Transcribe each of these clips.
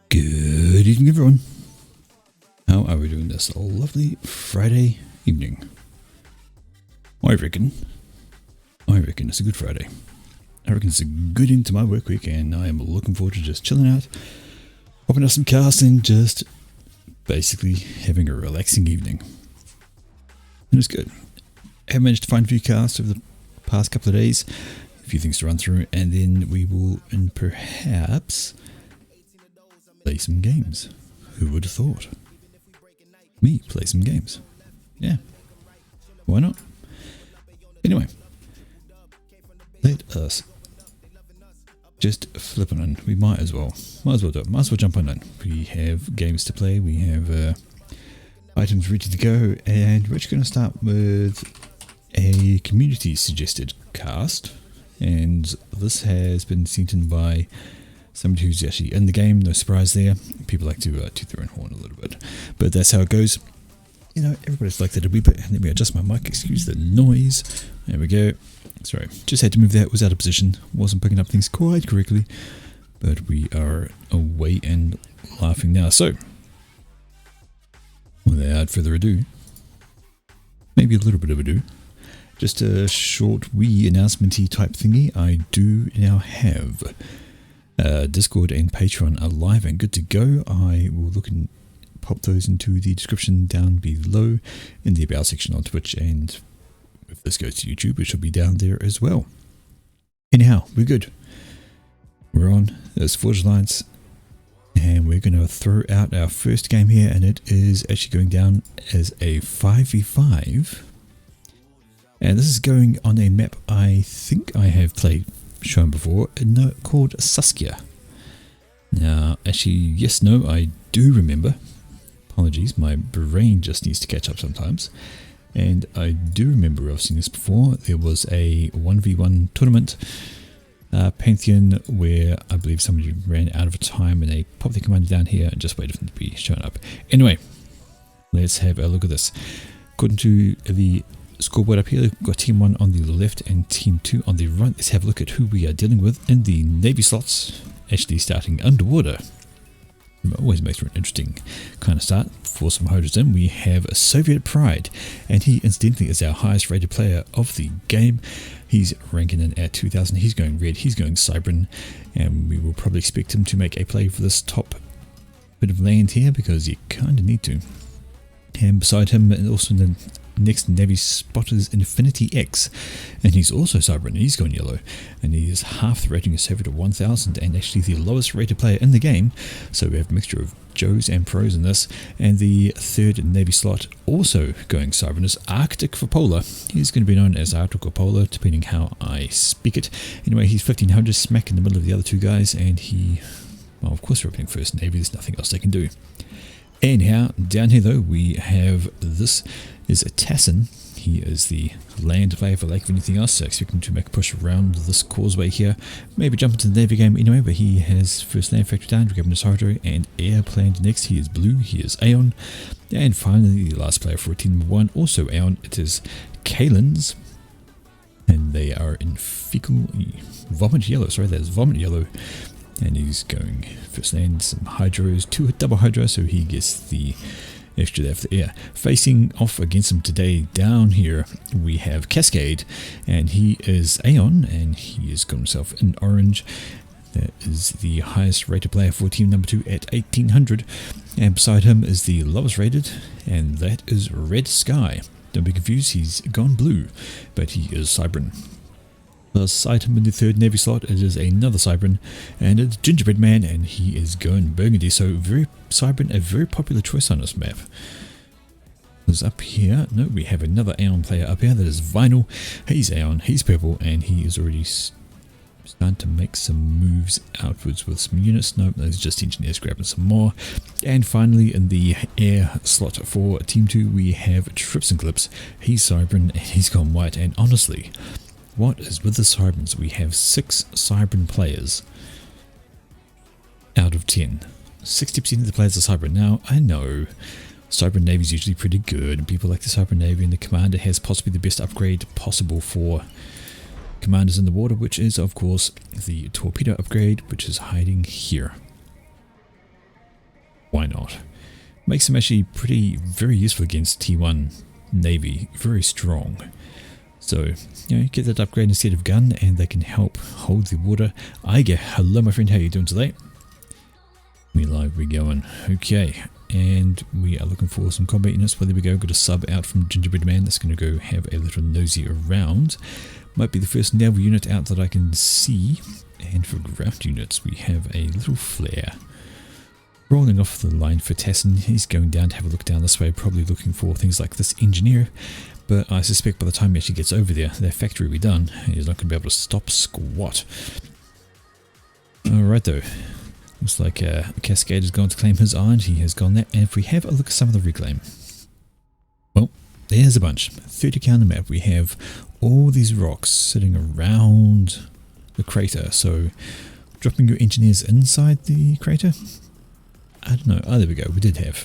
Good evening, everyone. How are we doing this lovely Friday evening? I reckon it's a good Friday. I reckon it's a good end to my work week, and I am looking forward to just chilling out, popping out some casts, and just basically having a relaxing evening. And it's good. I have managed to find a few casts over the past couple of days, a few things to run through, and then we will, and perhaps, play some games. Who would have thought? Me play some games. Yeah. Why not? Anyway, let us just flip on in. We might as well do it. Might as well jump on in. We have games to play. We have items ready to go, and we're just going to start with a community suggested cast, and this has been sent in by somebody who's actually in the game. No surprise there. People like to toot their own horn a little bit, but that's how it goes. You know, everybody's like that a wee bit. Let me adjust my mic. Excuse the noise. There we go. Sorry, just had to move that. It was out of position. Wasn't picking up things quite correctly, but we are away and laughing now. So, without further ado, maybe a little bit of ado, just a short wee announcement-y type thingy. I do now have Discord and Patreon are live and good to go. I will look and pop those into the description down below in the about section on Twitch, and if this goes to YouTube, it should be down there as well. Anyhow, we're good. We're on. There's Forge Alliance, and we're going to throw out our first game here, and it is actually going down as a 5v5, and this is going on a map I think I have shown before, called Saskia. Now, actually, yes, no, I do remember. Apologies, my brain just needs to catch up sometimes. And I do remember I've seen this before. There was a 1v1 tournament, Pantheon, where I believe somebody ran out of time and they popped their commander down here and just waited for them to be shown up. Anyway, let's have a look at this. According to the scoreboard up here, we've got Team 1 on the left and Team 2 on the right. Let's have a look at who we are dealing with in the Navy slots, actually starting underwater. It always makes for an interesting kind of start. For some hoders in, we have Soviet Pride, and he incidentally is our highest rated player of the game. He's ranking in at 2000. He's going red, he's going Cybran, and we will probably expect him to make a play for this top bit of land here, because you kind of need to. And beside him, and also in the next Navy spot, is Infinity X, and he's also Cybran. He's going yellow, and he is half the rating of Soviet at 1000, and actually the lowest rated player in the game. So we have a mixture of Joes and pros in this. And the third Navy slot, also going Cybran, is Arctic for Polar. He's going to be known as Arctic or Polar, depending how I speak it. Anyway, he's 1500, smack in the middle of the other two guys, and he, well, of course, we're opening first Navy. There's nothing else they can do. Anyhow, down here though, we have, this is a Tassin. He is the land player for lack of anything else, so I expect him to make a push around this causeway here. Maybe jump into the Navy game anyway, but he has first land factor down, we're given his hydro, and air planned next. He is blue, he is Aeon. And finally, the last player for team 1, also Aeon, it is Kalins. And they are in fecal, vomit yellow, sorry, that is vomit yellow. And he's going first land, some hydros, 2 double hydro, so he gets the extra there for the air. Facing off against him today down here, we have Cascade, and he is Aeon, and he has got himself in orange. That is the highest rated player for team number 2 at 1800. And beside him is the lowest rated, and that is Red Sky. Don't be confused, he's gone blue, but he is Cybran. Beside him in the third Navy slot, it is another Cybran, and it's Gingerbread Man, and he is going burgundy. So very Cybran, a very popular choice on this map. There's up here, no, we have another Aeon player up here, that is Vinyl. He's Aeon, he's purple, and he is already Starting to make some moves outwards with some units. Nope, those are just engineers grabbing some more. And finally, in the air slot for Team 2, we have Trips and Clips. He's Cybran and he's gone white. And honestly, what is with the Cybrans? We have 6 Cybran players out of 10. 60% of the players are Cybran. Now, I know Cybran Navy is usually pretty good, and people like the Cybran Navy, and the Commander has possibly the best upgrade possible for commanders in the water, which is, of course, the torpedo upgrade, which is hiding here. Why not? Makes them actually very useful against T1 Navy. Very strong. So, you know, get that upgrade instead of gun, and they can help hold the water. Aiga, hello my friend, how are you doing today? We live, we going. Okay, and we are looking for some combat units. Well, there we go. Got a sub out from Gingerbread Man that's going to go have a little nosy around. Might be the first naval unit out that I can see. And for ground units, we have a little flare. Rolling off the line for Tassin. He's going down to have a look down this way, probably looking for things like this engineer. But I suspect by the time he actually gets over there, their factory will be done. He's not going to be able to stop squat. Alright though. Looks like Cascade has gone to claim his island. He has gone there. And if we have a look at some of the reclaim. Well, there's a bunch. 30k on the map. We have all these rocks sitting around the crater. So, dropping your engineers inside the crater? I don't know. Oh, there we go. We did have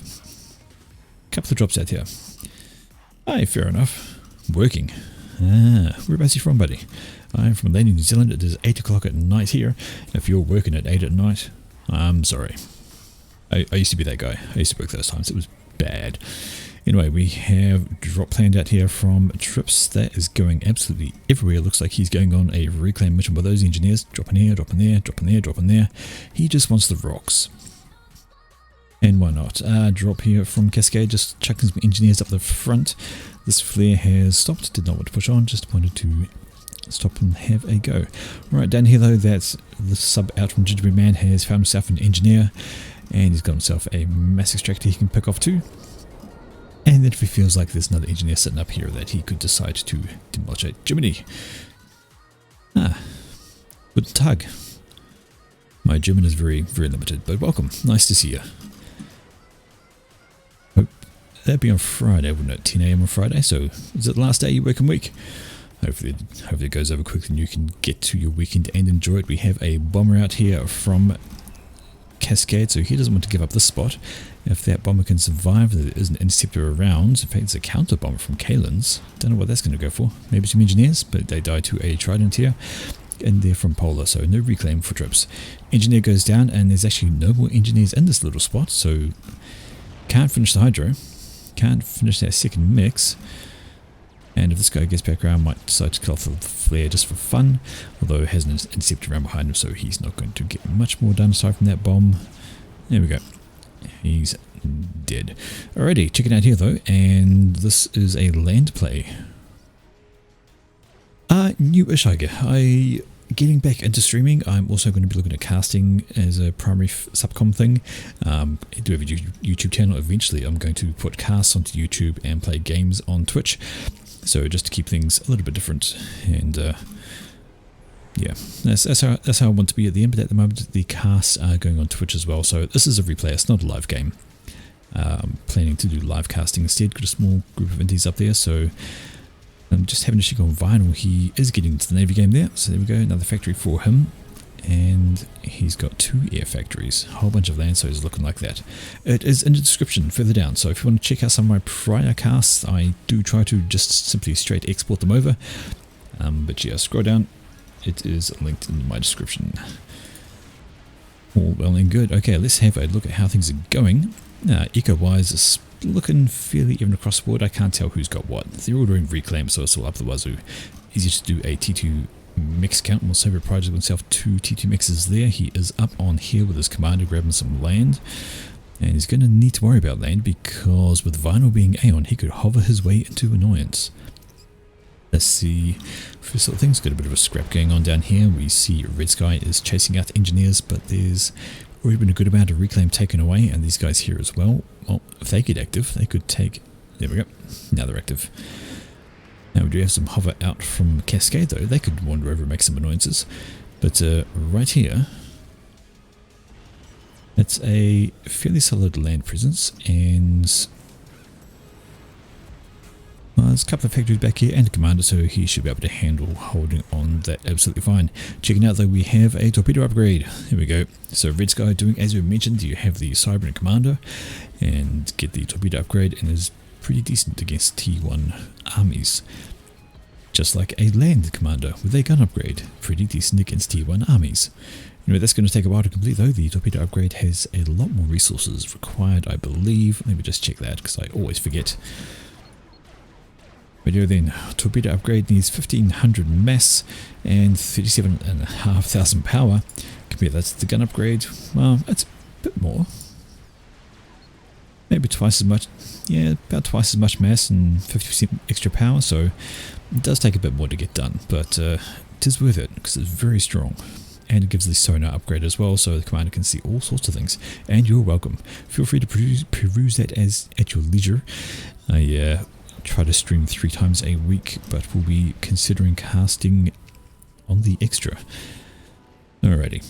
a couple of drops out here. Aye, fair enough. Working. Whereabouts are you from, buddy? I'm from Leyden, New Zealand. It is 8 o'clock at night here. If you're working at 8 at night, I'm sorry. I used to be that guy. I used to work those times. It was bad. Anyway, we have drop planned out here from Trips. That is going absolutely everywhere. Looks like he's going on a reclaim mission by those engineers. Dropping here, dropping there, dropping there, dropping there. He just wants the rocks. And why not? Drop here from Cascade, just chucking some engineers up the front. This flare has stopped, did not want to push on, just wanted to stop and have a go. Right, down here though, that's the sub out from Gingerbread Man has found himself an engineer, and he's got himself a mass extractor he can pick off too. And then if he feels like there's another engineer sitting up here that he could decide to demolish at Germany. Guten Tag. My German is very, very limited, but welcome. Nice to see you. That'd be on Friday, wouldn't it? 10 AM on Friday. So is it the last day of your working week? Hopefully it goes over quickly and you can get to your weekend and enjoy it. We have a bomber out here from Cascade, so he doesn't want to give up this spot. If that bomber can survive, there is an interceptor around. In fact, it's a counter bomber from Kalen's. Don't know what that's going to go for. Maybe some engineers, but they die to a trident here. And they're from Polar, so no reclaim for Trips. Engineer goes down, and there's actually no more engineers in this little spot, so can't finish the hydro. Can't finish that second mix. And if this guy gets back around, might decide to kill off the flare just for fun. Although it has an interceptor around behind him, so he's not going to get much more done aside from that bomb. There we go. He's dead. Alrighty, check it out here though. And this is a land play. New-ish, getting back into streaming. I'm also going to be looking at casting as a primary subcom thing. I do have a YouTube channel. Eventually I'm going to put casts onto YouTube and play games on Twitch. So just to keep things a little bit different. And yeah, that's how I want to be at the end. But at the moment the casts are going on Twitch as well. So this is a replay. It's not a live game. I'm planning to do live casting instead. Got a small group of indies up there. So I'm just having a check on Vinyl. He is getting into the Navy game there. So there we go, another factory for him. And he's got 2 air factories, a whole bunch of land, so he's looking like that. It is in the description further down. So if you want to check out some of my prior casts, I do try to just simply straight export them over. But yeah, scroll down. It is linked in my description. All well and good. Okay, let's have a look at how things are going. Eco-wise, it's looking fairly even across the board. I can't tell who's got what. They're all doing reclaim, so it's all up the wazoo. Easy to do a T2 mix count. We'll save a project himself 2 T2 mixes there. He is up on here with his commander grabbing some land. And he's going to need to worry about land because with Vinyl being Aeon, he could hover his way into annoyance. Let's see. First sort of things, got a bit of a scrap going on down here. We see Red Sky is chasing out engineers, but there's already been a good amount of reclaim taken away, and these guys here as well. Well, if they get active, they could take... There we go. Now they're active. Now we do have some hover out from Cascade though. They could wander over and make some annoyances. But right here, it's a fairly solid land presence, and well, there's a couple of factories back here and a commander, so he should be able to handle holding on that absolutely fine. Checking out though, we have a torpedo upgrade. Here we go. So Red Sky doing as we mentioned, you have the Cyber commander and get the torpedo upgrade, and is pretty decent against T1 armies. Just like a land commander with a gun upgrade, pretty decent against T1 armies. Anyway, that's going to take a while to complete though. The torpedo upgrade has a lot more resources required, I believe. Let me just check that because I always forget. But then, torpedo upgrade needs 1500 mass and 37,500 power. Compare that to the gun upgrade. Well, that's a bit more. Maybe twice as much. Yeah, about twice as much mass and 50% extra power. So it does take a bit more to get done, but it is worth it because it's very strong. And it gives the sonar upgrade as well, so the commander can see all sorts of things. And you're welcome. Feel free to peruse that at your leisure. I try to stream 3 times a week, but we'll be considering casting on the extra. Alrighty.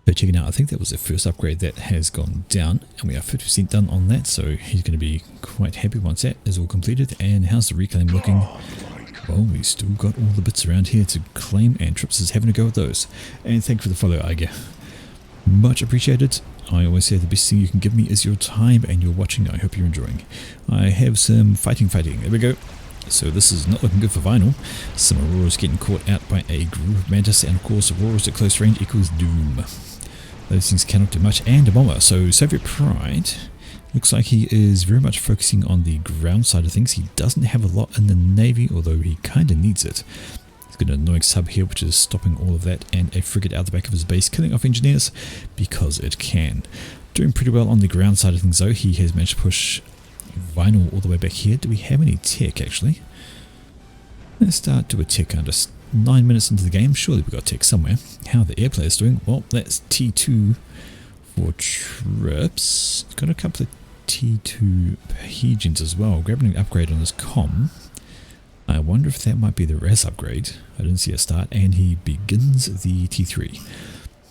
So checking out, I think that was the first upgrade that has gone down, and we are 50% done on that, so he's going to be quite happy once that is all completed. And how's the reclaim looking? Well, we still got all the bits around here to claim, and Trips is having a go at those. And thank you for the follow, Iger. Much appreciated. I always say the best thing you can give me is your time and your watching. I hope you're enjoying. I have some fighting. There we go. So this is not looking good for Vinyl. Some Auroras getting caught out by a group of Mantis, and of course Auroras at close range equals doom. Those things cannot do much, and a bomber. So Soviet Pride looks like he is very much focusing on the ground side of things. He doesn't have a lot in the Navy, although he kind of needs it. He's got an annoying sub here, which is stopping all of that, and a frigate out the back of his base, killing off engineers because it can. Doing pretty well on the ground side of things, though. He has managed to push Vinyl all the way back here. Do we have any tech, actually? Let's start to a tech under 9 minutes into the game. Surely we've got tech somewhere. How are the air players doing? Well, that's T2 for Trips. Got a couple of T2 Pigeons as well. Grabbing an upgrade on his comm. I wonder if that might be the res upgrade. I didn't see a start, and he begins the T3.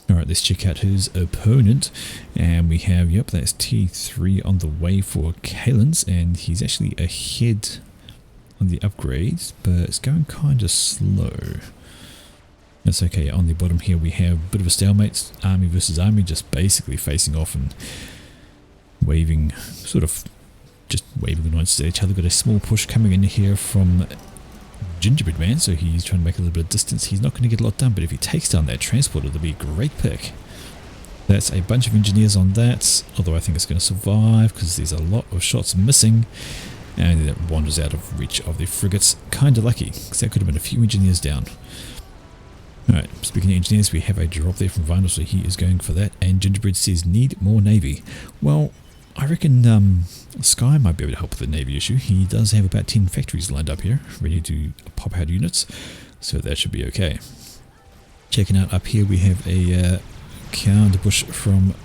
Alright, let's check out his opponent. And we have, yep, that's T3 on the way for Kalen's, and he's actually ahead on the upgrades, but it's going kind of slow. That's okay. On the bottom here we have a bit of a stalemate. Army versus army, just basically facing off and waving, sort of just waving annoyances at each other. Got a small push coming in here from Gingerbread Man, so he's trying to make a little bit of distance. He's not going to get a lot done, but if he takes down that transporter, that'll be a great pick. That's a bunch of engineers on that, although I think it's going to survive because there's a lot of shots missing, and it wanders out of reach of the frigates. Kind of lucky, because that could have been a few engineers down. Alright, speaking of engineers, we have a drop there from Vinyl, so he is going for that, and Gingerbread says need more Navy. Well, I reckon Sky might be able to help with the Navy issue. He does have about 10 factories lined up here, ready to pop out units, so that should be okay. Checking out up here, we have a counter push from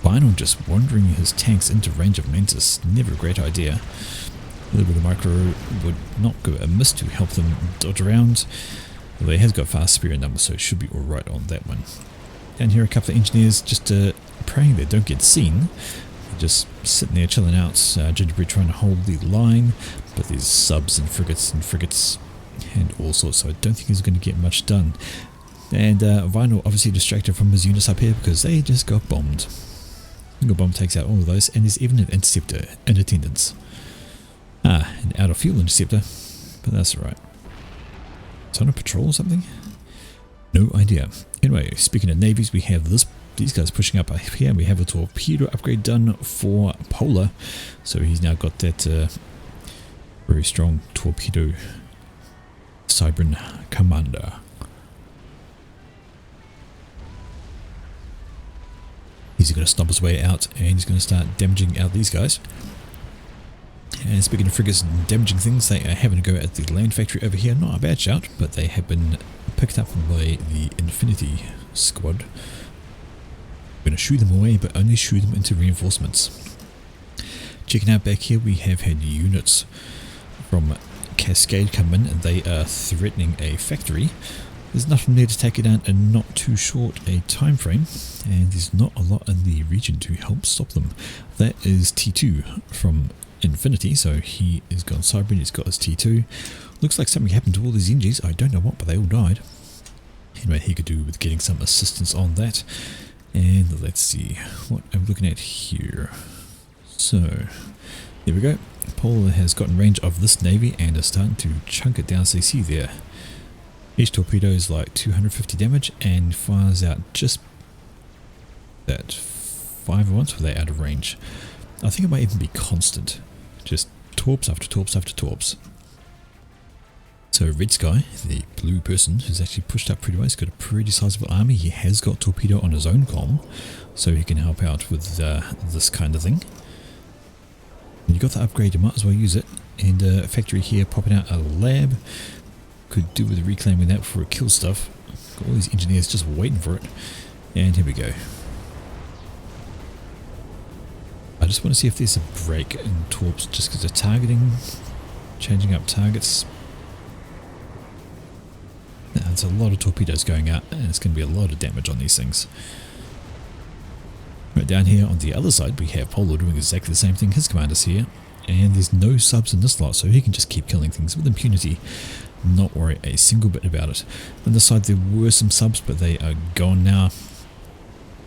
Vinyl, just wandering his tanks into range of Mantis. Never a great idea. A little bit of micro would not go amiss to help them dodge around, although he has got fast spear numbers, so it should be alright on that one. Down here, a couple of engineers just praying they don't get seen. Just sitting there chilling out. Gingerbread trying to hold the line, but there's subs and frigates and all sorts, so I don't think he's going to get much done. And Vinyl obviously distracted from his units up here because they just got bombed. Single bomb takes out all of those, and there's even an interceptor in attendance. An out of fuel interceptor, but that's alright. Is it on a patrol or something? No idea. Anyway, speaking of navies, we have these guys pushing up here. We have a torpedo upgrade done for Polar, so he's now got that very strong torpedo Cybran commander. He's going to stomp his way out, and he's going to start damaging out these guys. And speaking of frigates and damaging things, they are having a go at the land factory over here. Not a bad shout, but they have been picked up by the Infinity squad. We're going to shoo them away, but only shoo them into reinforcements. Checking out back here, we have had units from Cascade come in, and they are threatening a factory. There's enough from there to take it down in not too short a time frame, and there's not a lot in the region to help stop them. That is T2 from Infinity, so he is gone cyber and he's got his T2. Looks like something happened to all these NGs, I don't know what, but they all died. Anyway, he could do with getting some assistance on that. And let's see what I'm looking at here. So, there we go. Polar has gotten range of this Navy and is starting to chunk it down, so you see there. Each torpedo is like 250 damage and fires out just that 5 once with that out of range. I think it might even be constant. Just torps after torps after torps. So Red Sky, the blue person, who's actually pushed up pretty well. He's got a pretty sizable army. He has got torpedo on his own comm, so he can help out with this kind of thing. And you got the upgrade, you might as well use it. And a factory here popping out a lab. Could do with reclaiming that before it kills stuff. Got all these engineers just waiting for it. And here we go. I just want to see if there's a break in torps just because they're targeting, changing up targets. There's a lot of torpedoes going out and it's going to be a lot of damage on these things. Right down here on the other side we have Polo doing exactly the same thing. His commander's here and there's no subs in this lot, so he can just keep killing things with impunity. Not worry a single bit about it. On this side there were some subs but they are gone now.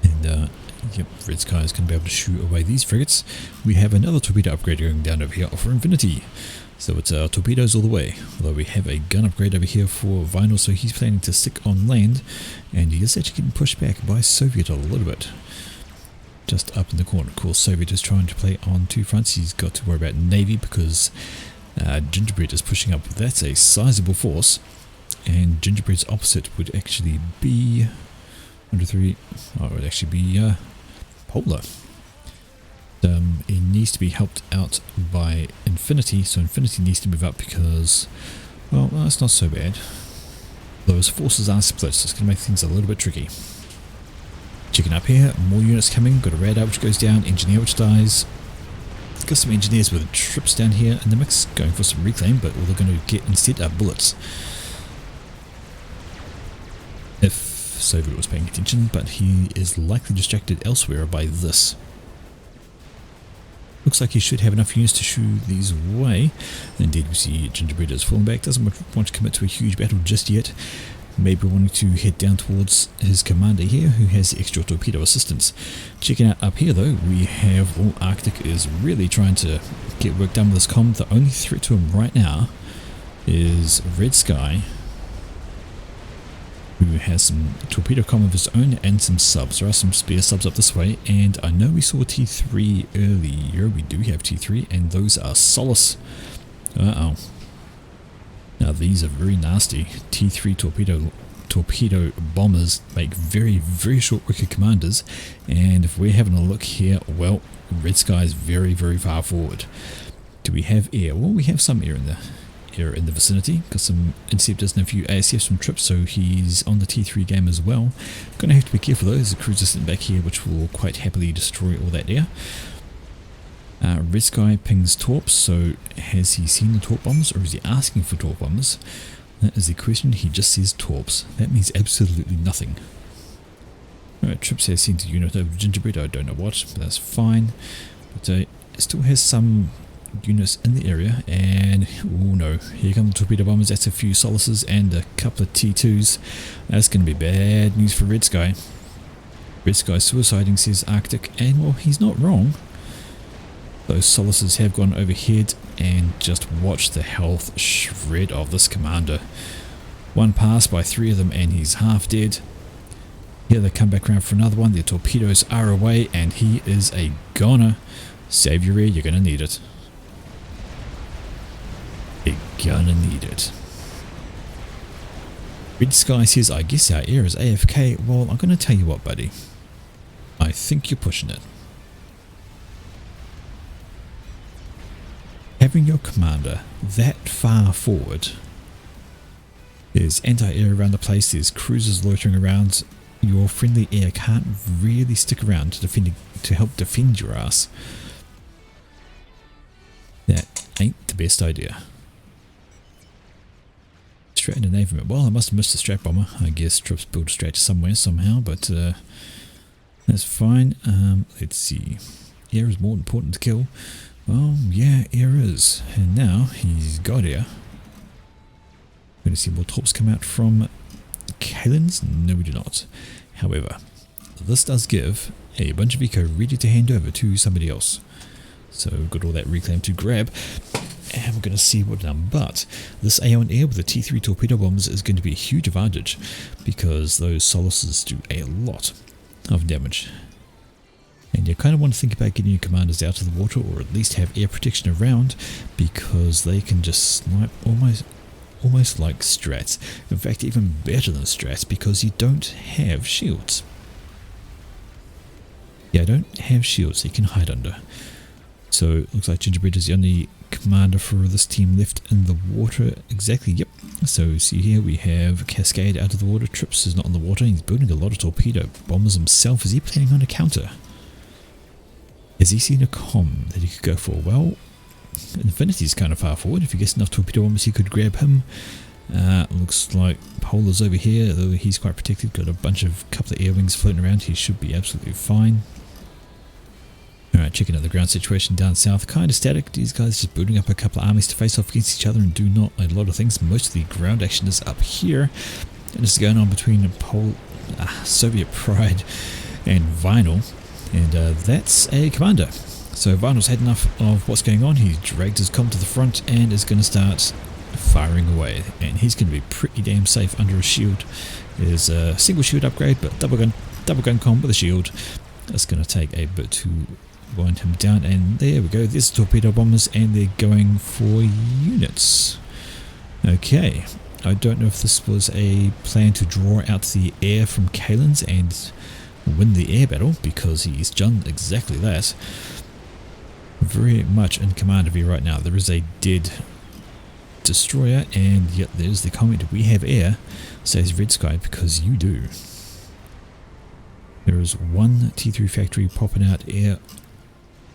And yep, Red Sky is going to be able to shoot away these frigates. We have another torpedo upgrade going down over here for Infinity. So it's torpedoes all the way. Although we have a gun upgrade over here for Vinyl, so he's planning to stick on land. And he is actually getting pushed back by Soviet a little bit. Just up in the corner. Of course, Soviet is trying to play on two fronts. He's got to worry about Navy because Gingerbread is pushing up. That's a sizable force. And Gingerbread's opposite would actually be... 1, 2, 3... Oh, it would actually be Polar. It needs to be helped out by Infinity, so Infinity needs to move up because, well, that's not so bad. Those forces are split, so it's going to make things a little bit tricky. Checking up here, more units coming, got a radar which goes down, engineer which dies. Got some engineers with trips down here in the mix, going for some reclaim, but all they're going to get instead are bullets. If Soviet was paying attention, but he is likely distracted elsewhere by this. Looks like he should have enough units to shoo these away. Indeed, we see Gingerbread is falling back, doesn't want to commit to a huge battle just yet. Maybe wanting to head down towards his commander here, who has the extra torpedo assistance. Checking out up here though, we have, well, Arctic is really trying to get work done with this comm. The only threat to him right now is Red Sky, who has some torpedo comm of his own and some subs. There are some spare subs up this way, and I know we saw T3 earlier. We do have T3, and those are Solace. Uh-oh. Now these are very nasty. T3 torpedo bombers make very, very short wicket commanders, and if we're having a look here, well, Red Sky is very, very far forward. Do we have air? Well, we have some air in the vicinity. Got some interceptors and a few ASFs from trips, so he's on the T3 game as well. Gonna have to be careful though. There's a cruiser sitting back here which will quite happily destroy all that air. Red Sky pings torps, so has he seen the torp bombers or is he asking for torp bombers? That is the question. He just says torps. That means absolutely nothing. Alright, Trips has seen the unit over Gingerbread. I don't know what, but that's fine. But it still has some units in the area, and oh no, here come the torpedo bombers. That's a few Solaces and a couple of T2s. That's going to be bad news for Red Sky. Red Sky suiciding, says Arctic, and well, he's not wrong. Those Solaces have gone overhead, and just watch the health shred of this commander. One pass by 3 of them and he's half dead. Here they come back around for another one. Their torpedoes are away and he is a goner. Save your air, you're going to need it. You're gonna need it. Red Sky says, I guess our air is AFK. Well, I'm going to tell you what, buddy. I think you're pushing it. Having your commander that far forward, there's anti-air around the place, there's cruisers loitering around, your friendly air can't really stick around to help defend your ass. That ain't the best idea. Straight into Navy. Well, I must have missed the strat bomber. I guess troops built a strat somewhere, somehow, but that's fine. Let's see. Air is more important to kill. Well, yeah, air is. And now he's got air. We're going to see more torps come out from Kalen's? No, we do not. However, this does give a bunch of eco ready to hand over to somebody else. So we've got all that reclaim to grab. And we're going to see what done. But this AO air with the T3 torpedo bombs is going to be a huge advantage because those Solaces do a lot of damage. And you kind of want to think about getting your commanders out of the water, or at least have air protection around, because they can just snipe almost like strats. In fact, even better than strats, because you don't have shields. Yeah, I don't have shields that you can hide under. So it looks like Gingerbread is the only commander for this team left in the water. Exactly, yep. So see here we have Cascade out of the water. Trips is not in the water. He's building a lot of torpedo bombers himself. Is he planning on a counter? Has he seen a comm that he could go for? Well, Infinity's kind of far forward. If he gets enough torpedo bombers, he could grab him. Looks like Polar's over here, though he's quite protected. Got a couple of air wings floating around. He should be absolutely fine. Alright, checking out the ground situation down south. Kind of static. These guys just building up a couple of armies to face off against each other and do not a lot of things. Most of the ground action is up here. And this is going on between Soviet Pride and Vinyl. And that's a commander. So Vinyl's had enough of what's going on. He's dragged his comm to the front and is going to start firing away. And he's going to be pretty damn safe under a shield. There's a single shield upgrade, but double gun comm with a shield. That's going to take a bit to wind him down. And there we go. There's the torpedo bombers, and they're going for units. Okay. I don't know if this was a plan to draw out the air from Kalen's and win the air battle, because he's done exactly that. Very much in command of you right now. There is a dead destroyer, and yet there's the comment, we have air, says Red Sky, because you do. There is one T3 factory popping out air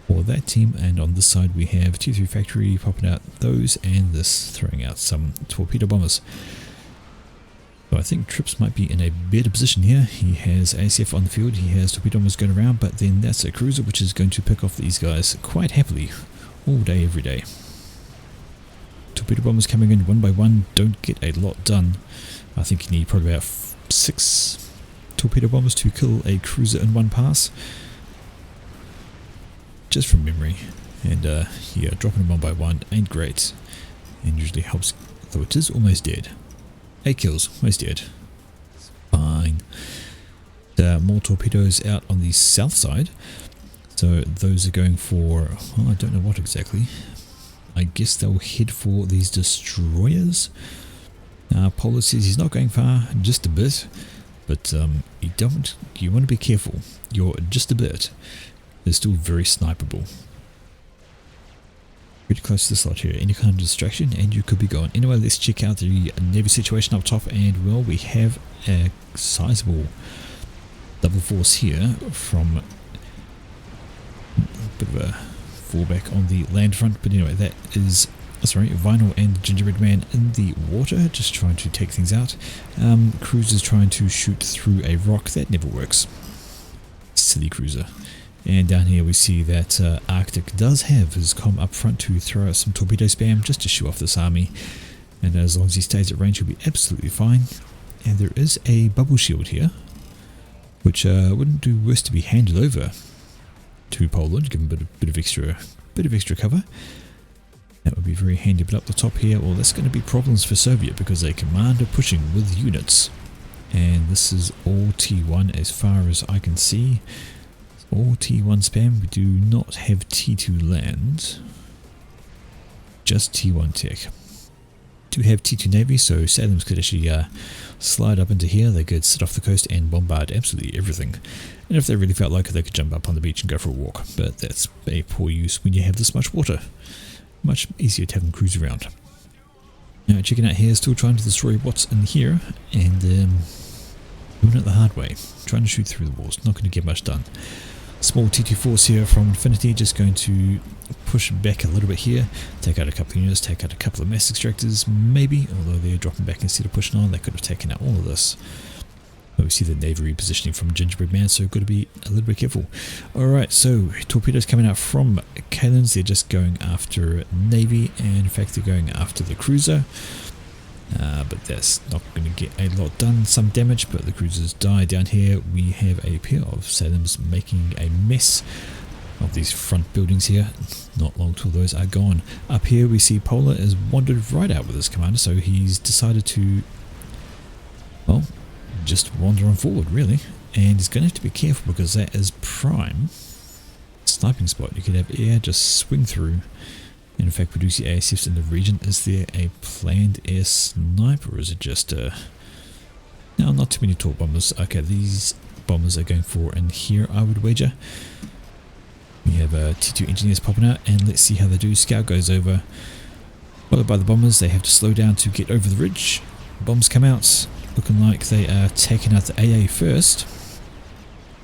for that team, and on this side we have T3 factory popping out those, and this throwing out some torpedo bombers. So I think Trips might be in a better position here. He has ACF on the field, he has torpedo bombers going around, but then that's a cruiser which is going to pick off these guys quite happily all day, every day. Torpedo bombers coming in one by one don't get a lot done. I think you need probably about 6 torpedo bombers to kill a cruiser in one pass. Just from memory. And yeah, dropping them one by one ain't great. And usually helps, though it is almost dead. 8 kills, almost dead. Fine. More torpedoes out on the south side. So those are going for, well, I don't know what exactly. I guess they'll head for these destroyers. Polar says he's not going far, just a bit. But you want to be careful. You're just a bit. They're still very snipeable. Pretty close to the slot here. Any kind of distraction and you could be gone. Anyway, let's check out the Navy situation up top, and well, we have a sizable double force here from a bit of a fallback on the land front, but anyway, that is Vinyl and Gingerbread Man in the water, just trying to take things out. Cruiser's trying to shoot through a rock. That never works. Silly cruiser. And down here we see that Arctic does have his comm up front to throw out some torpedo spam just to show off this army. And as long as he stays at range, he'll be absolutely fine. And there is a bubble shield here, which wouldn't do worse to be handed over to Poland, give him a bit of extra cover. That would be very handy. But up the top here, well, that's going to be problems for Soviet, because they commander pushing with units. And this is all T1 as far as I can see. All T1 spam. We do not have T2 land, just T1 tech. Do have T2 Navy, so Salem's could actually slide up into here. They could sit off the coast and bombard absolutely everything. And if they really felt like it, they could jump up on the beach and go for a walk. But that's a poor use when you have this much water. Much easier to have them cruise around. Now, checking out here, still trying to destroy what's in here, and doing it the hard way. Trying to shoot through the walls, not going to get much done. Small T2 force here from Infinity, just going to push back a little bit here, take out a couple of units, take out a couple of mass extractors, maybe, although they're dropping back instead of pushing on, they could have taken out all of this. But we see the Navy repositioning from Gingerbread Man, so got to be a little bit careful. Alright, so torpedoes coming out from Kalen's, they're just going after Navy, and in fact they're going after the cruiser. But that's not going to get a lot done, some damage, but the cruisers die. Down here we have a pair of Salems making a mess of these front buildings here. Not long till those are gone. Up here we see Polar has wandered right out with his commander, so he's decided to, well, just wander on forward really, and he's going to have to be careful because that is prime sniping spot. You could have air just swing through. And in fact, we do see ASFs in the region. Is there a planned air snipe, or is it just no, not too many torp bombers. Okay, these bombers are going for in here, I would wager. We have T2 engineers popping out, and let's see how they do. Scout goes over, followed by the bombers. They have to slow down to get over the ridge. Bombs come out, looking like they are taking out the AA first.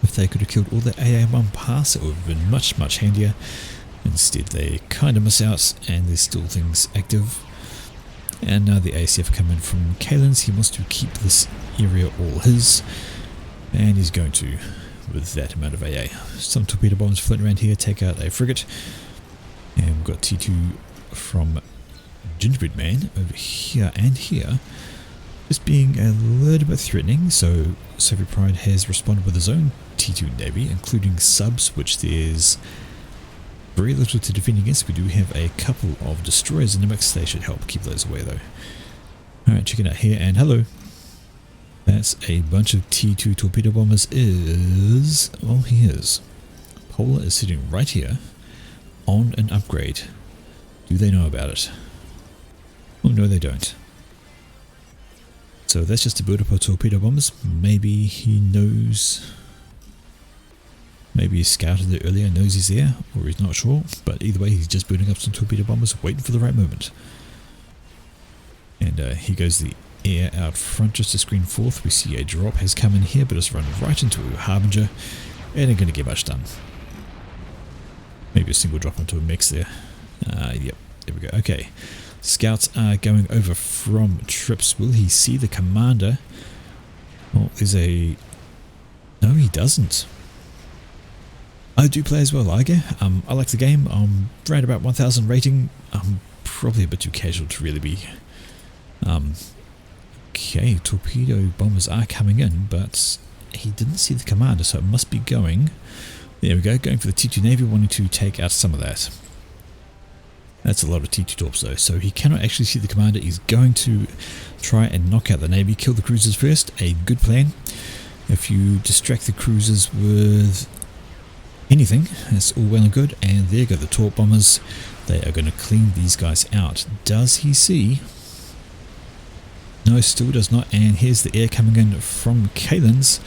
If they could have killed all the AA in one pass, it would have been much, much handier. Instead they kind of miss out, and there's still things active. And now the ASF come in from Kalen's. He wants to keep this area all his, and he's going to with that amount of AA. Some torpedo bombs floating around here, take out a frigate. And we've got T2 from Gingerbread Man over here and here, just being a little bit threatening. So Soviet Pride has responded with his own T2 Navy, including subs, which there's very little to defend against. We do have a couple of destroyers in the mix. They should help keep those away though. Alright, check it out here, and hello. That's a bunch of T2 torpedo bombers is, well, he is. Polar is sitting right here on an upgrade. Do they know about it? Oh no, they don't. So that's just a build up of torpedo bombers. Maybe he knows. Maybe he scouted it earlier, knows he's there, or he's not sure, but either way he's just building up some torpedo bombers, waiting for the right moment. And here goes the air out front just to screen forth. We see a drop has come in here, but it's run right into a Harbinger, and ain't going to get much done. Maybe a single drop onto a mix there. Yep, there we go. Okay, scouts are going over from trips. Will he see the commander? Well, there's a... No, he doesn't. I do play as well, Liger. I like the game. I'm around about 1000 rating. I'm probably a bit too casual to really be. Okay, torpedo bombers are coming in, but he didn't see the commander, so it must be going. There we go, going for the T2 Navy, wanting to take out some of that. That's a lot of T2 torps though, so he cannot actually see the commander. He's going to try and knock out the Navy, kill the cruisers first. A good plan. If you distract the cruisers with anything, that's all well and good. And there go the torp bombers. They are going to clean these guys out. Does he see? No, still does not. And here's the air coming in from Kalen's,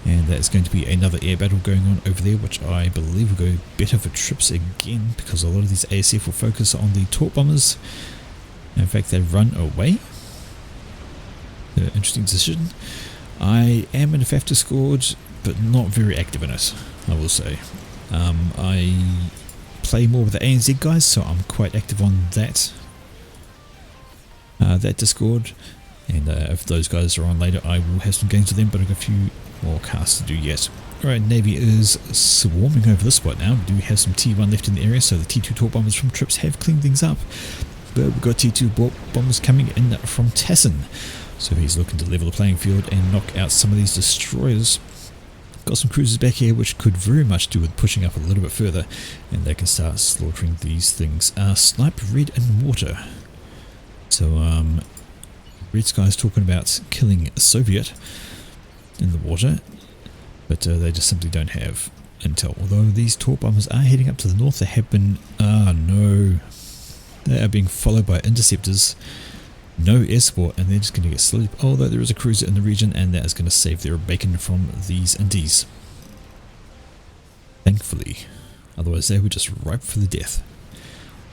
and that's going to be another air battle going on over there, which I believe will go better for trips again, because a lot of these ASF will focus on the torp bombers. In fact, they run away. Interesting decision. I am in a FAF Discord, but not very active in it, I will say. I play more with the ANZ guys, so I'm quite active on that Discord, and if those guys are on later, I will have some games with them, but I've got a few more casts to do yet. Alright, Navy is swarming over this spot now. We do have some T1 left in the area, so the T2 torp bombers from trips have cleaned things up, but we've got T2 bombers coming in from Tassin, so he's looking to level the playing field and knock out some of these destroyers. Got some cruisers back here, which could very much do with pushing up a little bit further, and they can start slaughtering these things. Snipe red in water. So Red Sky's talking about killing a Soviet in the water, but they just simply don't have intel. Although these torp bombers are heading up to the north, they have been... no. They are being followed by interceptors. No escort, and they're just going to get slowly... Although there is a cruiser in the region, and that is going to save their bacon from these Indies. Thankfully. Otherwise they were just ripe for the death.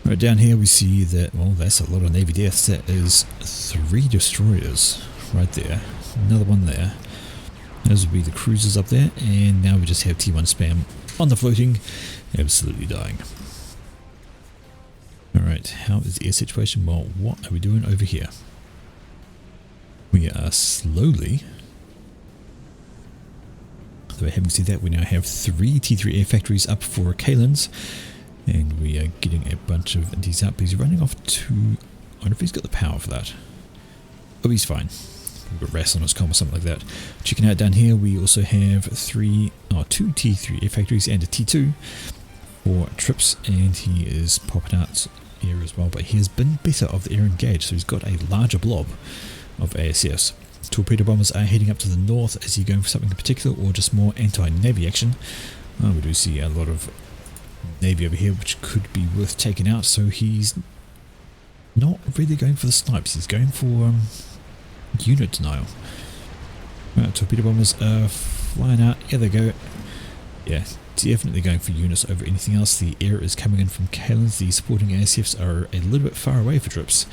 Right down here we see that, well, that's a lot of Navy deaths. That is 3 destroyers right there. Another one there. Those would be the cruisers up there, and now we just have T1 spam on the floating, absolutely dying. Alright, how is the air situation? Well, what are we doing over here? We are slowly, though having said that, we now have 3 T3 air factories up for Kalen's, and we are getting a bunch of inties out, but he's running off to, I wonder if he's got the power for that. Oh, he's fine. We've got RAS on his comm or something like that. Checking out down here, we also have 2 T3 air factories and a T2 for trips, and he is popping out air as well, but he has been better of the air engaged, so he's got a larger blob of ASFs. Torpedo bombers are heading up to the north. Is he going for something in particular or just more anti-navy action? We do see a lot of navy over here which could be worth taking out, so he's not really going for the snipes, he's going for unit denial. Torpedo bombers are flying out. Here they go. Yeah, definitely going for units over anything else. The air is coming in from Kalen's. The supporting ASFs are a little bit far away for trips.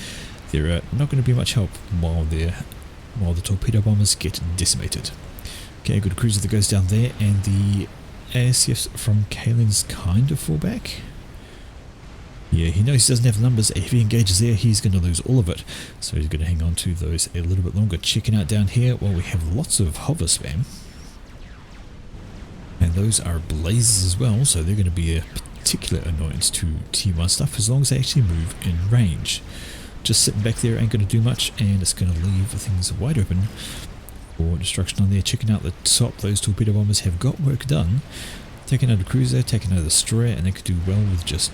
They're not going to be much help while the torpedo bombers get decimated. Okay, good cruiser that goes down there, and the ASFs from Kalen's kind of fall back. Yeah, he knows he doesn't have the numbers. If he engages there, he's going to lose all of it. So he's going to hang on to those a little bit longer. Checking out down here, well, we have lots of hover spam. And those are blazes as well, so they're going to be a particular annoyance to T1 stuff as long as they actually move in range. Just sitting back there ain't going to do much, and it's going to leave things wide open for destruction on there. Checking out the top, those torpedo bombers have got work done. Taking out a cruiser, taking out a destroyer, and they could do well with just,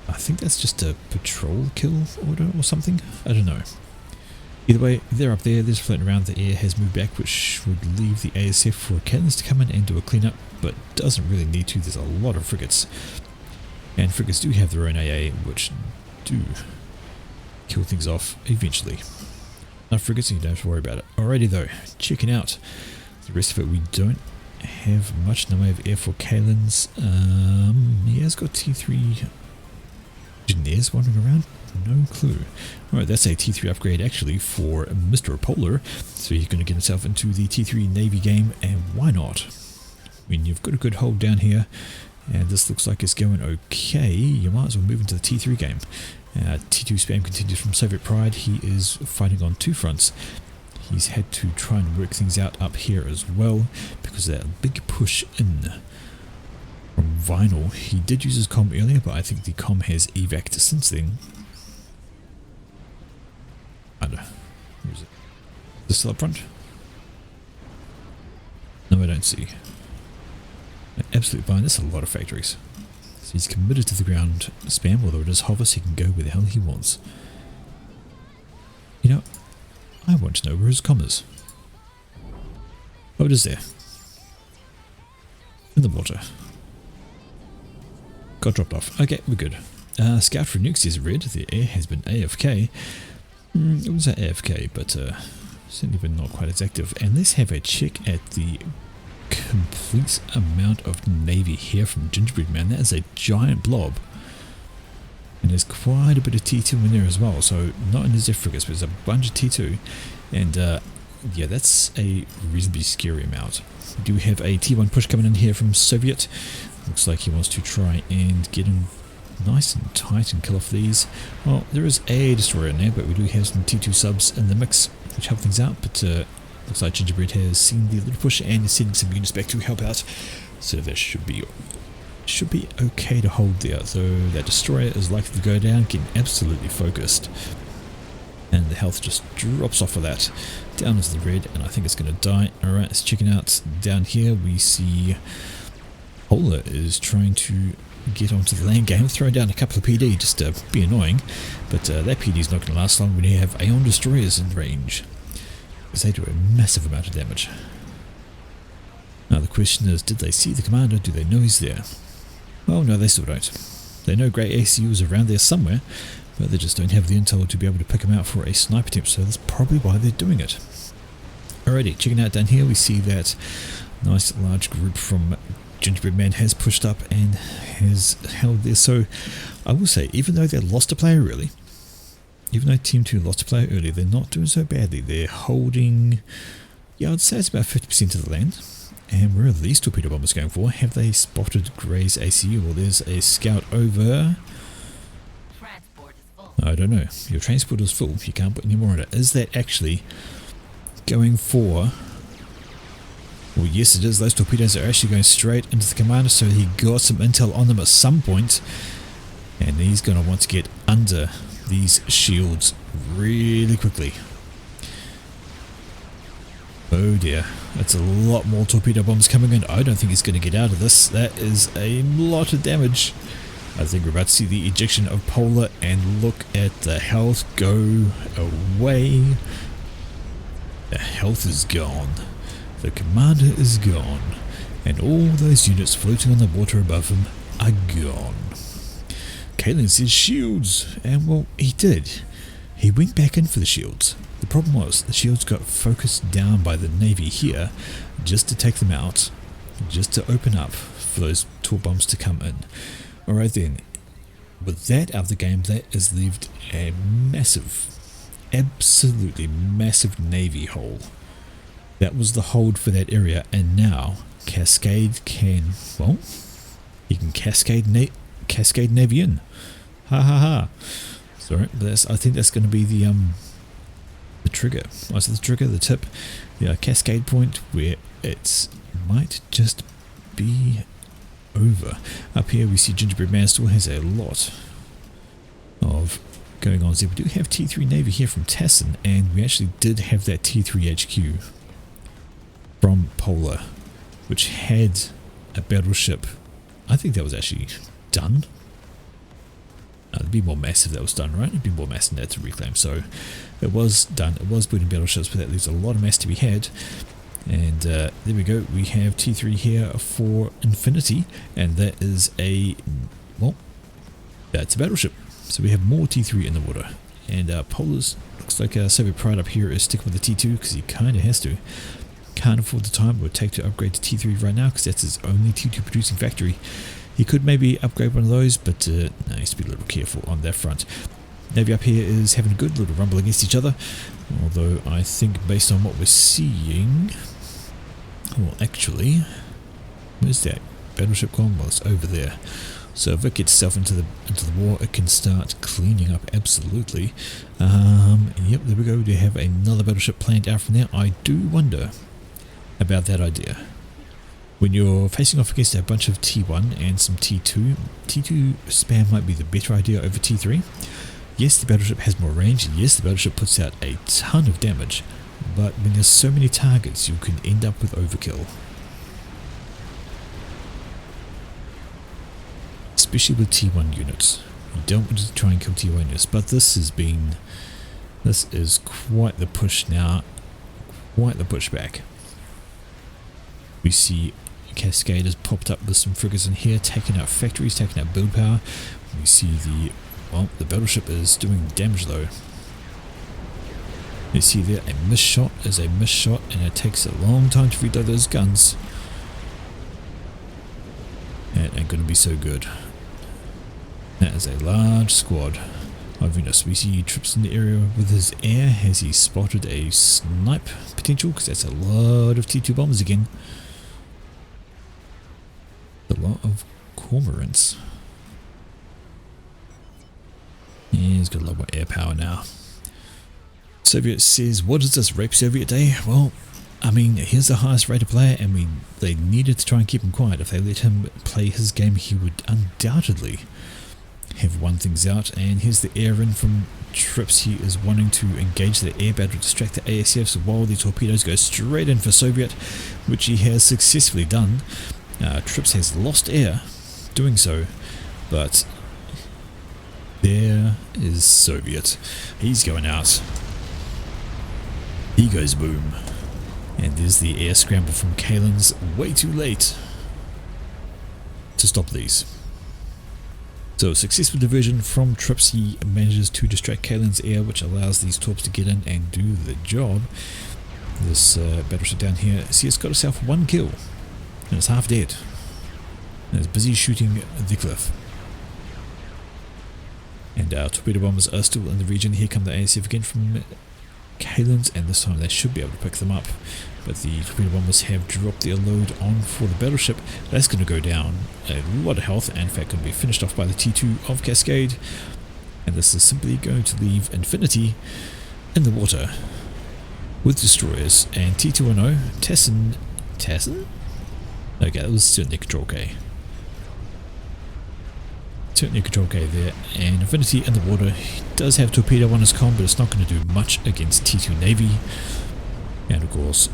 I think that's just a patrol kill order or something, I don't know. Either way, they're up there, they're floating around. The air has moved back, which would leave the ASF for Kalen's to come in and do a cleanup, but doesn't really need to. There's a lot of frigates, and frigates do have their own AA, which do kill things off eventually. Enough frigates, you don't have to worry about it. Alrighty though, checking out the rest of it, we don't have much in the way of air for Kalen's. He has got T3 engineers wandering around, no clue. Alright, that's a T3 upgrade actually for Mr. Polar, so he's going to get himself into the T3 Navy game, and why not? I mean, you've got a good hold down here, and this looks like it's going okay. You might as well move into the T3 game. T2 spam continues from Soviet Pride. He is fighting on 2 fronts. He's had to try and work things out up here as well because of that big push in from Vinyl. He did use his comm earlier, but I think the comm has evac'd since then. I don't know. Where is it? Is this still up front? No, I don't see. Absolutely fine. There's a lot of factories. So he's committed to the ground spam, although it is hover, so he can go where the hell he wants. You know, I want to know where his comm is. Oh, it is there. In the water. Got dropped off. Okay, we're good. Scout for nukes is red. The air has been AFK. It was AFK, but certainly been not quite as active. And let's have a check at the complete amount of navy here from Gingerbread Man. That is a giant blob, and there's quite a bit of T2 in there as well, so not in his frigates, but there's a bunch of T2, and yeah, that's a reasonably scary amount. We do have a T1 push coming in here from Soviet. Looks like he wants to try and get him nice and tight and kill off these. Well, there is a destroyer in there, but we do have some T2 subs in the mix which help things out, but looks like Gingerbread has seen the little push and is sending some units back to help out, so that should be okay to hold there, though that destroyer is likely to go down, getting absolutely focused, and the health just drops off of that. Down is the red, and I think it's going to die. Alright, let's check it out. Down here we see Polar is trying to get onto the land game, throw down a couple of PD just to be annoying, but that PD is not going to last long when you have Aeon destroyers in range, because they do a massive amount of damage. Now the question is, did they see the commander? Do they know he's there? Well, no, they still don't. They know Grey ACU is around there somewhere, but they just don't have the intel to be able to pick him out for a sniper attempt, so that's probably why they're doing it. Alrighty, checking out down here, we see that nice large group from Gingerbread Man has pushed up and has held there. So I will say, even though they lost a player early, even though Team 2 lost a player early, they're not doing so badly. They're holding, Yeah, I'd say it's about 50% of the land. And where are these torpedo bombers going for? Have they spotted Gray's AC? Or there's a scout over... I don't know. Your transport is full. You can't put any more in it. Is that actually going for... Well, yes it is. Those torpedoes are actually going straight into the commander, so he got some intel on them at some point. And he's going to want to get under these shields really quickly. Oh dear. That's a lot more torpedo bombs coming in. I don't think he's going to get out of this. That is a lot of damage. I think we're about to see the ejection of Polar, and look at the health go away. The health is gone. The commander is gone. And all those units floating on the water above him are gone. Kalen says shields, and well, he did. He went back in for the shields. The problem was the shields got focused down by the Navy here just to take them out, just to open up for those tour bombs to come in. Alright then, with that out of the game, that has left a massive, absolutely massive Navy hole. That was the hold for that area, and now Cascade can, well, he can cascade Navy in. Ha ha ha. Sorry, but I think that's going to be the trigger. Oh, so the trigger, the tip, the cascade point where it might just be over. Up here we see Gingerbread Man still has a lot of going on. So we do have T3 Navy here from Tassin, and we actually did have that T3 HQ from Polar, which had a battleship. I think that was actually done. It'd be more massive that was done, right? It'd be more mass than that to reclaim. So it was done. It was building battleships, but that leaves a lot of mass to be had. And there we go. We have T3 here for Infinity, and that is a, well, that's a battleship. So we have more T3 in the water. And Polar's, looks like Soviet Pride up here is sticking with the T2 because he kind of has to. Can't afford the time it would take to upgrade to T3 right now because that's his only T2 producing factory. He could maybe upgrade one of those, but no, he has to be a little careful on that front. Navy up here is having a good little rumble against each other, although I think based on what we're seeing, well actually, where's that battleship gone? Well, it's over there. So if it gets itself into the war, it can start cleaning up absolutely. Yep, there we go. We have another battleship planned out from there. I do wonder about that idea. When you're facing off against a bunch of T1 and some T2, T2 spam might be the better idea over T3. Yes, the battleship has more range. Yes, the battleship puts out a ton of damage. But when there's so many targets, you can end up with overkill. Especially with T1 units. You don't want to try and kill T1 units. But this is quite the push now. Quite the pushback. We see Cascade has popped up with some frigates in here, taking out factories, taking out build power. We see the battleship is doing damage though. You see there, a missed shot is a missed shot, and it takes a long time to reload those guns. That ain't gonna be so good. That is a large squad of units. We see trips in the area with his air. Has he spotted a snipe potential? Because that's a lot of T2 bombers again. A lot of cormorants. Yeah, he's got a lot more air power now. Soviet says, what is this, rape Soviet day? Well, I mean, he's the highest rated player, and they needed to try and keep him quiet. If they let him play his game, he would undoubtedly have won things out. And here's the air in from Trips. He is wanting to engage the air battle, distract the ASFs while the torpedoes go straight in for Soviet, which he has successfully done. Trips has lost air doing so, but there is Soviet. He's going out. He goes boom. And there's the air scramble from Kalen's. Way too late to stop these. So successful diversion from Trips. He manages to distract Kalen's air, which allows these torps to get in and do the job. This battleship down here, see, it's got itself one kill. And it's half dead. And it's busy shooting the cliff. And our torpedo bombers are still in the region. Here come the ASF again from Kalins, and this time they should be able to pick them up. But the torpedo bombers have dropped their load on for the battleship. That's going to go down a lot of health, and in fact going to be finished off by the T2 of Cascade. And this is simply going to leave Infinity in the water with destroyers. And T210, Tessin? Okay, that was certainly Control K. Certainly Control K there. And Infinity in the water. He does have torpedo on his comm, but it's not going to do much against T2 Navy. And of course,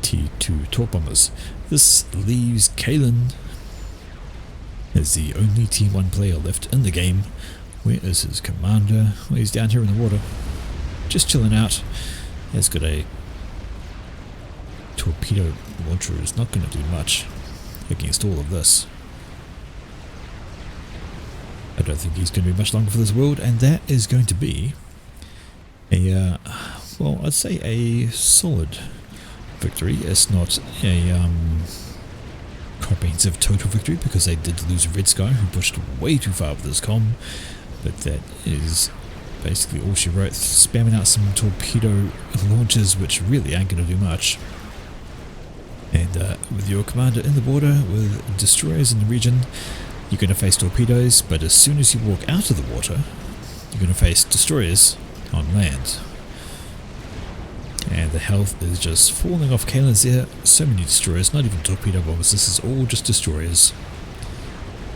T2 torp bombers. This leaves Kalen as the only T1 player left in the game. Where is his commander? Well, he's down here in the water, just chilling out. He's got a torpedo launcher. Is not going to do much against all of this. I don't think he's going to be much longer for this world, and that is going to be a well, I'd say a solid victory. It's not a comprehensive total victory, because they did lose Red Sky, who pushed way too far with his comm, but that is basically all she wrote, spamming out some torpedo launches which really ain't going to do much. And with your commander in the water with destroyers in the region, you're going to face torpedoes, but as soon as you walk out of the water, you're going to face destroyers on land. And the health is just falling off Kalen's there. So many destroyers, not even torpedo bombers, this is all just destroyers.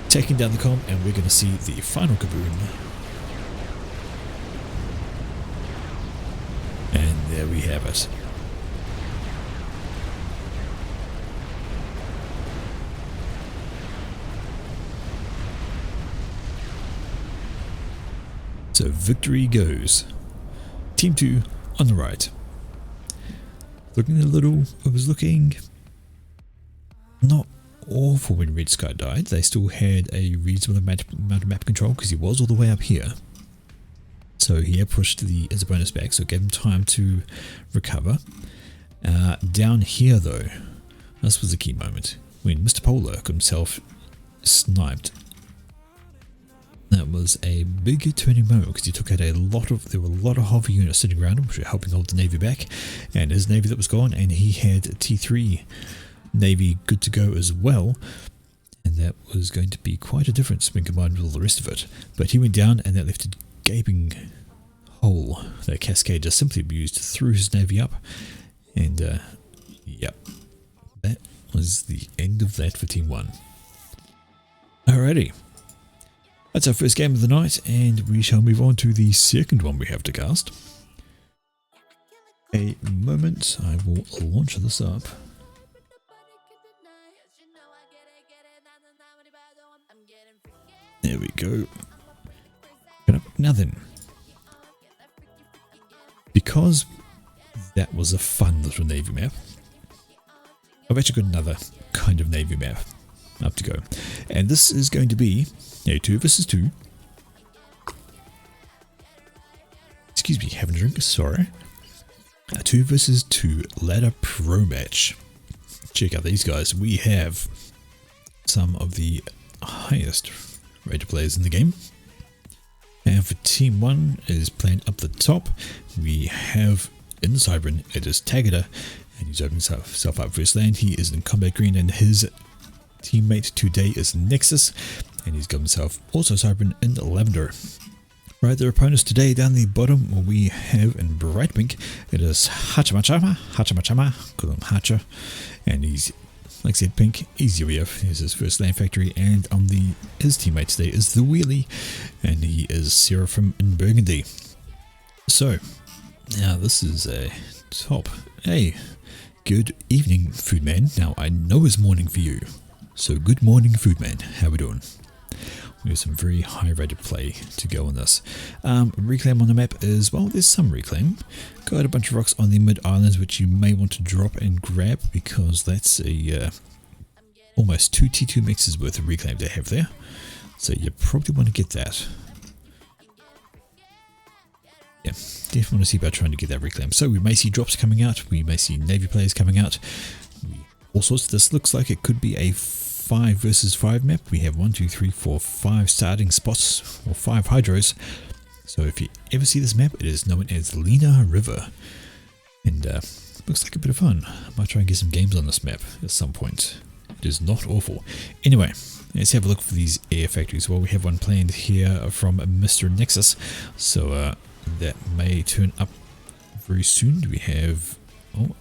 Taking down the comm, and we're going to see the final kaboom. And there we have it. So victory goes. Team 2 on the right. Looking a little, it was looking not awful when Red Sky died. They still had a reasonable amount of map control because he was all the way up here. So he had pushed the as a bonus back, so it gave him time to recover. Down here though, this was the key moment when Mr. Polar got himself sniped. That was a big turning moment because he took out there were a lot of hover units sitting around him, which were helping hold the Navy back, and his Navy that was gone, and he had T3 Navy good to go as well, and that was going to be quite a difference when combined with all the rest of it. But he went down, and that left a gaping hole that Cascade just simply abused, threw his Navy up, and yep, that was the end of that for Team 1. Alrighty. That's our first game of the night, and we shall move on to the second one we have to cast. A moment, I will launch this up. There we go. Now then, because that was a fun little Navy map, I've actually got another kind of Navy map up to go, and this is going to be a 2 versus 2. Excuse me, having a drink, sorry. A 2 versus 2 ladder pro match. Check out these guys. We have some of the highest rated players in the game. And for Team 1 is playing up the top. We have in the Cybran, it is Tagada, and he's opened himself up for his land. He is in combat green, and his teammate today is Nexus, and he's got himself also Cybran in lavender. Right, their opponents today down the bottom we have in bright pink, it is Hachama, call him Hacha, and he's, like I said, pink, he's UEF, here's his first land factory, and on his teammate today is the Wheelie, and he is Seraphim in burgundy. So, now this is a top. Hey, good evening, Foodman. Now I know it's morning for you. So good morning, Foodman. How we doing? We have some very high rated play to go on this. Reclaim on the map is, well, there's some reclaim. Got a bunch of rocks on the mid islands which you may want to drop and grab, because that's a almost 2 T2 mixes worth of reclaim to have there. So you probably want to get that. Yeah, definitely want to see about trying to get that reclaim. So we may see drops coming out. We may see Navy players coming out. All sorts. This looks like it could be a 5 versus 5 map. We have 1, 2, 3, 4, 5 starting spots, or 5 hydros. So if you ever see this map, it is known as Lena River. And looks like a bit of fun. I might try and get some games on this map at some point. It is not awful. Anyway, let's have a look for these air factories. Well, we have one planned here from Mr. Nexus. So that may turn up very soon. We have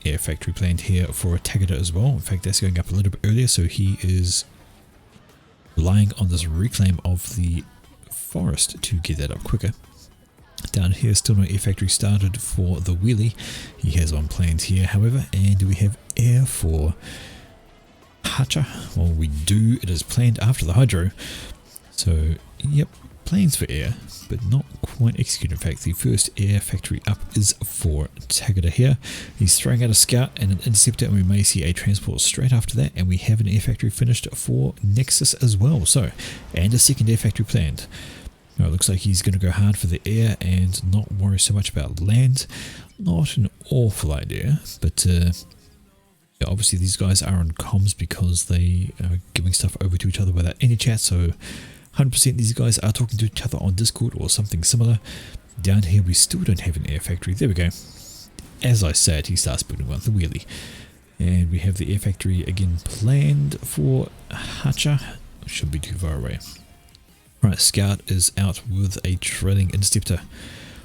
air factory planned here for Tagada as well. In fact, that's going up a little bit earlier. So he is relying on this reclaim of the forest to get that up quicker. Down here, still no air factory started for the wheelie. He has one planned here, however, and we have air for Hacha. Well, we do. It is planned after the hydro. So, yep, plans for air, but not quite executed. In fact, the first air factory up is for Tagada here. He's throwing out a scout and an interceptor, and we may see a transport straight after that. And we have an air factory finished for Nexus as well. So, and a second air factory planned. It looks like he's going to go hard for the air and not worry so much about land. Not an awful idea, but yeah, obviously these guys are on comms because they are giving stuff over to each other without any chat, so 100% these guys are talking to each other on Discord or something similar. Down here we still don't have an air factory. There we go. As I said, he starts building one, the wheelie. And we have the air factory again planned for Hacha. Shouldn't be too far away. Right, Scout is out with a trailing interceptor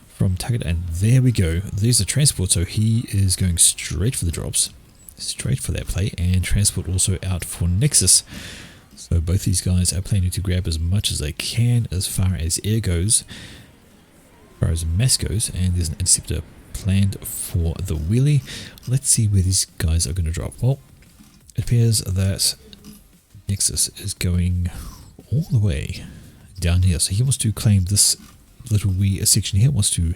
from Tagada, and there we go. There's a transport, so he is going straight for the drops, straight for that play, and transport also out for Nexus. So both these guys are planning to grab as much as they can as far as air goes, as far as mass goes, and there's an interceptor planned for the wheelie. Let's see where these guys are going to drop. Well, it appears that Nexus is going all the way down here, so he wants to claim this little wee section here, wants to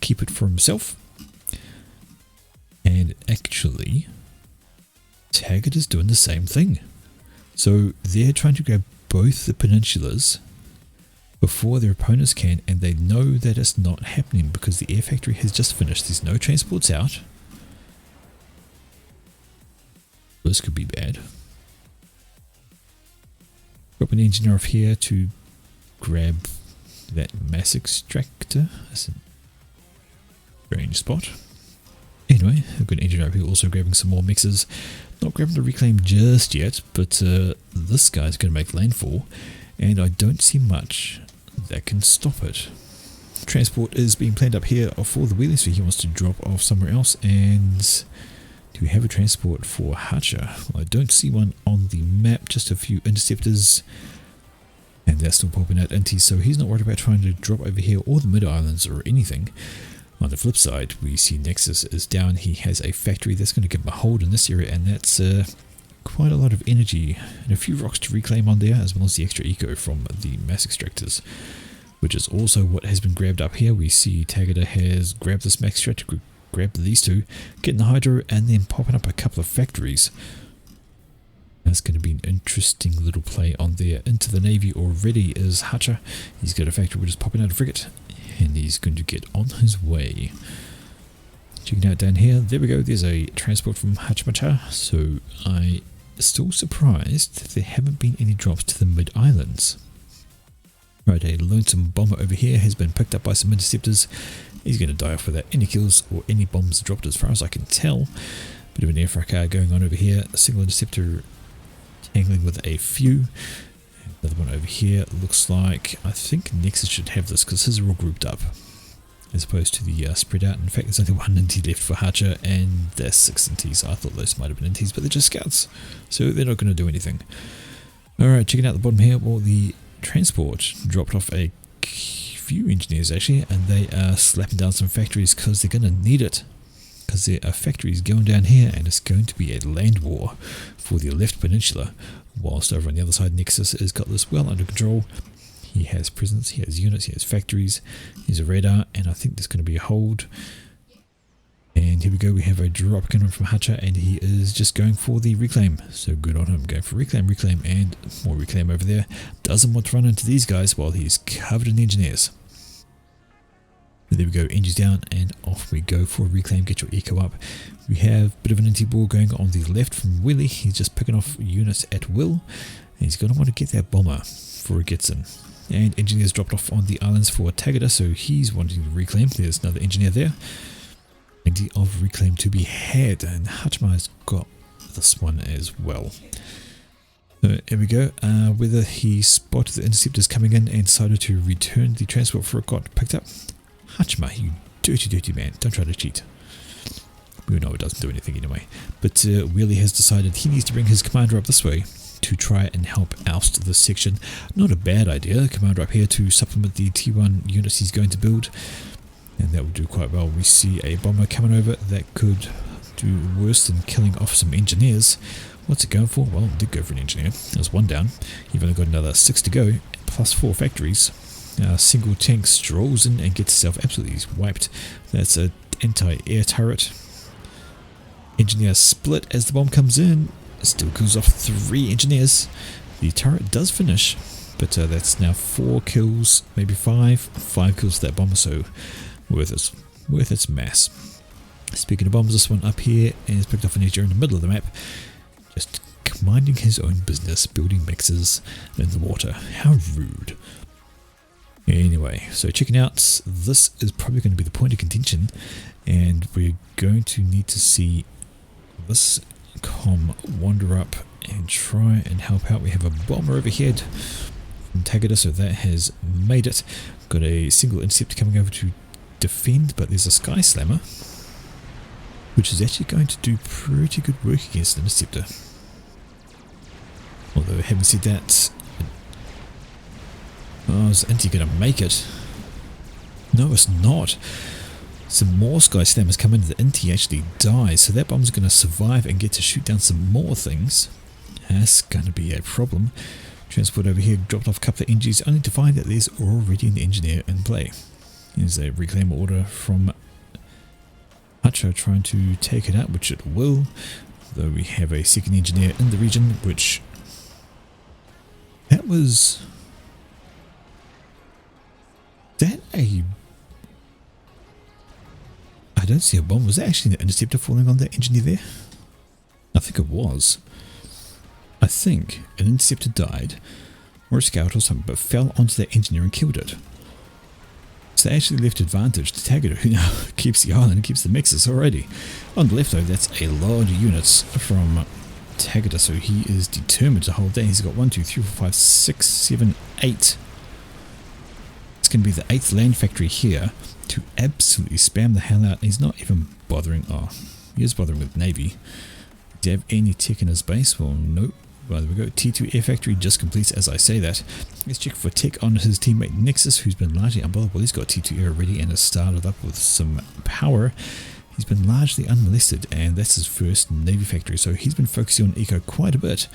keep it for himself. And actually Taggart is doing the same thing, so they're trying to grab both the peninsulas before their opponents can, and they know that it's not happening because the air factory has just finished. There's no transports out. This could be bad. Drop an engineer off here to grab that mass extractor. That's a strange spot. Anyway, I've got an engineer up here also grabbing some more mixers. Not grabbing the reclaim just yet, but this guy's going to make landfall, and I don't see much that can stop it. Transport is being planned up here for the wheelie, so he wants to drop off somewhere else. And do we have a transport for Hacha? Well, I don't see one on the map, just a few interceptors. And they're still popping out inties, so he's not worried about trying to drop over here or the mid-islands or anything. On the flip side, we see Nexus is down. He has a factory that's going to give him a hold in this area, and that's quite a lot of energy and a few rocks to reclaim on there, as well as the extra eco from the mass extractors, which is also what has been grabbed up here. We see Tagada has grabbed this max extractor, grabbed these two, getting the hydro, and then popping up a couple of factories. That's going to be an interesting little play on there. Into the navy already is Hacha. He's got a factory which is popping out a frigate, and he's going to get on his way. Checking out down here, there we go, there's a transport from Hachmacha. So I'm still surprised that there haven't been any drops to the mid-islands. Right, a lonesome bomber over here has been picked up by some interceptors. He's going to die off without any kills or any bombs dropped as far as I can tell. Bit of an air fracas going on over here. A single interceptor tangling with a few. Another one over here. Looks like, I think Nexus should have this because his are all grouped up as opposed to the spread out. In fact, there's only one intie left for Hacha, and there's 6 inties. I thought those might have been inties, but they're just scouts, so they're not going to do anything. Alright, checking out the bottom here. Well, the transport dropped off a few engineers actually, and they are slapping down some factories because they're going to need it. Because there are factories going down here, and it's going to be a land war for the left peninsula. Whilst over on the other side, Nexus has got this well under control. He has presence, he has units, he has factories, here's a radar, and I think there's going to be a hold. And here we go, we have a drop coming from Hacha, and he is just going for the reclaim. So good on him, going for reclaim, and more reclaim over there. Doesn't want to run into these guys while he's covered in engineers. There we go, engines down, and off we go for a reclaim. Get your eco up. We have a bit of an anti-ball going on the left from Willie. He's just picking off units at will, and he's going to want to get that bomber before it gets in. And engineers dropped off on the islands for Tagada, so he's wanting to reclaim. There's another engineer there. Plenty of reclaim to be had, and Hachma's got this one as well. So here we go. Whether he spotted the interceptors coming in and decided to return the transport before it got picked up. Hachma, you dirty man, don't try to cheat. We know it doesn't do anything anyway. But Wheelie has decided he needs to bring his commander up this way to try and help oust this section. Not a bad idea. Commander up here to supplement the T1 units he's going to build. And that will do quite well. We see a bomber coming over that could do worse than killing off some engineers. What's it going for? Well, it did go for an engineer. There's one down. You've only got another 6 to go, plus 4 factories. Single tank strolls in and gets itself absolutely wiped. That's an anti-air turret. Engineer split as the bomb comes in. Still kills off 3 engineers. The turret does finish, but that's now 4 kills, maybe 5. 5 kills to that bomber, so worth its mass. Speaking of bombs, this one up here is picked off an engineer in the middle of the map. Just minding his own business, building mixers in the water. How rude. Anyway, so checking out, this is probably going to be the point of contention, and we're going to need to see this comm wander up and try and help out. We have a bomber overhead from Tagada, so that has made it. Got a single interceptor coming over to defend, but there's a Sky Slammer, which is actually going to do pretty good work against the interceptor. Although, having said that, oh, is Inti going to make it? No, it's not. Some more Sky Slammers come in, the Inti actually dies, so that bomb's going to survive and get to shoot down some more things. That's going to be a problem. Transport over here dropped off a couple of engines, only to find that there's already an engineer in play. Here's a reclaim order from Hacha trying to take it out, which it will. Though we have a second engineer in the region, which... that was... that a... I don't see a bomb. Was that actually an interceptor falling on that engineer there? I think it was. I think an interceptor died, or a scout or something, but fell onto that engineer and killed it. So they actually left advantage to Tagada, who now keeps the island and keeps the mixers already. On the left though, that's a large units from Tagada, so he is determined to hold that. He's got 1, 2, 3, 4, 5, 6, 7, 8. It's going to be the 8th land factory here to absolutely spam the hell out. He's not even bothering. Oh, he is bothering with Navy. Do you have any tech in his base? Well, nope. Well, there we go. T2 Air Factory just completes as I say that. Let's check for tech on his teammate Nexus, who's been largely unbothered. He's got T2 Air already and has started up with some power. He's been largely unmolested, and that's his first Navy factory, so he's been focusing on eco quite a bit.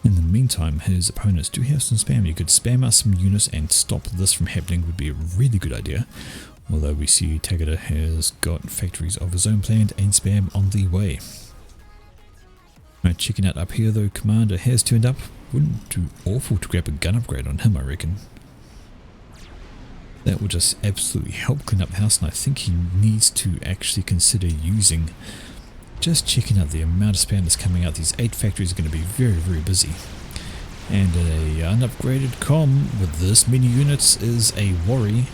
In the meantime, his opponents do have some spam. You could spam out some units and stop this from happening, would be a really good idea. Although we see Tagada has got factories of his own planned and spam on the way. Right, checking out up here though, Commander has turned up. Wouldn't do awful to grab a gun upgrade on him, I reckon. That would just absolutely help clean up the house, and I think he needs to actually consider using... just checking out the amount of spam that's coming out. These 8 factories are going to be very, very busy. And a unupgraded comm with this many units is a worry.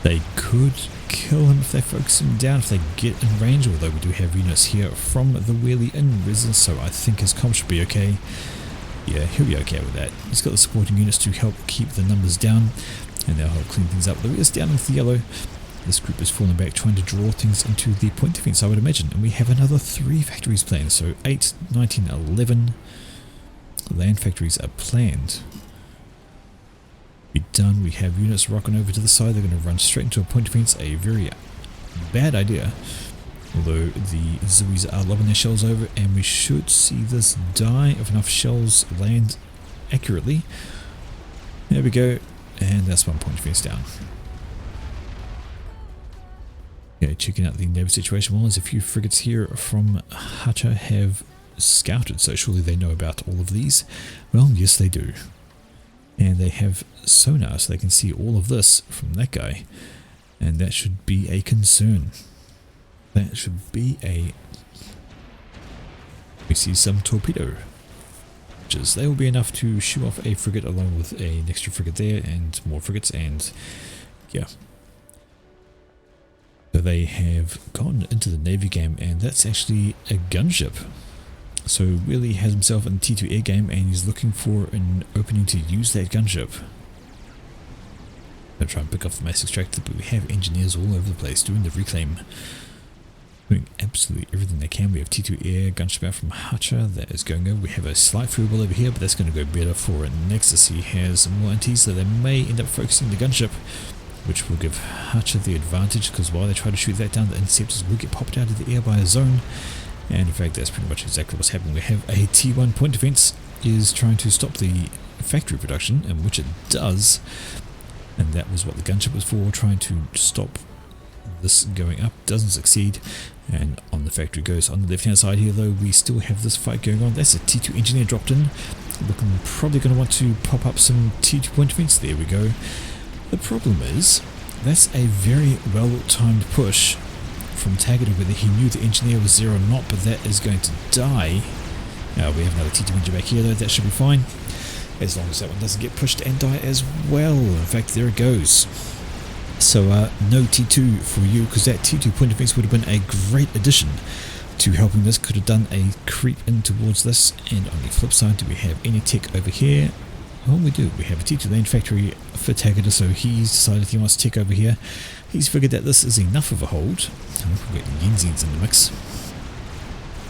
They could kill him if they focus him down, if they get in range, although we do have units here from the Wheelie in residence, so I think his comm should be okay. Yeah, he'll be okay with that. He's got the supporting units to help keep the numbers down, and they'll help clean things up. Louis is down into the yellow. This group is falling back, trying to draw things into the point defense, I would imagine. And we have another 3 factories planned, so 8, 19, 11 land factories are planned. Be done. We have units rocking over to the side. They're going to run straight into a point defense. A very bad idea. Although the Zoes are lobbing their shells over, and we should see this die if enough shells land accurately. There we go. And that's 1 point defense down. Yeah, checking out the Navy situation. Well, there's a few frigates here from Hacha have scouted, so surely they know about all of these. Well, yes they do. And they have sonar, so they can see all of this from that guy. And that should be a concern. That should be a... We see some torpedo. They will be enough to shoo off a frigate along with an extra frigate there and more frigates, and yeah. So they have gone into the Navy game, and that's actually a gunship. So Willie has himself in the T2 air game, and he's looking for an opening to use that gunship. I'll try and pick up the mass extractor, but we have engineers all over the place doing the reclaim. Doing absolutely everything they can. We have T2 air gunship out from Hutcher that is going over. We have a slight fuel over here, but that's going to go better for Nexus. He has more antis, so they may end up focusing the gunship, which will give Hutcher the advantage, because while they try to shoot that down, the interceptors will get popped out of the air by a zone. And in fact, that's pretty much exactly what's happening. We have a T1 point defense is trying to stop the factory production, and which it does. And that was what the gunship was for, trying to stop this going up. Doesn't succeed, and on the factory goes. On the left hand side here though, we still have this fight going on. That's a T2 engineer dropped in, looking probably going to want to pop up some T2 point defense. There we go. The problem is that's a very well timed push from Taggart, whether he knew the engineer was there or not, but that is going to die. Now we have another T2 engine back here though, that should be fine, as long as that one doesn't get pushed and die as well. In fact, there it goes. So no T2 for you, because that T2 point defense would have been a great addition to helping this. Could have done a creep in towards this. And on the flip side, do we have any tech over here? Well, we do. We have a T2 land factory for Taggart, so he's decided he wants tech over here. He's figured that this is enough of a hold. And we've got Yinzins in the mix.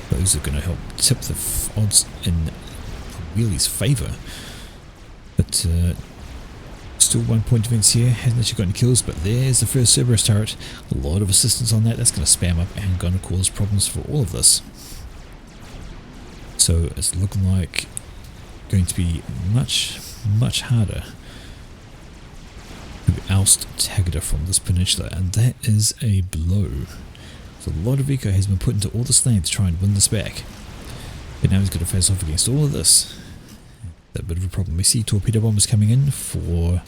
Those are going to help tip the odds in Wheelie's favour. But still 1 point defense here, hasn't actually got any kills, but there's the first Cerberus turret. A lot of assistance on that. That's going to spam up and going to cause problems for all of this. So it's looking like going to be much harder to oust Taggart from this peninsula, and that is a blow. So a lot of eco has been put into all this land to try and win this back, but now he's got to face off against all of this. A bit of a problem. We see torpedo bombers coming in for,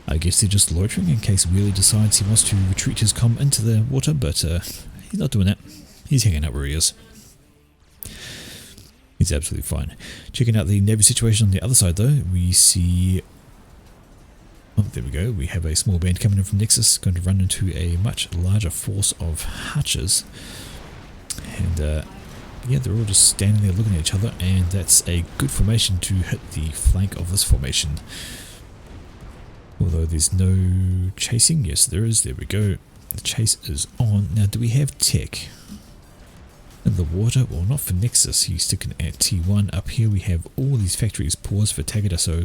I guess they're just loitering in case Wheelie decides he wants to retreat his comm into the water, but he's not doing that. He's hanging out where he is. He's absolutely fine. Checking out the Navy situation on the other side though, we see, oh there we go, we have a small band coming in from Nexus, going to run into a much larger force of Hutchers, and yeah, they're all just standing there looking at each other, and that's a good formation to hit the flank of this formation. Although there's no chasing. Yes, there is. There we go. The chase is on. Now, do we have tech in the water? Well, not for Nexus. He's sticking at T1. Up here we have all these factories paused for Taggart, so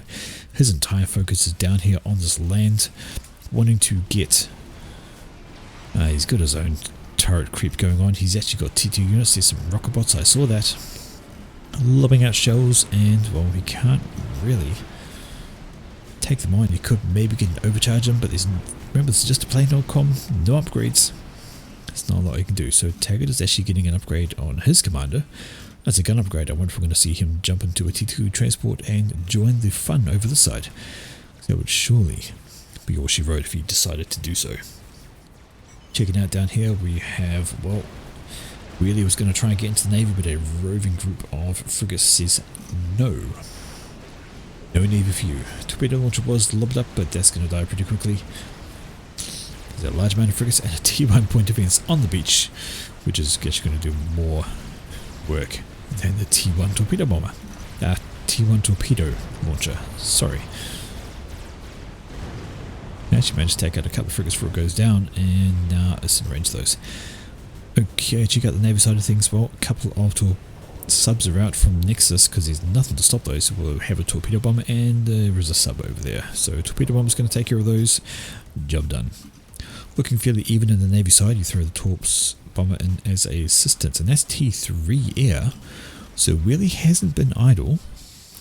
his entire focus is down here on this land, wanting to get... he's got his own turret creep going on. He's actually got T2 units. There's some rocket bots, I saw that, lobbing out shells, and well, he can't really take them on. He could maybe get an overcharge him, but there's, remember, this is just a plain old comm, no upgrades. There's not a lot he can do. So Taggart is actually getting an upgrade on his commander. That's a gun upgrade. I wonder if we're going to see him jump into a T2 transport and join the fun over this side. That would surely be all she wrote if he decided to do so. Checking out down here, we have, well, Wheelie was going to try and get into the Navy, but a roving group of frigates says no. No Navy for you. Torpedo launcher was lobbed up, but that's going to die pretty quickly. There's a large amount of frigates and a T1 point defense on the beach, which is actually going to do more work than the T1 torpedo bomber. T1 torpedo launcher, sorry. Actually managed to take out a couple of frigates before it goes down, and now it's in range those. Okay, check out the Navy side of things. Well, a couple of subs are out from Nexus because there's nothing to stop those. We'll have a torpedo bomber, and there is a sub over there. So torpedo bomber's going to take care of those. Job done. Looking fairly even in the Navy side. You throw the torps bomber in as a assistant, and that's T3 air. So really hasn't been idle.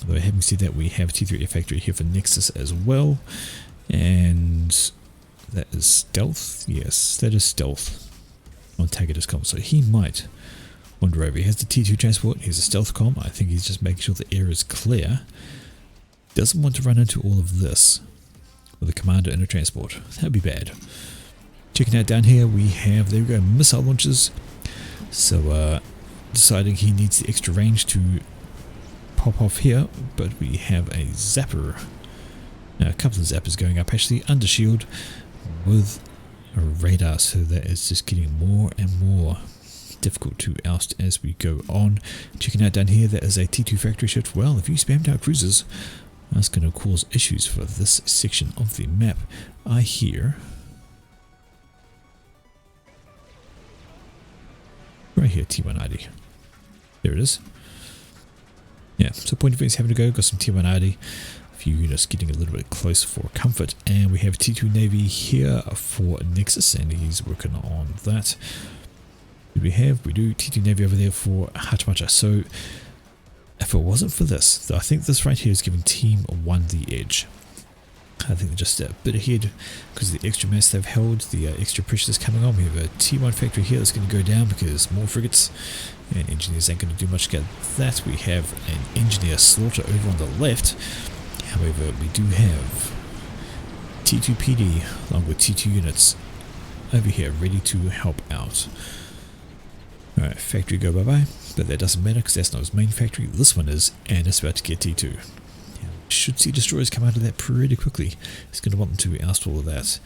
Although having said that, we have T3 air factory here for Nexus as well. And that is stealth. Yes, that is stealth on Taggart comm. So he might wander over. He has the T2 transport. He has a stealth comm. I think he's just making sure the air is clear. Doesn't want to run into all of this with a commander in a transport. That would be bad. Checking out down here, we have, there we go, missile launchers. So deciding he needs the extra range to pop off here, but we have a zapper, a couple of zappers going up actually under shield with a radar, so that is just getting more and more difficult to oust as we go on. Checking out down here, that is a T2 factory shift. Well, if you spammed out cruisers, that's going to cause issues for this section of the map. I hear right here T1 ID. There it is. Yeah, so point of view is having to go. Got some T1 ID. A few units getting a little bit closer for comfort, and we have T2 Navy here for Nexus, and he's working on that. We do T2 Navy over there for Hachmacha. So if it wasn't for this, I think this right here is giving Team 1 the edge. I think they're just a bit ahead because of the extra mass they've held, the extra pressure that's coming on. We have a T1 factory here that's going to go down because more frigates and engineers ain't going to do much against that. We have an engineer slaughter over on the left. However, we do have T2 PD along with T2 units over here ready to help out. Alright, factory go bye-bye, but that doesn't matter because that's not his main factory. This one is, and it's about to get T2. Should see destroyers come out of that pretty quickly. It's going to want them to oust all of that.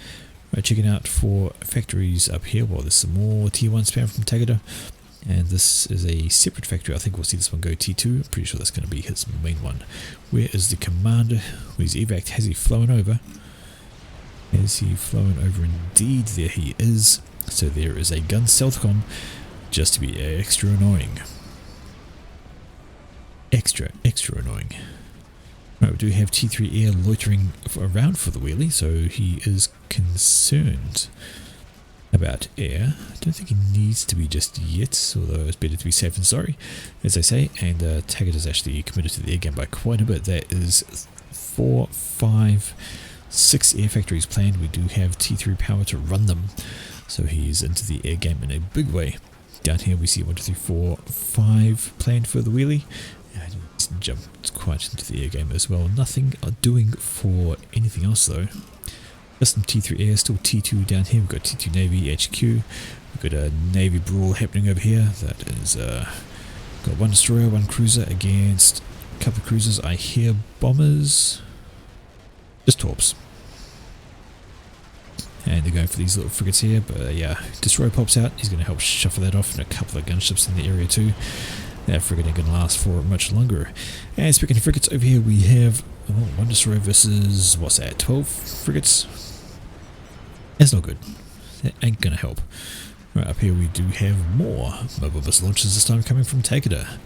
Right, checking out for factories up here. Well, there's some more T1 spam from Tagada, and this is a separate factory. I think we'll see this one go T2. I'm pretty sure that's going to be his main one. Where is the commander? Where's evac? Has he flown over? Has he flown over? Indeed, there he is. So there is a gun stealthcom, just to be extra annoying. Extra annoying. Right, we do have T3 Air loitering around for the wheelie, so he is concerned about air. I don't think he needs to be just yet, although it's better to be safe than sorry, as I say. And Taggart is actually committed to the air game by quite a bit. That is 4, 5, 6 air factories planned. We do have T3 power to run them, so he's into the air game in a big way. Down here we see 1, 2, 3, 4, 5 planned for the wheelie. Jumped quite into the air game as well. Nothing doing for anything else though. Just some T3 Air, still T2 down here. We've got T2 Navy HQ. We've got a Navy brawl happening over here. That is got 1 destroyer, 1 cruiser against a couple of cruisers. I hear bombers. Just torps. And they're going for these little frigates here, but yeah, destroyer pops out. He's going to help shuffle that off, and a couple of gunships in the area too. That frigate ain't going to last for much longer. And speaking of frigates, over here we have 1 destroyer versus, what's that, 12 frigates? That's not good. That ain't going to help. Right, up here we do have more mobile missile launchers, this time coming from Takeda.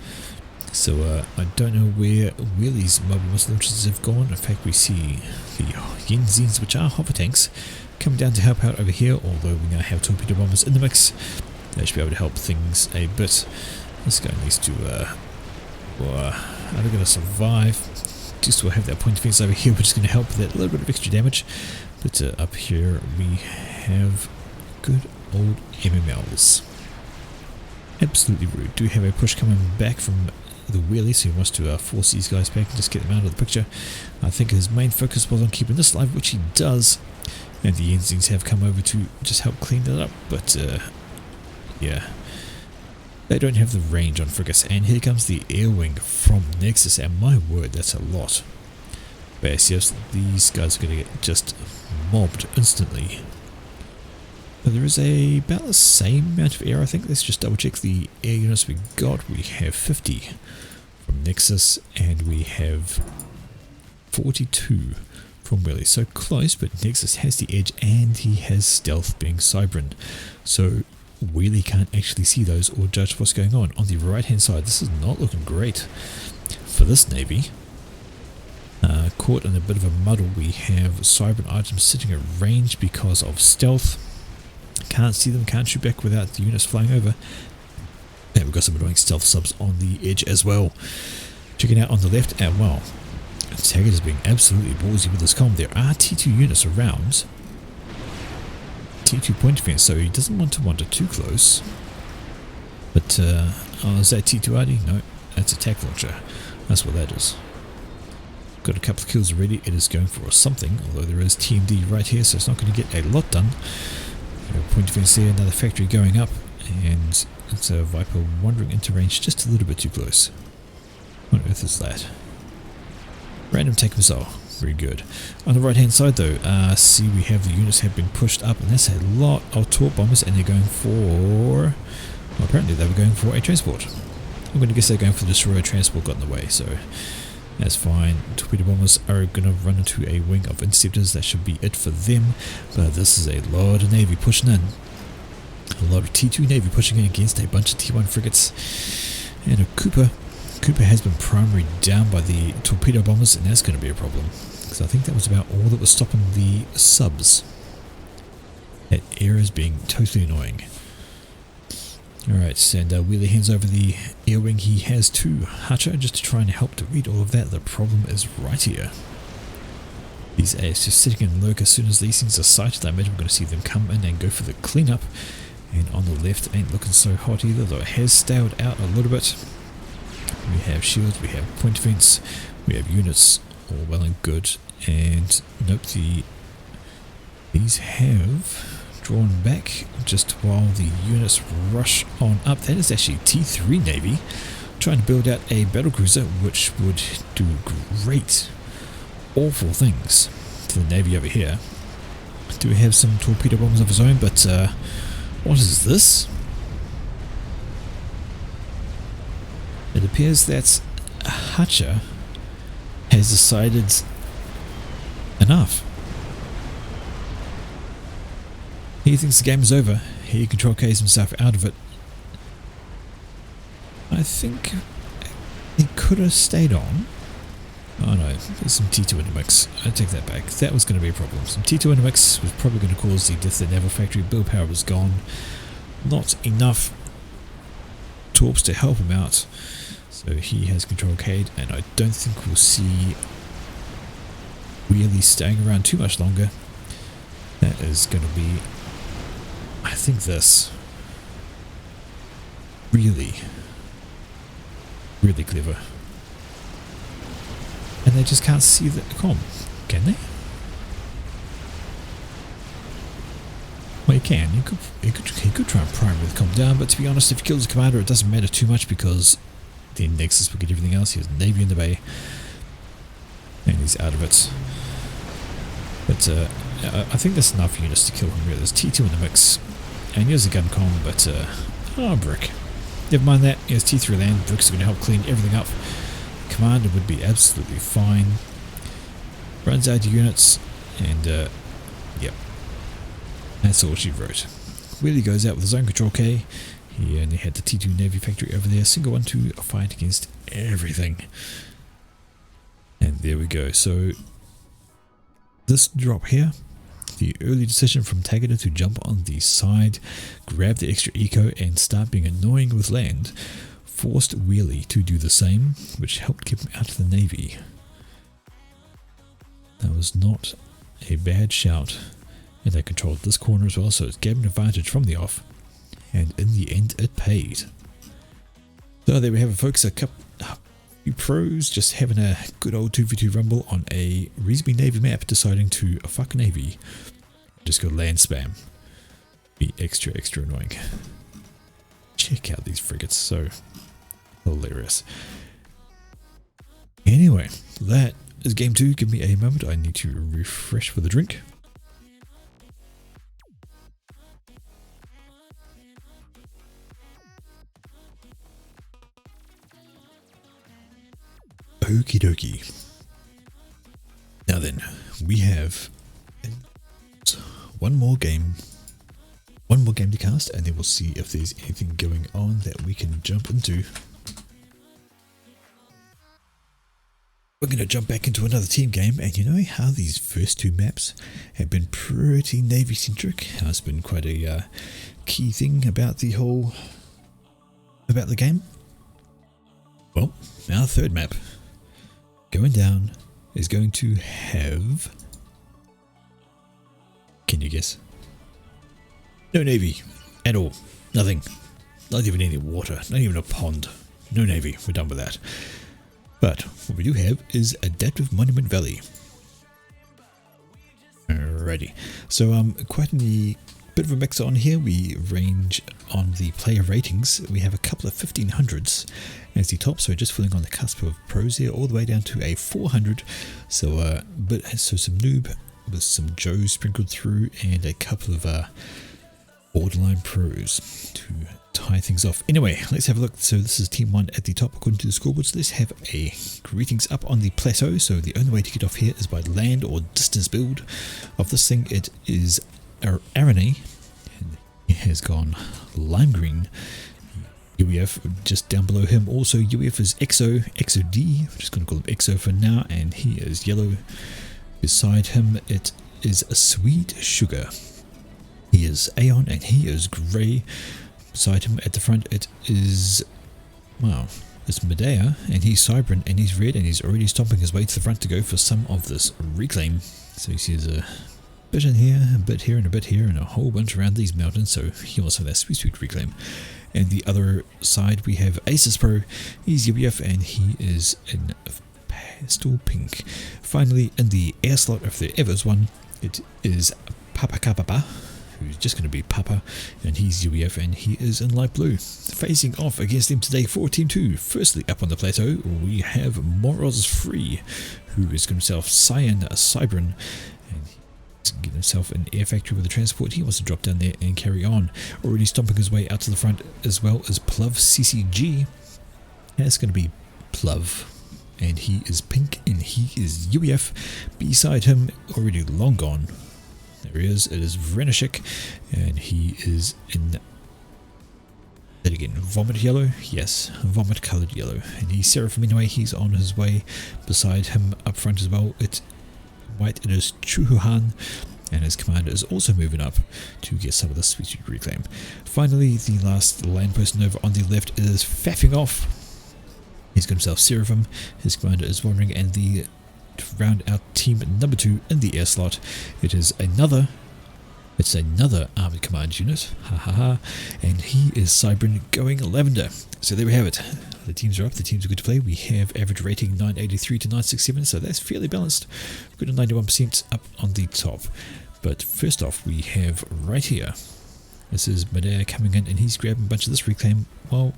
So I don't know where these mobile missile launchers have gone. In fact, we see the Yenzins, which are hopper tanks, coming down to help out over here, although we now have torpedo bombers in the mix. They should be able to help things a bit. This guy needs to, are they going to survive? Just will have that point of defense over here, which is going to help with that little bit of extra damage. But up here we have good old MMLs. Absolutely rude. Do have a push coming back from the wheelie, so he wants to force these guys back and just get them out of the picture. I think his main focus was on keeping this alive, which he does. And the Yenzins have come over to just help clean that up. But, yeah. They don't have the range on frigates, and here comes the air wing from Nexus, and my word, that's a lot. But yes, these guys are going to get just mobbed instantly. But there is about the same amount of air, I think. Let's just double check the air units we got. We have 50 from Nexus, and we have 42 from Wheelie. So close, but Nexus has the edge, and he has stealth being Cybran. So Wheelie can't actually see those or judge what's going on. On the right hand side, this is not looking great for this Navy. Caught in a bit of a muddle, we have Cybran items sitting at range because of stealth. Can't see them, can't shoot back without the units flying over. And we've got some annoying stealth subs on the edge as well. Checking out on the left, and well, Taggart is being absolutely ballsy with this comm. There are T2 units around. T2 point defense, so he doesn't want to wander too close. But, oh, is that T2 RD? No, that's a tac launcher. That's what that is. Got a couple of kills already. It is going for something, although there is TMD right here, so it's not going to get a lot done. Point defense there, another factory going up, and it's a Viper wandering into range just a little bit too close. What on earth is that? Random take missile. Very good. On the right hand side though, see we have the units have been pushed up, and that's a lot of torp bombers, and they're going for... Well, apparently they were going for a transport. I'm going to guess they're going for the destroyer. Transport got in the way, so that's fine. Torpedo bombers are going to run into a wing of interceptors. That should be it for them, but this is a lot of Navy pushing in. A lot of T2 Navy pushing in against a bunch of T1 frigates. And a Cooper has been primary down by the torpedo bombers, and that's going to be a problem. Because I think that was about all that was stopping the subs. That air is being totally annoying. Alright, and Wheeler hands over the air wing he has to Hutcher just to try and help to read all of that. The problem is right here. These AS just sitting in lurk. As soon as these things are sighted, I imagine we're going to see them come in and go for the cleanup. And on the left, ain't looking so hot either, though it has staled out a little bit. We have shields, we have point defense, we have units, all well and good. And nope, these have drawn back just while the units rush on up. That is actually T3 Navy trying to build out a battlecruiser, which would do great, awful things to the Navy over here. Do we have some torpedo bombers of his own, but what is this? It appears that Hutcher has decided enough. He thinks the game is over. He control K's himself out of it. I think he could have stayed on. Oh no, there's some T2 in the mix. I take that back. That was going to be a problem. Some T2 in the mix was probably going to cause the death of the naval factory. Build power was gone. Not enough torps to help him out. So he has control Cade, and I don't think we'll see Wheelie staying around too much longer. That is going to be, I think, this really clever. And they just can't see the comm, can they? Well, he can. He could try and prime with the comm down, but to be honest, if he kills the commander, it doesn't matter too much because the Nexus will get everything else. He has Navy in the bay, and he's out of it. But I think that's enough units to kill him. Really, there's T2 in the mix, and here's a gun comm, but oh, brick. Never mind that. Here's T3 land. Bricks are going to help clean everything up. Commander would be absolutely fine. Runs out of units, and yep, that's all she wrote. Wheelie goes out with his own control K. He only had the T2 Navy factory over there, single one to fight against everything. And there we go. So this drop here, the early decision from Tagada to jump on the side, grab the extra eco, and start being annoying with land, forced Wheelie to do the same, which helped keep him out of the Navy. That was not a bad shout, and they controlled this corner as well, so it gave an advantage from the off, and in the end it paid. So there we have it, folks. A few pros just having a good old 2v2 rumble on a reasonably Navy map, deciding to fuck Navy, just go land spam. Be extra annoying. Check out these frigates, so hilarious. Anyway, that is game 2. Give me a moment, I need to refresh with a drink. Okie dokie. Now then, we have one more game to cast, and then we'll see if there's anything going on that we can jump into. We're going to jump back into another team game, and you know how these first two maps have been pretty Navy centric? How it's been quite a key thing about the game? Well, our third map going down is going to have, can you guess? No Navy at all. Nothing. Not even any water. Not even a pond. No Navy. We're done with that. But what we do have is Adaptive Monument Valley. Alrighty. So quite a bit of a mix on here. We range on the player ratings, we have a couple of 1500s as the top, so just filling on the cusp of pros here, all the way down to a 400. So so some noob with some Joe sprinkled through, and a couple of borderline pros to tie things off. Anyway, let's have a look. So this is team 1 at the top according to the scoreboards. Let's have a greetings up on the plateau. So the only way to get off here is by land or distance build of this thing. It is Arane, and he has gone lime green. UEF just down below him. Also UEF is XOD. I'm just going to call him XO for now, and he is yellow. Beside him it is a Sweet Sugar. He is Aeon and he is grey. Beside him at the front it is, wow, it's Medea, and he's Cybran and he's red, and he's already stomping his way to the front to go for some of this reclaim. So he sees a bit in here, a bit here and a bit here, and a whole bunch around these mountains, so he wants to have that sweet reclaim. And the other side we have Aces Pro. He's UBF and he is in pastel pink. Finally, in the air slot, if there ever is one, it is Papa Kapapa, who's just going to be Papa, and he's UEF and he is in light blue. Facing off against him today for Team 2. Firstly, up on the plateau, we have Moros Free, who is himself Cyan Cybran, and he's getting himself an air factory with a transport. He wants to drop down there and carry on. Already stomping his way out to the front, as well as Pluv CCG. That's going to be Pluv, and he is pink and he is UEF. Beside him, already long gone, there he is, it is Vrenishik, and he is in, that again, vomit yellow, yes, vomit coloured yellow, and he's Seraphim anyway. He's on his way. Beside him up front as well, it's white, it is Chuhuhan, and his commander is also moving up to get some of the sweet reclaim. Finally, the last land person over on the left is faffing off. He's got himself Seraphim, his commander is wandering, and the to round out team number 2 in the air slot, it's another armored command unit, and he is Cybran going Lavender. So there we have it. The teams are up, the teams are good to play. We have average rating 983 to 967, so that's fairly balanced. We've got a 91% up on the top. But first off, we have right here, this is Medea coming in, and he's grabbing a bunch of this reclaim. Well,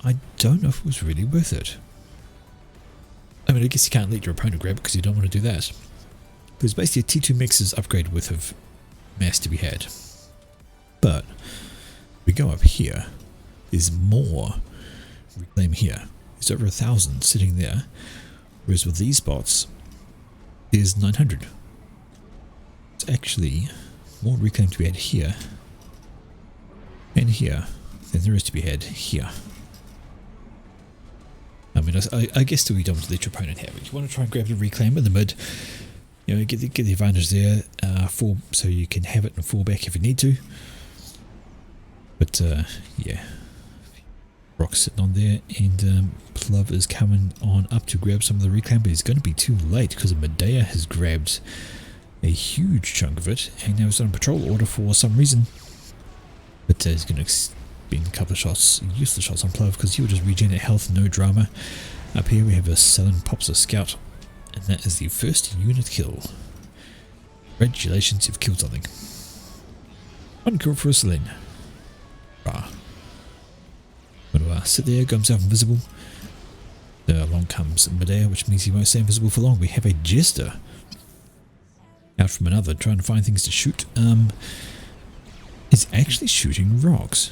I don't know if it was really worth it. I mean, I guess you can't let your opponent grab it because you don't want to do that. Because basically a T2 Mix's upgrade worth of mass to be had. But we go up here, there's more reclaim here. There's over 1,000 sitting there. Whereas with these spots, there's 900. It's actually more reclaim to be had here and here than there is to be had here. I mean, I guess still you don't want to let your opponent have it. You want to try and grab the reclaim in the mid. You know, get the advantage there, so you can have it and fall back if you need to. But yeah, Rock's sitting on there, and Pluv is coming on up to grab some of the reclaim, but he's going to be too late because Medea has grabbed a huge chunk of it, and now he's on a patrol order for some reason. But he's going to spend a couple of shots, useless shots on Pluv, because he will just regenerate health, no drama. Up here we have a Sullen pops a scout, and that is the first unit kill. Congratulations, you've killed something. One kill for a Sullen. Rah. Going to sit there, go himself invisible. Along comes Medea, which means he won't stay invisible for long. We have a Jester out from another, trying to find things to shoot. Is actually shooting rocks.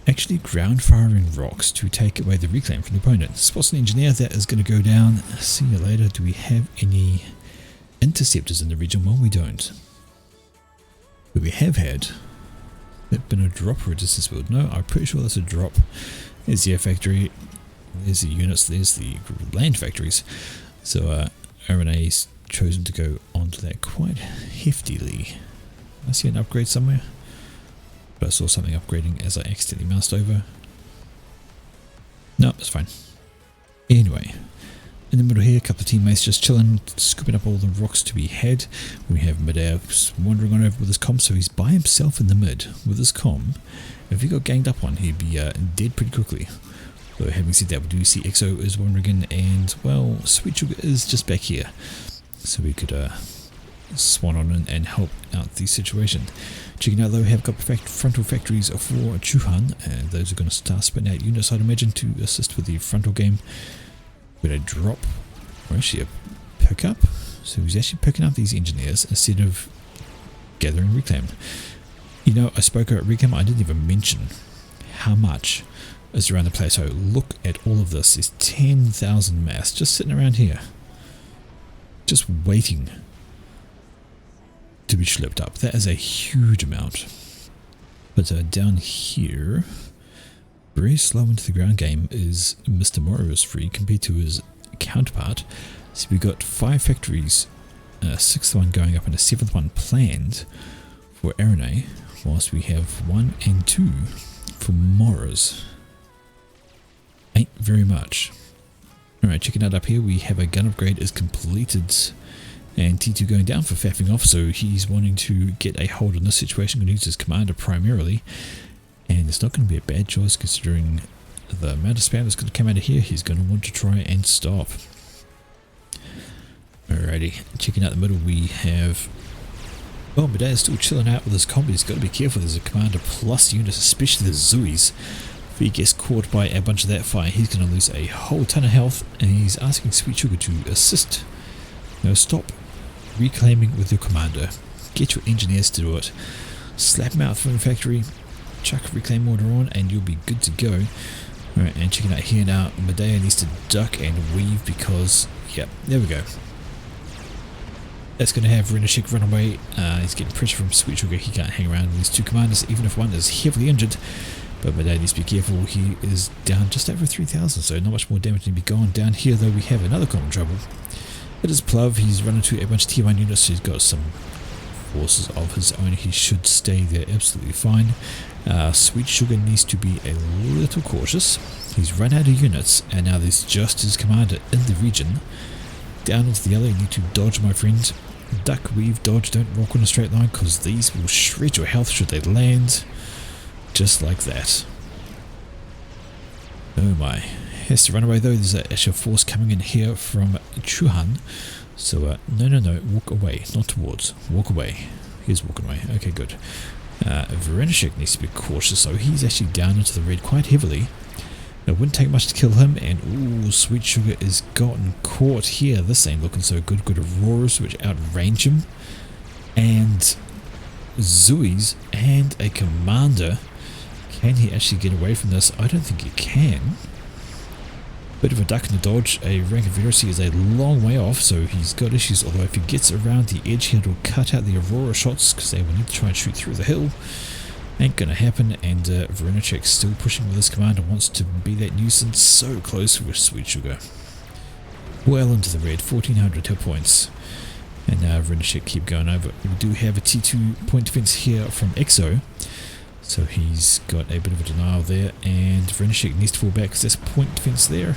Actually ground firing rocks to take away the reclaim from the opponent. Spots an engineer, that is going to go down. See you later. Do we have any interceptors in the region? Well, we don't. But we have had been a drop or a distance build. No, I'm pretty sure that's a drop. There's the air factory. There's the units. There's the land factories. So RNA's chosen to go onto that quite heftily. I see an upgrade somewhere. But I saw something upgrading as I accidentally moused over. No, that's fine. Anyway, in the middle here, a couple of teammates just chilling, scooping up all the rocks to be had. We have Medea wandering on over with his comm, so he's by himself in the mid with his comm. If he got ganged up on, he'd be dead pretty quickly. So having said that, we do see XO is wandering in, and well, Sweet Sugar is just back here. So we could swan on in and help out the situation. Checking out though, we have got frontal factories for Chuhan, and those are going to start spitting out units, I'd imagine, to assist with the frontal game. We're going to drop, or actually a pickup. So he's actually picking up these engineers instead of gathering reclaim. You know, I spoke about reclaim, I didn't even mention how much is around the plateau. Look at all of this. There's 10,000 mass just sitting around here, just waiting to be schlepped up. That is a huge amount. But down here, very slow into the ground game is Mr. Morrow's free compared to his counterpart. So we've got 5 factories, a 6th one going up and a 7th one planned for Arene, whilst we have 1 and 2 for Morrow's. Ain't very much. Alright, checking out up here, we have a gun upgrade is completed, and T2 going down for faffing off, so he's wanting to get a hold on this situation. Going to use his commander primarily, and it's not going to be a bad choice considering the amount of spam that's going to come out of here. He's going to want to try and stop. Alrighty, checking out the middle, we have... well, Medea is still chilling out with his combo. He's got to be careful. There's a commander plus units, especially the Zuis. If he gets caught by a bunch of that fire, he's going to lose a whole ton of health, and he's asking Sweet Sugar to assist. No, stop reclaiming with your commander. Get your engineers to do it. Slap him out from the factory, chuck reclaim order on, and you'll be good to go. Alright, and checking out here now, Medea needs to duck and weave because, yep, there we go. That's going to have Renashik run away. He's getting pressure from Sweet Sugar. He can't hang around with these 2 commanders, even if one is heavily injured. But Medea needs to be careful. He is down just over 3,000, so not much more damage to be gone. Down here, though, we have another common trouble. It is Pluv. He's run into a bunch of tier 1 units, so he's got some forces of his own. He should stay there absolutely fine. Sweet Sugar needs to be a little cautious. He's run out of units, and now there's just his commander in the region. Down into the alley, you need to dodge, my friend. Duck, weave, dodge, don't walk on a straight line, because these will shred your health should they land. Just like that. Oh my. Has to run away though. There's actually a force coming in here from Chuhan. So, no, walk away. Not towards. Walk away. He's walking away. Okay, good. Verenishek needs to be cautious, so he's actually down into the red quite heavily. It wouldn't take much to kill him, and ooh, Sweet Sugar is gotten caught here. This ain't looking so good. Good Auroras, which outrange him. And Zuis and a commander. Can he actually get away from this? I don't think he can. Bit of a duck in the dodge. A rank of Verocy is a long way off, so he's got issues. Although if he gets around the edge here, it'll cut out the Aurora shots, because they will need to try and shoot through the hill. Ain't gonna happen, and Verenachek's still pushing with his commander, wants to be that nuisance. So close with Sweet Sugar. Well into the red, 1400 hit points. And now Verenachek keep going over. We do have a T2 point defense here from Exo. So he's got a bit of a denial there, and Verenachek needs to fall back because there's point defense there.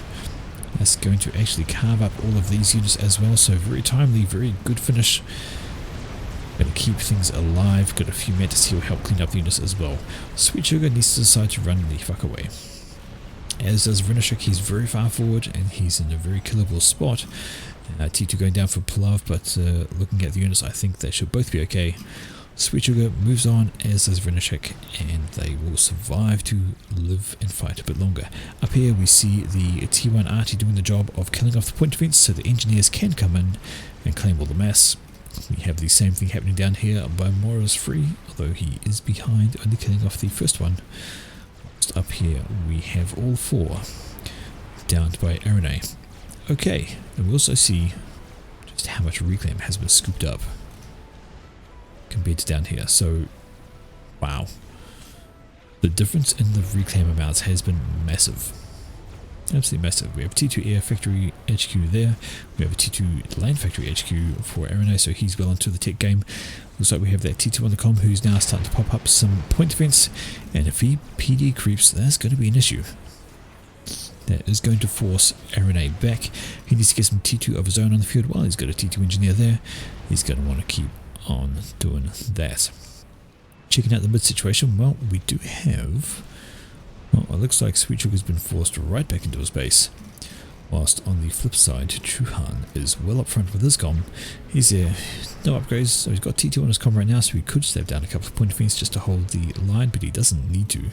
That's going to actually carve up all of these units as well, so very timely, very good finish. Going to keep things alive. Got a few mantis here will help clean up the units as well. Sweet Sugar needs to decide to run the fuck away. As does Verenachek. He's very far forward and he's in a very killable spot. T2 going down for Pluv, but looking at the units, I think they should both be okay. Sweet Sugar moves on, as does Verenachek, and they will survive to live and fight a bit longer. Up here we see the T1 arty doing the job of killing off the point defense so the engineers can come in and claim all the mass. We have the same thing happening down here by Mora's free, although he is behind, only killing off the first one. Just up here we have all 4 downed by Arene. Okay, and we also see just how much reclaim has been scooped up compared to down here. So, wow. The difference in the reclaim amounts has been massive. Absolutely massive. We have T2 Air Factory HQ there. We have a T2 Land Factory HQ for Arene, so he's well into the tech game. Looks like we have that T2 on the com who's now starting to pop up some point defense. And if he PD creeps, that's going to be an issue. That is going to force Arene back. He needs to get some T2 of his own on the field. Well, he's got a T2 engineer there. He's going to want to keep on doing that. Checking out the mid situation, well, we do have... well, it looks like Sweet Sugar's been forced right back into his base. Whilst on the flip side, Chuhan is well up front with his comm. He's there, no upgrades, so he's got T2 on his comm right now, so he could save down a couple of point defense just to hold the line, but he doesn't need to.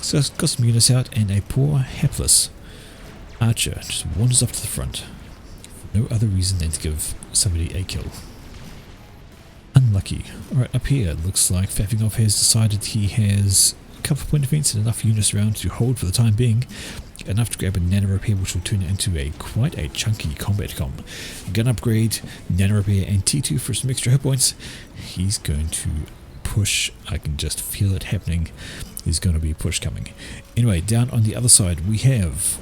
So he's got some units out, and a poor, hapless archer just wanders up to the front. For no other reason than to give somebody a kill. Unlucky. Alright, up here, it looks like Fafingov has decided he has a couple of point defense and enough units around to hold for the time being. Enough to grab a nano repair, which will turn it into quite a chunky combat comm. Gun upgrade, nano repair, and T2 for some extra hit points. He's going to push. I can just feel it happening. There's going to be a push coming. Anyway, down on the other side, we have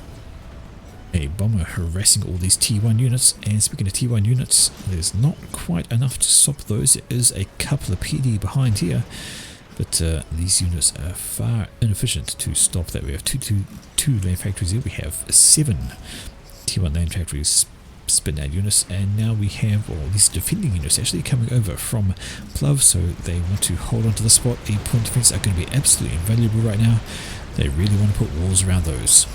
a bomber harassing all these T1 units. And speaking of T1 units, there's not quite enough to stop those. There is a couple of PD behind here, but these units are far inefficient to stop that. We have two land factories here. We have 7 T1 land factories spin out units, and now we have all these defending units actually coming over from Plov, so they want to hold on to the spot. The point defense are going to be absolutely invaluable right now. They really want to put walls around those.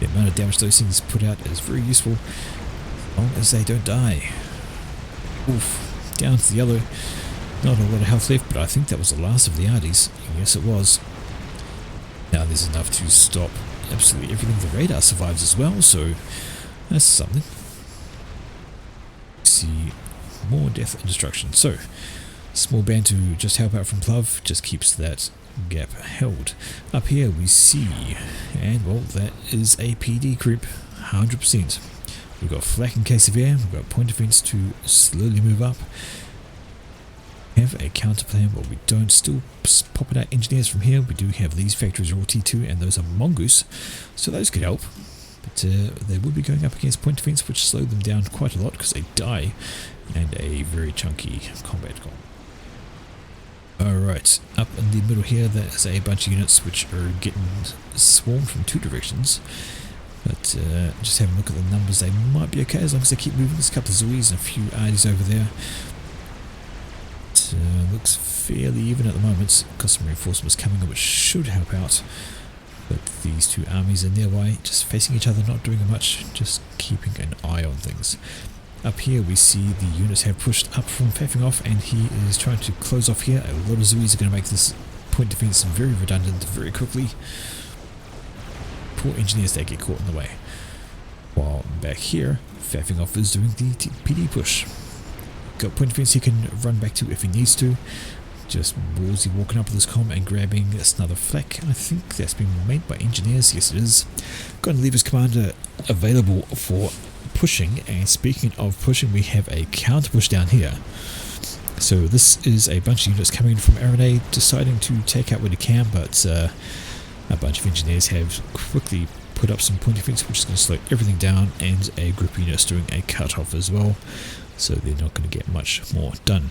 The amount of damage those things put out is very useful, as long as they don't die. Oof, down to the other. Not a lot of health left, but I think that was the last of the Arties. Yes, it was. Now there's enough to stop absolutely everything. The radar survives as well, so that's something. See more death and destruction. So, small band to just help out from Plov just keeps that gap held. Up here we see, and well, that is a PD creep, 100%. We've got flak in case of air, we've got point defense to slowly move up. Have a counter plan, but we don't. Still popping out engineers from here. We do have these factories are all T2, and those are mongoose, so those could help. But they will be going up against point defense, which slowed them down quite a lot because they die, and a very chunky combat goal. Alright, up in the middle here, that is a bunch of units which are getting swarmed from 2 directions. But just having a look at the numbers, they might be okay as long as they keep moving. There's a couple of Zoes and a few Arties over there. Looks fairly even at the moment. Custom reinforcements coming up, which should help out. But these 2 armies are nearby, just facing each other, not doing much, just keeping an eye on things. Up here we see the units have pushed up from Fafingov, and he is trying to close off here. A lot of Zoes are going to make this point defense very redundant very quickly. Poor engineers, they get caught in the way. While back here, Fafingov is doing the PD push. Got point defense he can run back to if he needs to. Just ballsy walking up with his comm and grabbing another flak. I think that's been made by engineers. Yes, it is. Got to leave his commander available for pushing. And speaking of pushing, we have a counter push down here. So this is a bunch of units coming in from RNA, deciding to take out what he can, but a bunch of engineers have quickly put up some point defense, which is going to slow everything down, and a group of units doing a cut-off as well. So they're not going to get much more done.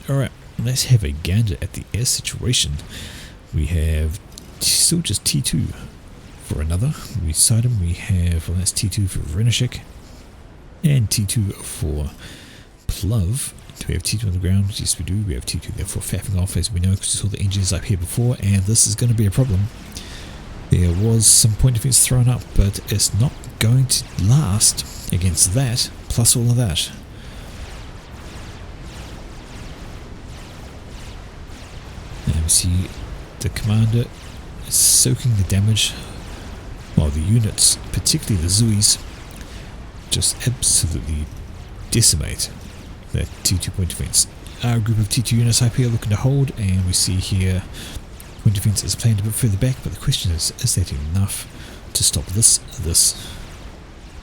Alright, let's have a gander at the air situation. We have still just T2 for another. Beside him we have, well, that's T2 for Renishik and T2 for Plov. Do we have T2 on the ground? Yes we do. We have T2 there for Fafingov, as we know, because we saw the engines up here before, and this is going to be a problem. There was some point defense thrown up, but it's not going to last against that, plus all of that. And we see the commander is soaking the damage, while the units, particularly the Zoes, just absolutely decimate that T2 point defense. Our group of T2 units up here looking to hold, and we see here point defense is planned a bit further back, but the question is that enough to stop this?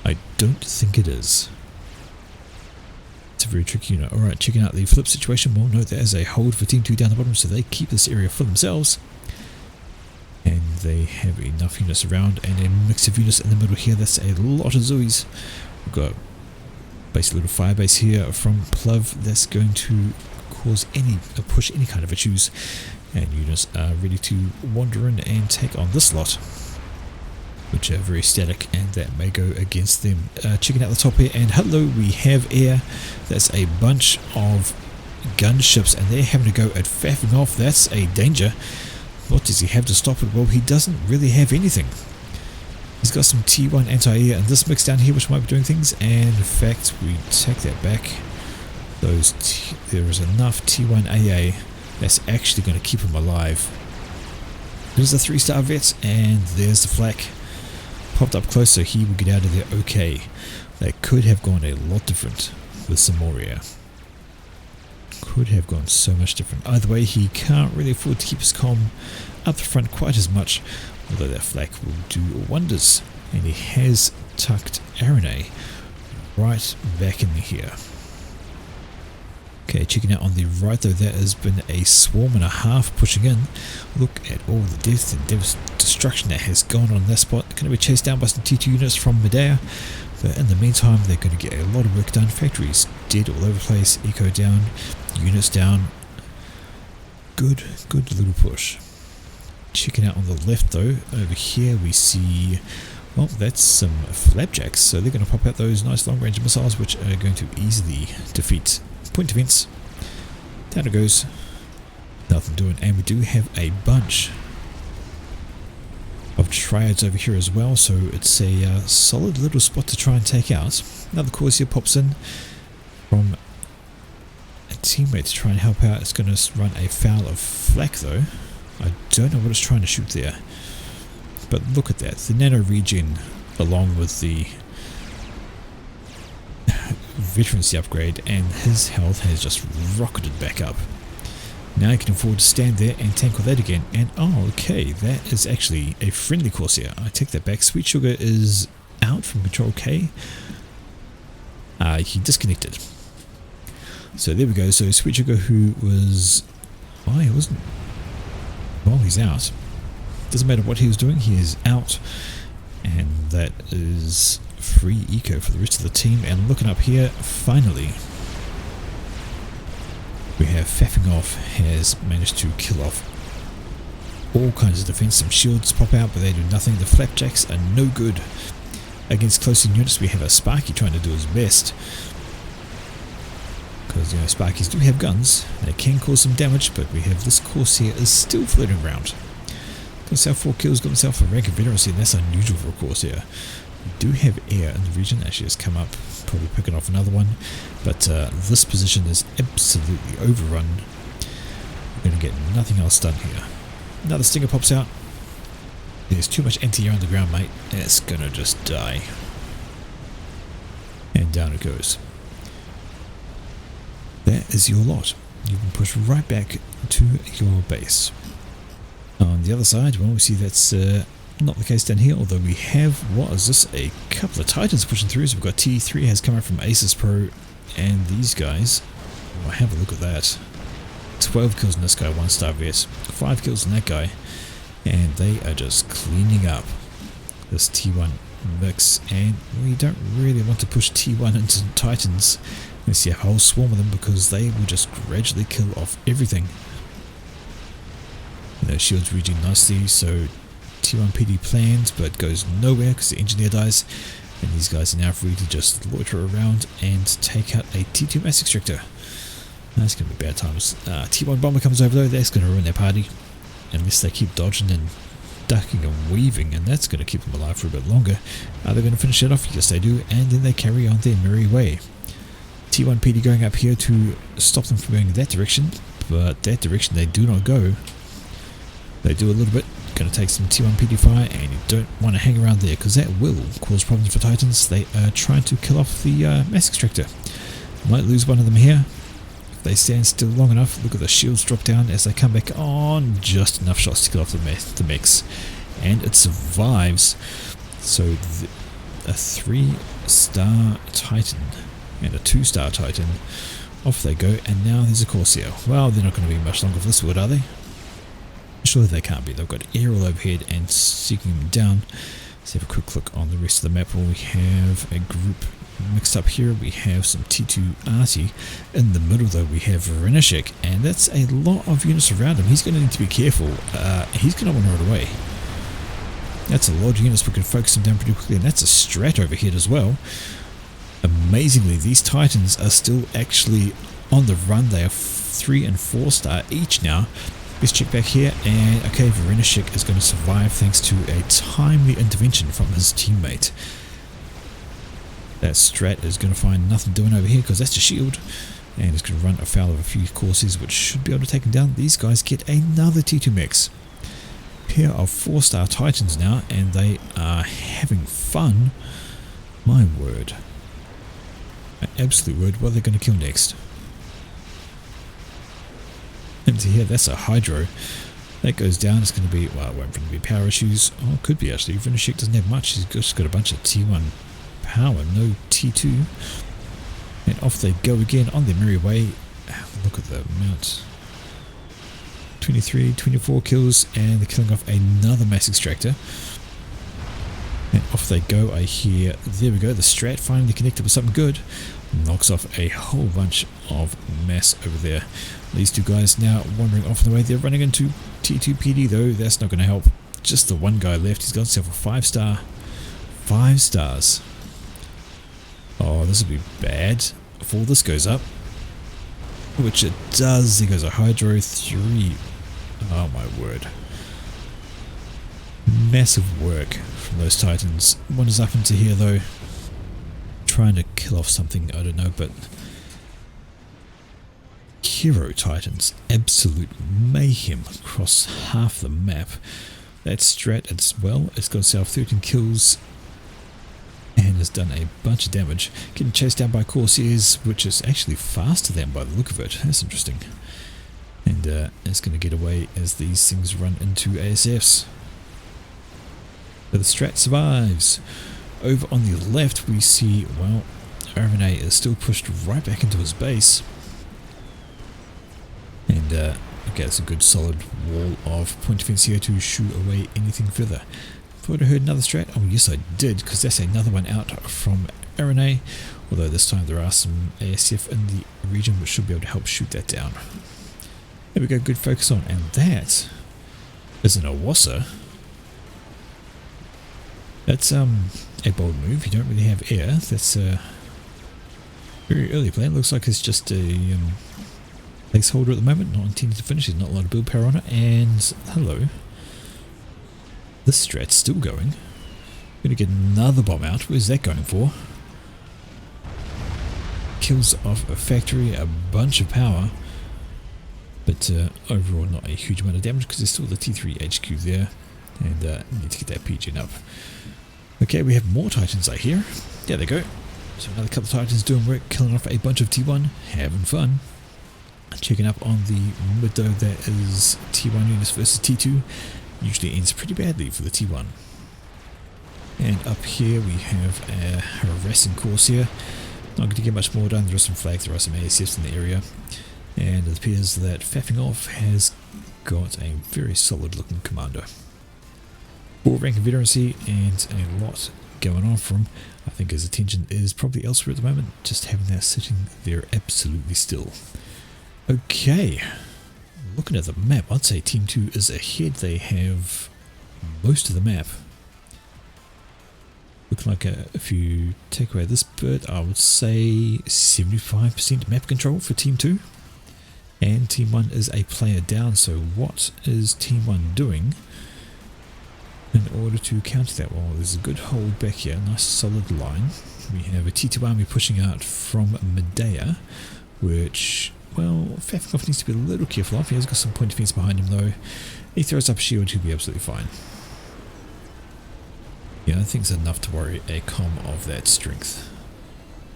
I don't think it is. It's a very tricky unit. Alright, checking out the flip situation. Well, note there is a hold for Team 2 down the bottom, so they keep this area for themselves. And they have enough units around, and a mix of units in the middle here. That's a lot of Zoes. We've got basically a little fire base here from Plov that's going to cause push any kind of issues. And units are ready to wander in and take on this lot, which are very static, and that may go against them. Checking out the top here, and hello, we have air. That's a bunch of gunships, and they're having to go at Fafingov. That's a danger. What does he have to stop it? Well, he doesn't really have anything. He's got some T1 anti-air in this mix down here, which might be doing things, and in fact we take that back. There is enough T1 AA that's actually going to keep him alive. There's the 3-star vet, and there's the flak. Popped up close, so he will get out of there okay. That could have gone a lot different with some more air. Could have gone so much different. Either way, he can't really afford to keep his comm up the front quite as much, although that flak will do wonders. And he has tucked Arane right back in here. Okay, checking out on the right though, there has been a swarm and a half pushing in. Look at all the death and destruction that has gone on that spot. Going to be chased down by some T2 units from Medea, but in the meantime they're going to get a lot of work done. Factories dead all over the place, eco down, units down. Good little push. Checking out on the left though, over here we see, well, that's some flapjacks, so they're going to pop out those nice long range missiles which are going to easily defeat point defense. Down it goes. Nothing doing, and we do have a bunch of triads over here as well, so it's a solid little spot to try and take out. Another Corsair pops in from a teammate to try and help out. It's going to run afoul of flak though. I don't know what it's trying to shoot there, but look at that, the nano regen along with the veterancy upgrade, and his health has just rocketed back up. Now he can afford to stand there and tank with that again, and oh okay, that is actually a friendly Corsair. I take that back. Sweet Sugar is out from Control K. He disconnected. So there we go. So Sweet Sugar, who was, well, he wasn't, well, he's out. Doesn't matter what he was doing, he is out, and that is free eco for the rest of the team. And looking up here, finally we have Faffing Off has managed to kill off all kinds of defense. Some shields pop out, but they do nothing. The flapjacks are no good against close-in units. We have a Sparky trying to do his best, because you know Sparkies do have guns, they can cause some damage, but we have this Corsair is still floating around. Got himself 4 kills, got himself a rank of veterancy, and that's unusual for a Corsair. We do have air in the region, actually has come up, probably picking off another one, but this position is absolutely overrun. We're going to get nothing else done here. Another Stinger pops out. There's too much anti-air on the ground, mate. It's going to just die. And down it goes. That is your lot. You can push right back to your base. On the other side, well, we see that's not the case down here, although we have, what is this, a couple of Titans pushing through. So we've got T3 has come out from Aces Pro, and these guys, well, have a look at that. 12 kills on this guy, 1-star vet, 5 kills on that guy, and they are just cleaning up this T1 mix, and we don't really want to push T1 into Titans. You see a whole swarm of them, because they will just gradually kill off everything. And those shields regen nicely, so T1 PD plans, but goes nowhere because the engineer dies, and these guys are now free to just loiter around and take out a T2 mass extractor. That's going to be bad times. T1 bomber comes over though, that's going to ruin their party, unless they keep dodging and ducking and weaving, and that's going to keep them alive for a bit longer. Are they going to finish it off? Yes they do, and then they carry on their merry way. T1 PD going up here to stop them from going that direction, but that direction they do not go. They do a little bit. Going to take some T1 PD fire, and you don't want to hang around there because that will cause problems for Titans. They are trying to kill off the mass extractor. Might lose one of them here if they stand still long enough. Look at the shields drop down as they come back on. Just enough shots to kill off the mix, and it survives. So a 3-star Titan and a 2-star Titan, off they go, and now there's a Corsair. Well, they're not going to be much longer for this wood, are they? Surely they can't be. They've got air all overhead and seeking them down. Let's have a quick look on the rest of the map. Well, we have a group mixed up here. We have some T2 Arty. In the middle though we have Renishek, and that's a lot of units around him. He's going to need to be careful. He's going to want to run away. That's a lot of units. We can focus him down pretty quickly, and that's a strat overhead as well. Amazingly, these Titans are still actually on the run. They are 3 and 4 star each now, Let's check back here, and okay, Verenishik is going to survive thanks to a timely intervention from his teammate. That Strat is going to find nothing doing over here because that's a shield, and it's going to run afoul of a few courses which should be able to take him down. These guys get another T2 mix. Pair of 4-star Titans now, and they are having fun. My word. An absolute word. What are they going to kill next? Into here, that's a Hydro. That goes down. It's going to be, well, it won't really be power issues. Oh, it could be actually. Verenishik doesn't have much. He's just got a bunch of T1 power, no T2. And off they go again on their merry way. Look at the amount. 23, 24 kills, and they're killing off another mass extractor. And off they go. I hear, there we go, the Strat finally connected with something good. Knocks off a whole bunch of mass over there. These two guys now wandering off in the way. They're running into T2 PD though. That's not going to help. Just the one guy left. He's got himself a 5-star. 5 stars. Oh, this will be bad if all this goes up. Which it does. There goes a Hydro 3. Oh my word. Massive work from those Titans. One is up into here though. Trying to kill off something, I don't know, but Hero Titans, absolute mayhem across half the map. That Strat as well, it's got itself 13 kills and has done a bunch of damage. Getting chased down by Corsairs, which is actually faster than by the look of it. That's interesting. And it's going to get away as these things run into ASFs. But the Strat survives. Over on the left we see, well, RNA is still pushed right back into his base. And okay, it's a good solid wall of point defense here to shoo away anything further. Thought I heard another Strat. Oh yes I did, because that's another one out from RNA. Although this time there are some ASF in the region which should be able to help shoot that down. There we go, good focus on. And that is an Awasa. That's a bold move. You don't really have air. That's a very early play. It looks like it's just a placeholder at the moment, not intended to finish. There's not a lot of build power on it. And hello, this Strat's still going. Going to get another bomb out. Where's that going for? Kills off a factory, a bunch of power, but overall not a huge amount of damage because there's still the T3 HQ there, and need to get that PG up. Okay, we have more Titans I hear. There they go. So another couple of Titans doing work, killing off a bunch of T1, having fun. Checking up on the mid though, that is T1 units versus T2. Usually ends pretty badly for the T1. And up here we have a harassing course here. Not going to get much more done. There are some flags, there are some ASFs in the area. And it appears that Faffing Off has got a very solid looking commander. 4 rank veterancy and a lot going on for him. I think his attention is probably elsewhere at the moment, just having that sitting there absolutely still. Okay, looking at the map, I'd say Team 2 is ahead. They have most of the map. Looking like if you take away this bit, I would say 75% map control for Team 2. And Team 1 is a player down, so what is Team 1 doing in order to counter that? Well, there's a good hold back here, nice solid line. We have a T2 army pushing out from Medea, which, well, Fafikoff needs to be a little careful of. He has got some point defense behind him though. He throws up a shield, he'll be absolutely fine. Yeah, I think it's enough to worry a com of that strength.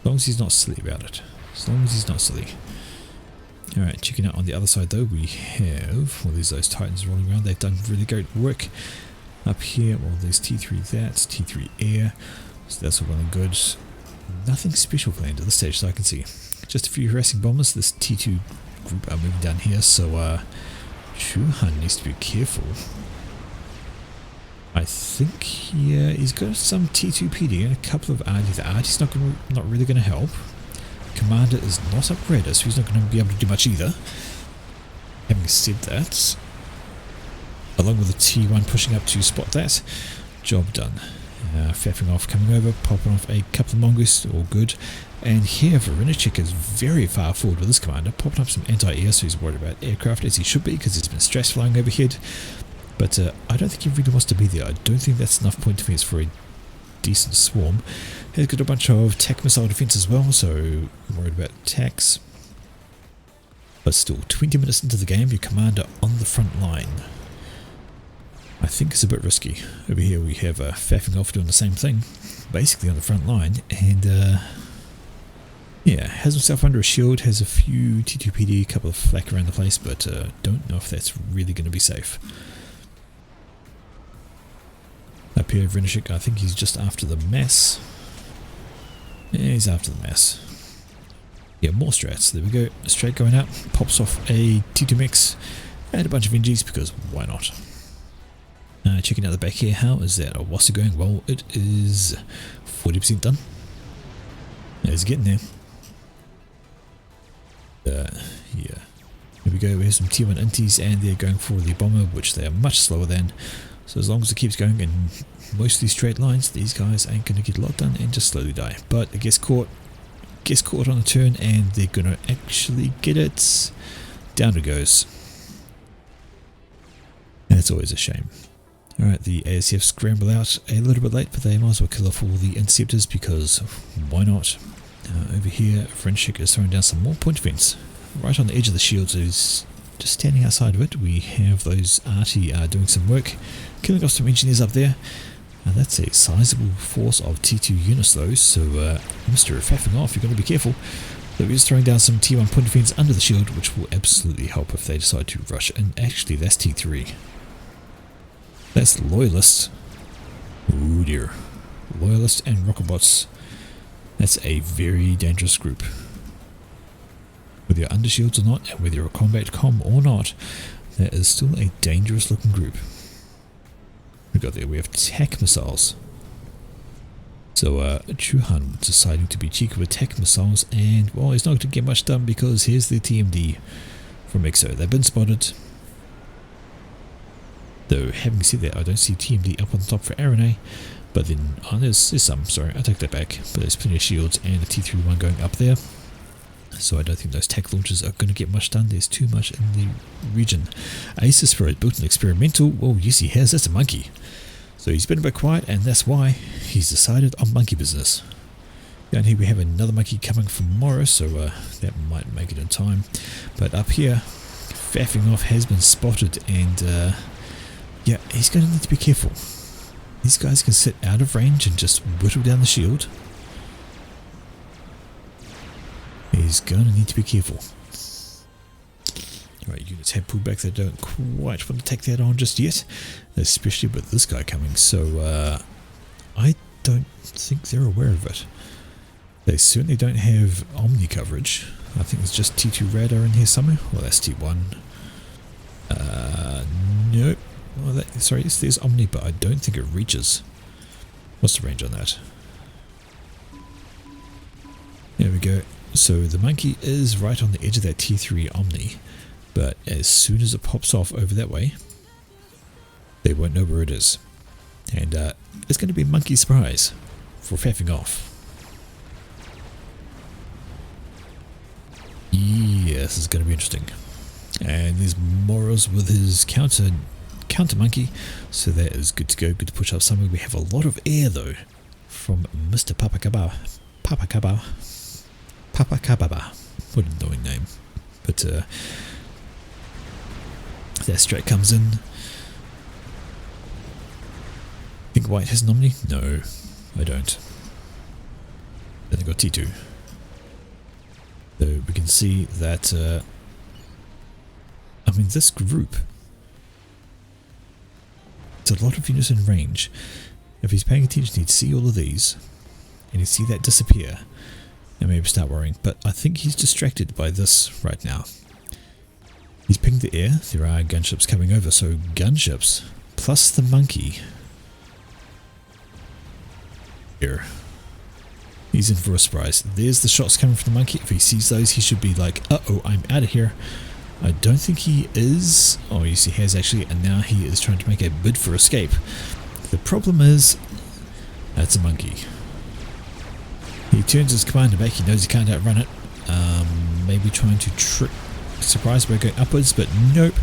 As long as he's not silly about it. As long as he's not silly. Alright, checking out on the other side though, we have, well, there's those Titans rolling around. They've done really great work. Up here, well, there's T3 that, T3 air, so that's all well and good. Nothing special planned at this stage that I can see. Just a few harassing bombers. This T2 group are moving down here, so Chuhan needs to be careful. I think he's got some T2 PD and a couple of RD. The RD's not really going to help. Commander is not upgraded, so he's not going to be able to do much either. Having said that, along with the T1 pushing up to spot that, job done. Faffing Off coming over, popping off a couple of mongoose, all good. And here Verinicek is very far forward with this commander, popping up some anti-air, so he's worried about aircraft, as he should be, because he's been stress flying overhead. But I don't think he really wants to be there. I don't think that's enough point defense for a decent swarm. He's got a bunch of TAC missile defense as well, so I'm worried about TACs. But still, 20 minutes into the game, your commander on the front line. I think it's a bit risky. Over here we have faffing off doing the same thing, basically on the front line, and yeah, has himself under a shield, has a few T2PD, a couple of flak around the place, but don't know if that's really going to be safe. Up here, Verinicek, I think he's just after the mass. Yeah, he's after the mass. Yeah, more strats. There we go. Straight going out. Pops off a T2 mix and a bunch of NGs, because why not? Checking out the back here. How is that Owasso going? Well, it is 40% done. It's getting there. Yeah. Here we go. We have some T1 inties, and they're going for the bomber, which they are much slower than. So as long as it keeps going in mostly straight lines, these guys ain't going to get a lot done and just slowly die. But it gets caught on the turn, and they're going to actually get it. Down it goes. That's always a shame. Alright, the ASF scramble out a little bit late, but they might as well kill off all the interceptors, because why not? Over here, Verinicek is throwing down some more point defense. Right on the edge of the shields, is just standing outside of it. We have those arty doing some work, killing off some engineers up there. That's a sizable force of T2 units though, so Mr. Faffing off, you've got to be careful. So we're just throwing down some T1 point defense under the shield, which will absolutely help if they decide to rush. And actually, that's T3. That's Loyalists. Oh dear. Loyalists and Rocketbots. That's a very dangerous group. Whether you're under shields or not, and whether you're a combat com or not, that is still a dangerous looking group. We got there, we have TAC missiles. So Chuhan deciding to be cheeky with TAC missiles, and well, he's not going to get much done, because here's the TMD from EXO. They've been spotted. Though, having said that, I don't see TMD up on the top for RNA, but then, oh, there's some, sorry, I take that back, but there's plenty of shields and a T31 going up there, so I don't think those TAC launches are going to get much done. There's too much in the region. Aces for it built an experimental, well, yes he has, that's a monkey. So he's been a bit quiet, and that's why he's decided on monkey business. Down here we have another monkey coming from Morris, so that might make it in time. But up here, faffing off has been spotted, and yeah, he's going to need to be careful. These guys can sit out of range and just whittle down the shield. He's going to need to be careful. Right, units have pulled back. They don't quite want to take that on just yet, especially with this guy coming. So I don't think they're aware of it. They certainly don't have Omni coverage. I think there's just T2 radar in here somewhere. Well, that's T1. Nope. Well, sorry, there's Omni, but I don't think it reaches. What's the range on that? There we go. So the monkey is right on the edge of that T3 Omni, but as soon as it pops off over that way, they won't know where it is. And it's going to be a monkey surprise for faffing off. Yeah, this is going to be interesting. And there's Moros with his counter monkey, so that is good to go. Good to push up somewhere. We have a lot of air though from Mr. Papakaba. What an annoying name. But that straight comes in. Think White has an Omni? No, I don't. Then I got T2. So we can see that I mean, this group, it's a lot of units in range. If he's paying attention, he'd see all of these, and he'd see that disappear, and maybe start worrying. But I think he's distracted by this right now. He's pinged the air. There are gunships coming over, so gunships plus the monkey. Here. He's in for a surprise. There's the shots coming from the monkey. If he sees those, he should be like, uh-oh, I'm out of here. I don't think he is. Oh, yes, he has actually, and now he is trying to make a bid for escape. The problem is, that's a monkey. He turns his commander back. He knows he can't outrun it. Maybe trying to trick surprise by going upwards, but nope.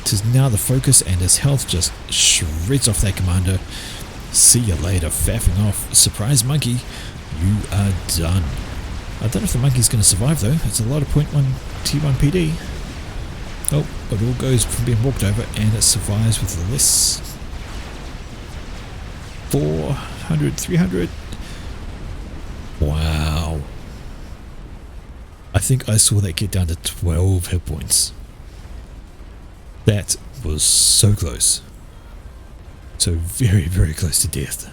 It is now the focus, and his health just shreds off that commander. See you later, faffing off. Surprise monkey, you are done. I don't know if the monkey's going to survive though. It's a lot of 0.1 T1 PD. Oh, it all goes from being walked over, and it survives with less. 400, 300. Wow. I think I saw that get down to 12 hit points. That was so close. So very, very close to death.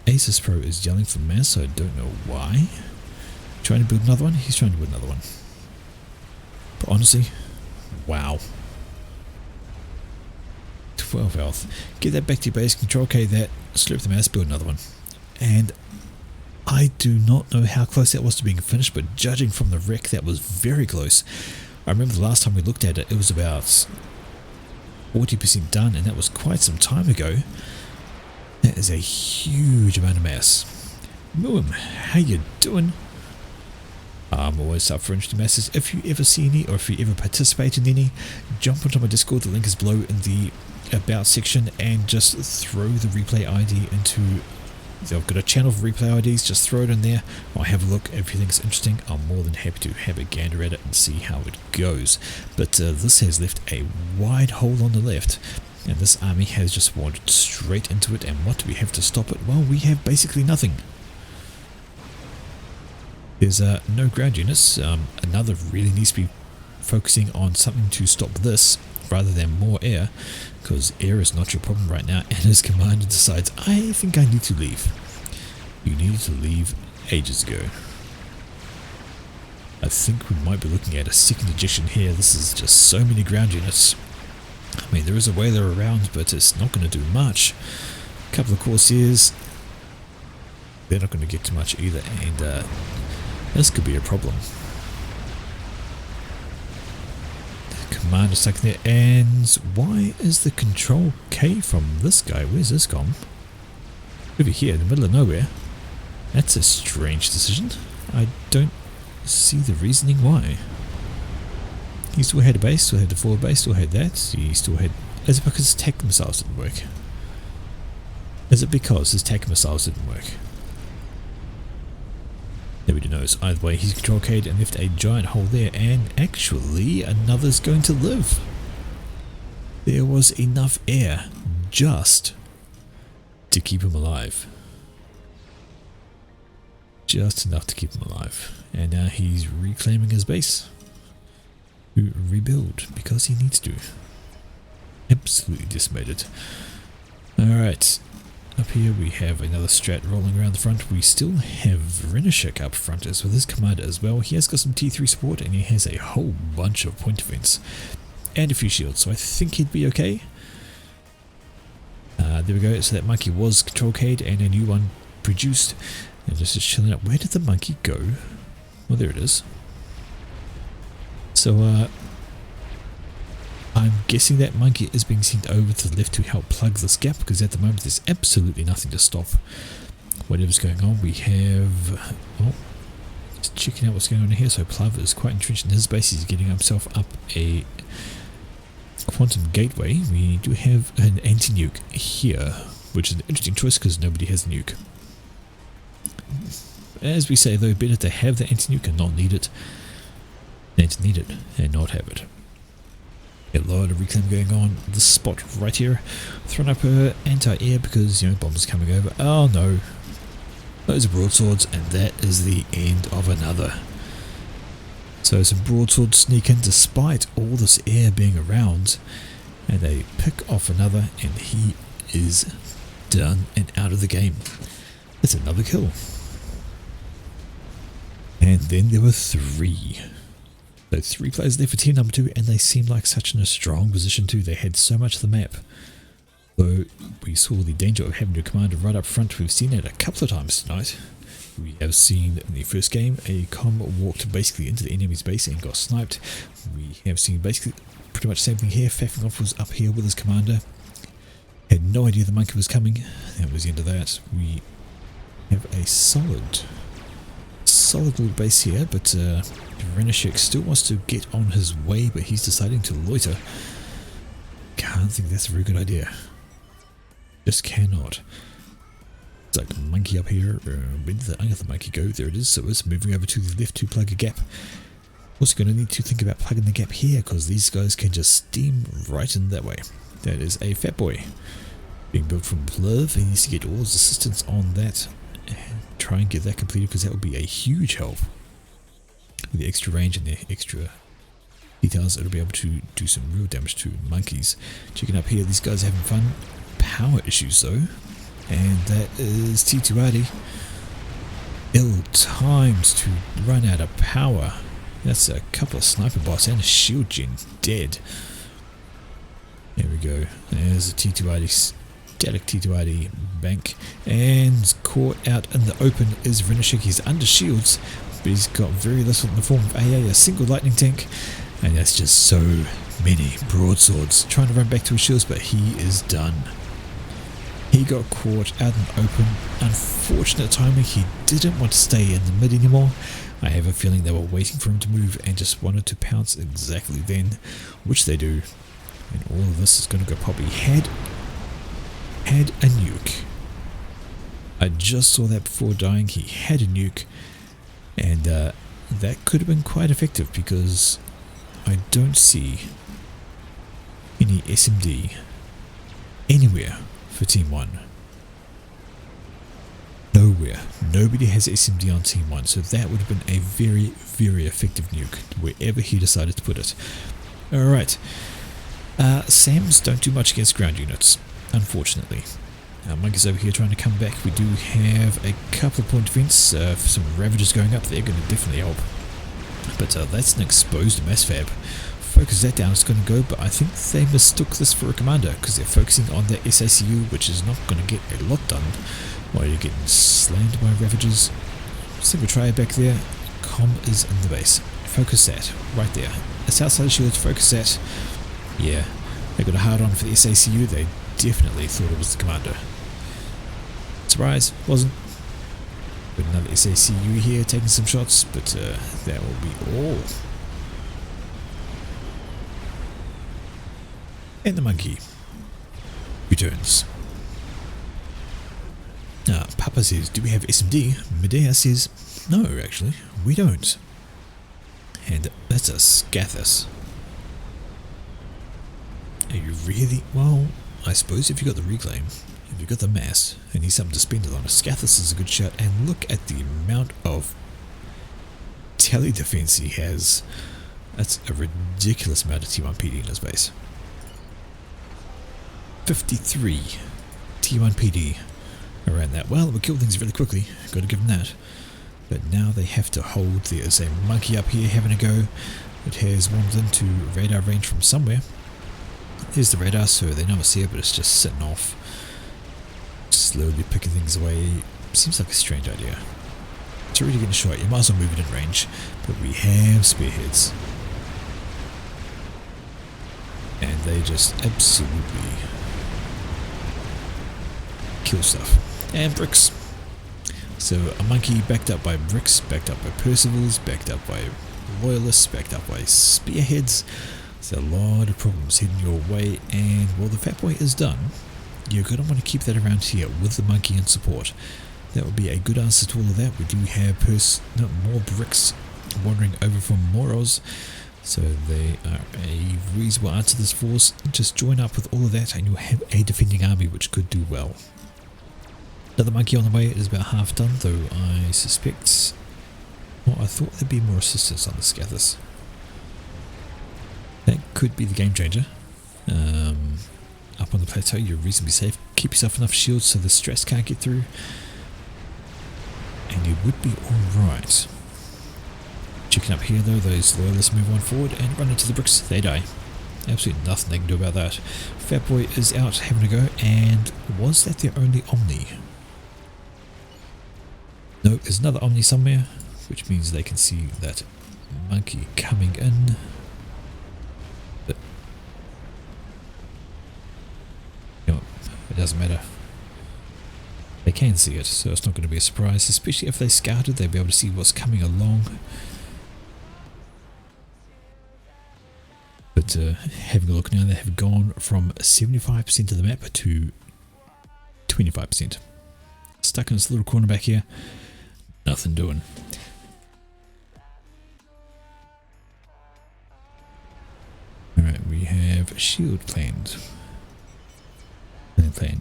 Asus Pro is yelling for mass, so I don't know why. Trying to build another one? He's trying to build another one. But honestly, wow. 12 health. Get that back to your base, control K that, slurp the mass, build another one. And I do not know how close that was to being finished, but judging from the wreck, that was very close. I remember the last time we looked at it, it was about 40% done, and that was quite some time ago. That is a huge amount of mass. Moom, how you doing? I'm always up for interesting masses. If you ever see any, or if you ever participate in any, jump onto my Discord. The link is below in the About section, and just throw the replay ID into... They've got a channel for replay IDs, just throw it in there. I'll have a look. If you think it's interesting, I'm more than happy to have a gander at it and see how it goes. But this has left a wide hole on the left, and this army has just wandered straight into it. And what do we have to stop it? Well, we have basically nothing. There's no ground units. Another really needs to be focusing on something to stop this rather than more air, because air is not your problem right now. And his commander decides, I think I need to leave. You needed to leave ages ago. I think we might be looking at a second ejection here. This is just so many ground units. I mean, there is a whaler around, but it's not going to do much. A couple of Corsairs, they're not going to get too much either, and this could be a problem. Commander stuck in there, and why is the control K from this guy? Where's this gone? Over here in the middle of nowhere. That's a strange decision. I don't see the reasoning why. He still had a base, still had the forward base, still had that. He still had... Is it because his TAC missiles didn't work? Is it because his TAC missiles didn't work? Nobody knows. Either way, he's control K'd and left a giant hole there, and actually another's going to live. There was enough air just to keep him alive. Just enough to keep him alive. And now he's reclaiming his base to rebuild because he needs to. Absolutely decimated. Alright. Up here we have another strat rolling around the front. We still have Renishek up front as with his commander as well. He has got some T3 support, and he has a whole bunch of point defense and a few shields, so I think he'd be okay. There we go. So that monkey was control K'd and a new one produced, and just chilling up. Where did the monkey go? Well, there it is. So I'm guessing that monkey is being sent over to the left to help plug this gap, because at the moment there's absolutely nothing to stop whatever's going on. We have... Oh, just checking out what's going on here. So Pluv is quite entrenched in his base. He's getting himself up a quantum gateway. We do have an anti-nuke here, which is an interesting choice because nobody has a nuke. As we say though, better to have the anti-nuke and not need it than to need it and not have it. A lot of reclaim going on this spot right here. Thrown up her anti-air because, you know, bombs coming over. Oh no. Those are broadswords, and that is the end of another. So some broadswords sneak in despite all this air being around, and they pick off another, and he is done and out of the game. It's another kill. And then there were three. So 3 players left for team number 2, and they seemed like such in a strong position too. They had so much of the map. So we saw the danger of having your commander right up front. We've seen it a couple of times tonight. We have seen in the first game a com walked basically into the enemy's base and got sniped. We have seen basically pretty much the same thing here. Faffinoff was up here with his commander. Had no idea the monkey was coming. That was the end of that. We have a solid little base here, but Renishek still wants to get on his way, but he's deciding to loiter. Can't think that's a very good idea. Just cannot. It's like a monkey up here. Where did the other monkey go? There it is. So it's moving over to the left to plug a gap. Also going to need to think about plugging the gap here, because these guys can just steam right in that way. That is a fat boy being built from Blurv. He needs to get all his assistance on that and try and get that completed, because that would be a huge help. With the extra range and the extra details, it'll be able to do some real damage to monkeys. Checking up here, these guys are having fun. Power issues though, and that is T2RD. Ill times to run out of power. That's a couple of sniper bots and a shield gen dead. There we go. There's a T2RD, static T2RD bank, and caught out in the open is Renishek. He's under shields, but he's got very little in the form of AA, a single lightning tank, and that's just so many broadswords. Trying to run back to his shields, but he is done. He got caught out in the open. Unfortunate timing, he didn't want to stay in the mid anymore. I have a feeling they were waiting for him to move and just wanted to pounce exactly then, which they do. And all of this is going to go probably had a nuke. I just saw that before dying. He had a nuke, and that could have been quite effective, because I don't see any SMD anywhere for Team 1. Nowhere. Nobody has SMD on Team 1, so that would have been a very, very effective nuke wherever he decided to put it. Alright. SAMs don't do much against ground units, unfortunately. Monkeys over here trying to come back. We do have a couple of point defense, some Ravagers going up. They're going to definitely help. But that's an exposed mass fab. Focus that down, it's going to go, but I think they mistook this for a commander, because they're focusing on their SACU, which is not going to get a lot done while you're getting slammed by Ravagers. Single try back there. Com is in the base. Focus that, right there. It's outside the shields, focus that. Yeah, they got a hard on for the SACU. They definitely thought it was the commander. Surprise, wasn't. But another SACU here taking some shots, but that will be all. And the monkey returns. Papa says, do we have SMD? Medea says, no, actually, we don't. And that's a Scathus. Are you really? Well, I suppose if you got the reclaim, if you got the mass, and need something to spend it on, a Scathus is a good shot. And look at the amount of tele defense he has. That's a ridiculous amount of T1 PD in his base. 53 T1 PD around that. Well, we killed things really quickly, got to give them that. But now they have to hold. There's a monkey up here having a go. It has wandered into radar range from somewhere. There's the radar, so they know it's here, but it's just sitting off, slowly picking things away. Seems like a strange idea. To really get a shot, you might as well move it in range, but we have spearheads. And they just absolutely kill stuff. And bricks. So a monkey backed up by bricks, backed up by Percivals, backed up by loyalists, backed up by spearheads. There's a lot of problems heading your way, and while the fat boy is done, you're going to want to keep that around here with the monkey in support. That would be a good answer to all of that. We do have more bricks wandering over from Moros, so they are a reasonable answer to this force. Just join up with all of that and you'll have a defending army which could do well. Another monkey on the way is about half done, though I suspect... Well, I thought there'd be more assistance on the Scathus. That could be the game changer. Up on the plateau, you're reasonably safe. Keep yourself enough shields so the stress can't get through. And you would be alright. Checking up here though, those loyalists move on forward and run into the bricks. They die. Absolutely nothing they can do about that. Fat boy is out having a go, and was that their only Omni? No, there's another Omni somewhere, which means they can see that monkey coming in. But you know, it doesn't matter. They can see it, so it's not going to be a surprise, especially if they scouted, they'll be able to see what's coming along. But having a look now, they have gone from 75% of the map to 25%. Stuck in this little corner back here, nothing doing. Alright, we have shield planned.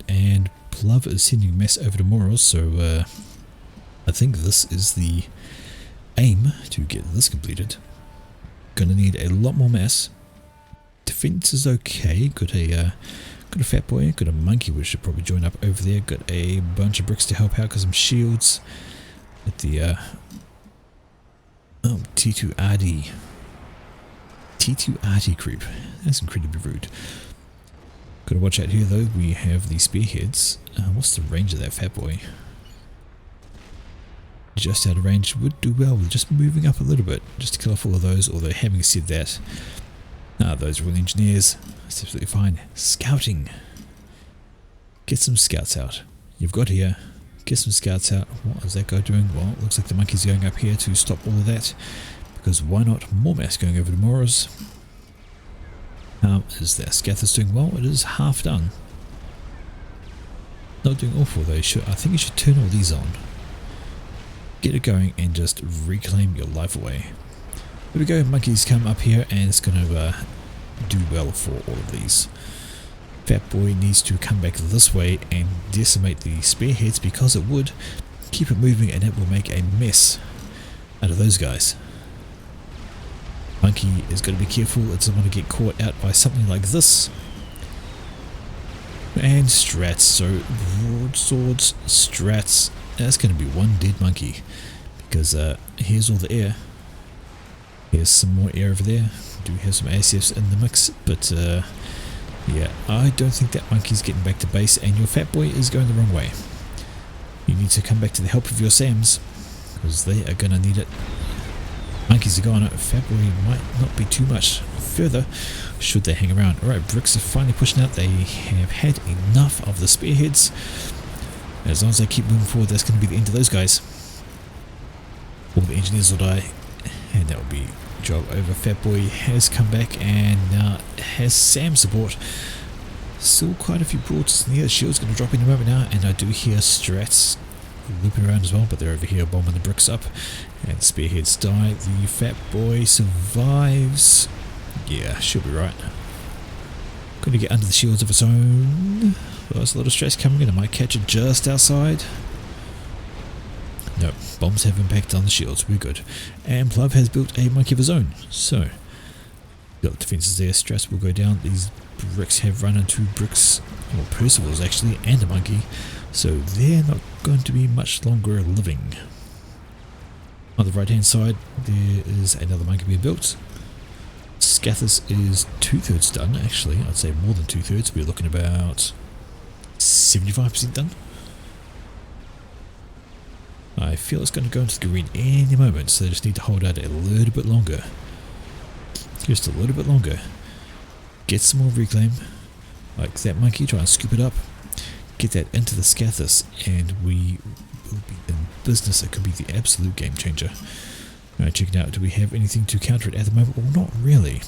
And Plov is sending mass over to Moros, so I think this is the aim to get this completed. Gonna need a lot more mass. Defense is okay. Got a fat boy, got a monkey which should probably join up over there. Got a bunch of bricks to help out because some shields. At the T2RD. T2RD creep. That's incredibly rude. Gotta watch out here though, we have the spearheads. What's the range of that fat boy? Just out of range, would do well with just moving up a little bit, just to kill off all of those, although having said that, those royal engineers, that's absolutely fine. Scouting. Get some scouts out. You've got here, get some scouts out. What is that guy doing? Well, it looks like the monkey's going up here to stop all of that, because why not? More mass going over to Moros. How is that Scathers doing? Well, it is half done. Not doing awful though. I think you should turn all these on. Get it going and just reclaim your life away. Here we go, monkeys come up here and it's going to do well for all of these. Fat boy needs to come back this way and decimate the spearheads because it would keep it moving and it will make a mess out of those guys. Monkey is going to be careful, it doesn't want to get caught out by something like this. And strats, so broadswords, strats, that's going to be one dead monkey. Because here's all the air. Here's some more air over there. Do have some ASFs in the mix, but yeah, I don't think that monkey's getting back to base and your fat boy is going the wrong way. You need to come back to the help of your Sams, because they are going to need it. Monkeys are gone. Fat boy might not be too much further should they hang around. Alright, bricks are finally pushing out. They have had enough of the spearheads. As long as they keep moving forward, that's going to be the end of those guys. All the engineers will die, and that will be job over. Fat boy has come back and now has Sam support. Still quite a few broads in the air. Shield's going to drop in a moment now, and I do hear strats looping around as well, but they're over here bombing the bricks up, and spearheads die. The fat boy survives. Yeah, should be right. Going to get under the shields of its own. There's a lot of stress coming in. I might catch it just outside. No, bombs have impact on the shields. We're good. And Plov has built a monkey of his own. So, got the defenses there. Stress will go down. These bricks have run into bricks, or Percival's actually, and a monkey. So they're not going to be much longer living. On the right hand side, there is another monkey being built. Scathers is 2/3 done, actually. I'd say more than 2/3. We're looking about 75% done. I feel it's going to go into the green any moment, so they just need to hold out a little bit longer. Just a little bit longer. Get some more reclaim. Like that monkey, try and scoop it up. Get that into the Scathers, and we will be in business. It could be the absolute game changer. Alright, check it out. Do we have anything to counter it at the moment? Well, not really.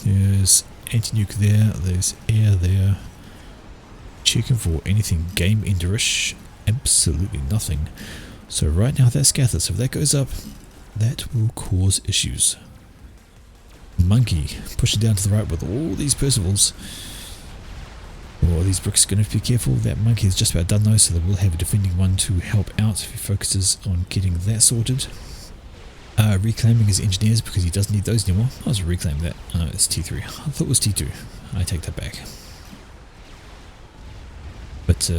There's anti-nuke there, there's air there. Checking for anything game enderish. Absolutely nothing. So right now that's Scathers. So if that goes up, that will cause issues. Monkey pushing down to the right with all these Percivals. Oh, these bricks are going to have to be careful. That monkey is just about done though, so they will have a defending one to help out if he focuses on getting that sorted. Reclaiming his engineers because he doesn't need those anymore. I was reclaiming that. It's T3. I thought it was T2. I take that back. But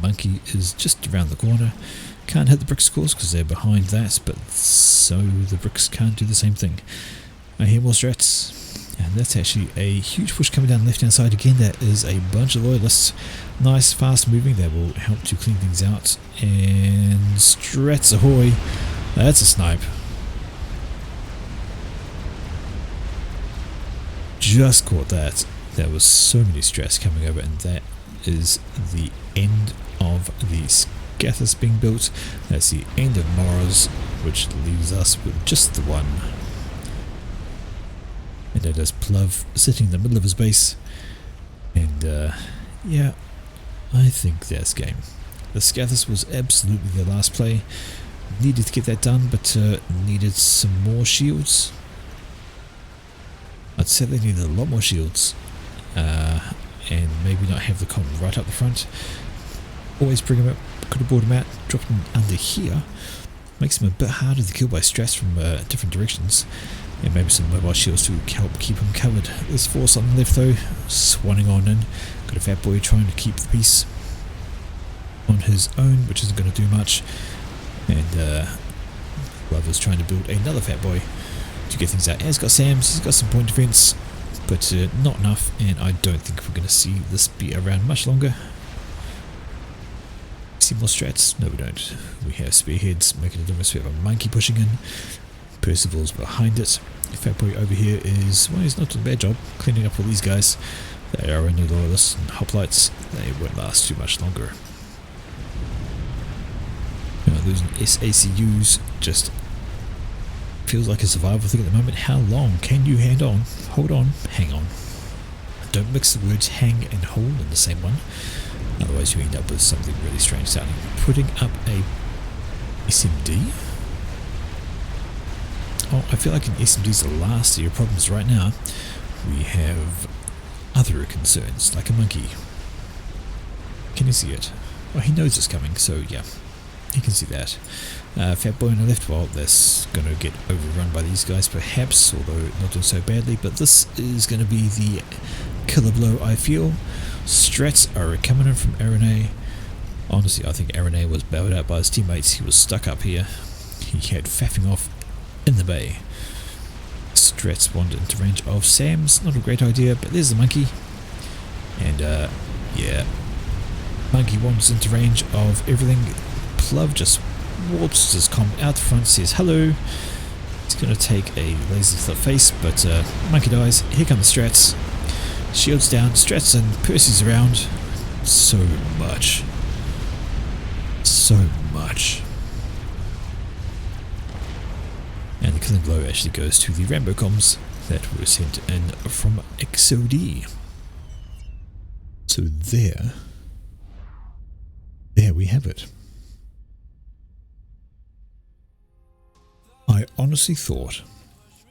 monkey is just around the corner. Can't hit the bricks of course because they're behind that, but so the bricks can't do the same thing. I hear more strats. And that's actually a huge push coming down the left hand side again. That is a bunch of loyalists. Nice, fast moving. That will help to clean things out. And strats ahoy. That's a snipe. Just caught that. There was so many strats coming over, and that is the end of the Scathus being built. That's the end of Mars, which leaves us with just the one. And that is Plov sitting in the middle of his base. And yeah, I think that's game. The Scathus was absolutely the last play. Needed to get that done, but needed some more shields. I'd say they needed a lot more shields. And maybe not have the column right up the front. Always bring him up. Could have brought him out, dropped him under here. Makes him a bit harder to kill by stress from different directions. And maybe some mobile shields to help keep him covered. There's force on the left though, swanning on in. Got a fat boy trying to keep the peace on his own, which isn't going to do much. And Lover's trying to build another fat boy to get things out. He's got Sam's, he's got some point defense, but not enough, and I don't think we're going to see this be around much longer. See more strats? No, we don't. We have spearheads making a difference. We have a monkey pushing in. Percival's behind it. Fat boy over here is, well, he's not doing a bad job cleaning up all these guys. They are only loyalists and hoplites. They won't last too much longer. Losing SACUs just feels like a survival thing at the moment. How long can you hold on, hang on. Don't mix the words hang and hold in the same one, otherwise you end up with something really strange sounding. Putting up a SMD. Oh, I feel like an SMD is the last of your problems right now. We have other concerns, like a monkey. Can you see it? Well, he knows it's coming, so yeah. You can see that. Fat boy on the left, well, that's going to get overrun by these guys perhaps, although not doing so badly, but this is going to be the killer blow, I feel. Strats are coming in from RNA. Honestly, I think RNA was bailed out by his teammates. He was stuck up here. He had faffing off in the bay. Strats wandered into range of Sam's. Not a great idea, but there's the monkey. And yeah, monkey wanders into range of everything. Plov just warps his comm out the front, says hello. He's going to take a laser to the face, but monkey dies. Here come the strats. Shields down, strats in, Percy's around. So much. So much. And the killing blow actually goes to the Rambo comms that were sent in from XOD. So there we have it. I honestly thought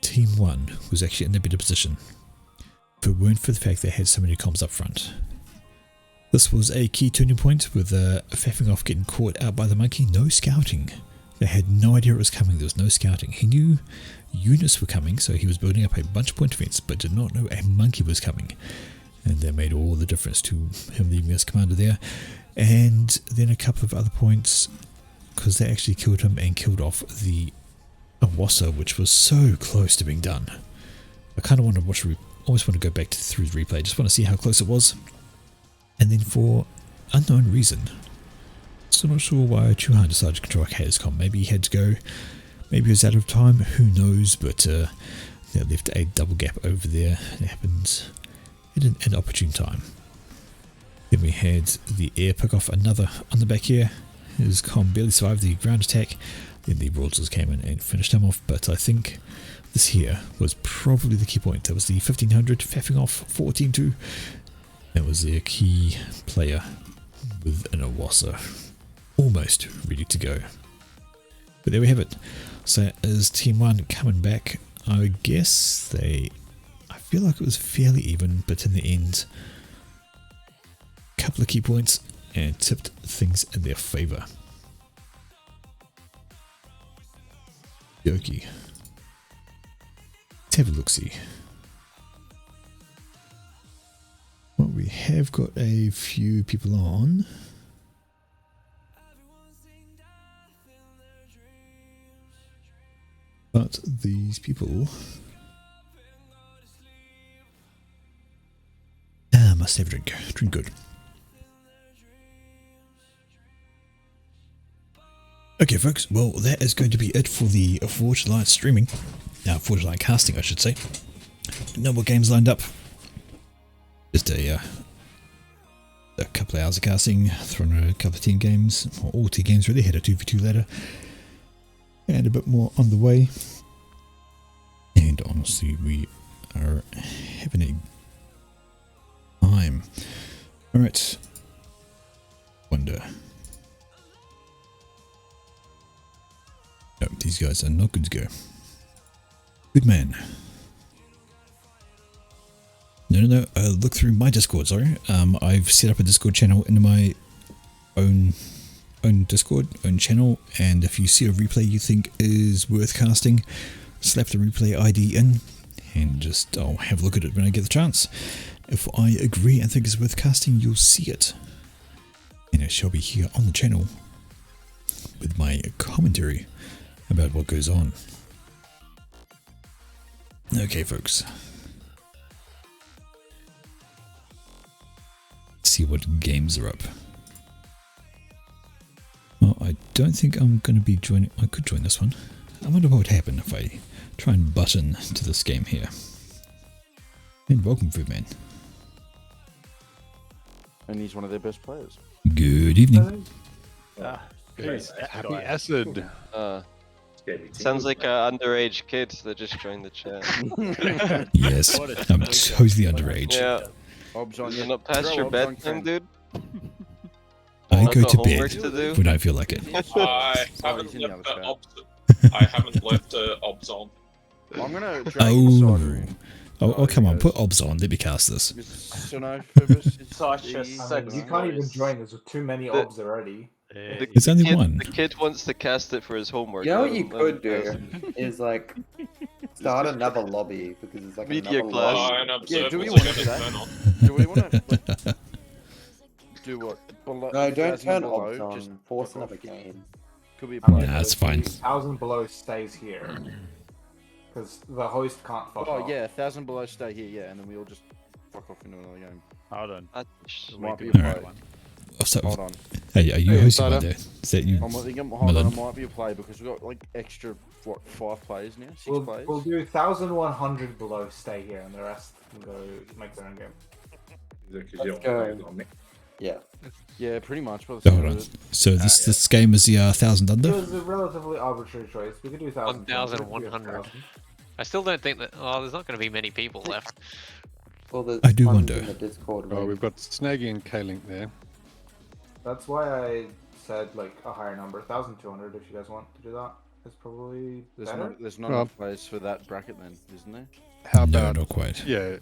Team 1 was actually in a better position if it weren't for the fact they had so many comms up front. This was a key turning point with faffing off getting caught out by the monkey. No scouting. They had no idea it was coming. There was no scouting. He knew units were coming, so he was building up a bunch of point defense, but did not know a monkey was coming. And that made all the difference to him leaving as commander there. And then a couple of other points, because they actually killed him and killed off the Awasa, which was so close to being done. I kind of want to watch, always want to go back through the replay, just want to see how close it was. And then for unknown reason, still not sure why Chuhan decided to control Chaoscom. Maybe he had to go, maybe he was out of time, who knows, but they left a double gap over there. It happened at an opportune time. Then we had the air pick off another on the back here. His comm barely survived the ground attack. Then the Broadswords came in and finished him off, but I think this here was probably the key point. That was the 1500 faffing off 14-2. That was their key player with an Awasa almost ready to go. But there we have it. So as Team 1 coming back, I guess I feel like it was fairly even, but in the end, a couple of key points and tipped things in their favour. Yoki. Let's have a look-see. Well, we have got a few people on. But these people must have a drink. Drink good. Okay, folks. Well, that is going to be it for the Forge Light streaming. Forge Light casting, I should say. No more games lined up. Just a a couple of hours of casting, thrown a couple of team games, or all team games really, had a 2v2 ladder, and a bit more on the way. And honestly, we are having a time. Alright. Wonder. No, these guys are not good to go. Good man. No. Look through my Discord, sorry. I've set up a Discord channel into my own Discord, own channel, and if you see a replay you think is worth casting, slap the replay ID in, and just I'll have a look at it when I get the chance. If I agree and think it's worth casting, you'll see it. And it shall be here on the channel with my commentary about what goes on. Okay, folks. Let's see what games are up. Well, I don't think I'm going to be joining. I could join this one. I wonder what would happen if I try and butt in to this game here. And welcome, Foodman. And he's one of their best players. Good evening. Happy acid. Sounds like an underage kid that just joined the chat. Yes, I'm totally underage. Yeah. Ob's on You're you. not past your bedtime, dude? I Not go got to homework bed to do? when I feel like it. I Sorry, haven't he's in the left other the chat. obs. I haven't left obs on. I'm gonna drag the cider in. Oh, come on, put obs on. Let me cast this. You can't even join. There's too many obs already. There's only one. The kid wants to cast it for his homework. You know what let you him could cast do it. is like start another lobby because it's like Media another class. lobby. And Yeah, do we observe want what's to do going that? on. Do we want to do what? Below, No, don't 1,000 turn below, obs just on. Force fuck off. another game. Could be a Nah, play. it's fine. 1,000 below stays here. Because the host can't fuck Oh off. yeah, 1,000 below stay here, yeah, and then we all just fuck off into another game. Hold on. It might be a Alright. play. Oh, so, Hold on. hey, are you Hey, hosting one Insider. there? Is that you? I'm thinking, hold on, Melon. it might be a play because we've got like extra, what, 5 players now? 6 players? We'll do 1,100 below stay here, and the rest can go make their own game. Let's go. Yeah. Yeah, pretty much. By the So, sound hold of on. it. So this game is the 1,000 It under? was a relatively arbitrary choice. We could do 1,100. I still don't think that. Oh, there's not going to be many people left. Well, there's I do tons wonder. in the Discord. Oh, room. we've got Snaggy and K-Link there. That's why I said like a higher number, 1,200. If you guys want to do that, is probably There's better. not Well- enough players for that bracket then, isn't there? How No, about not quite. yeah,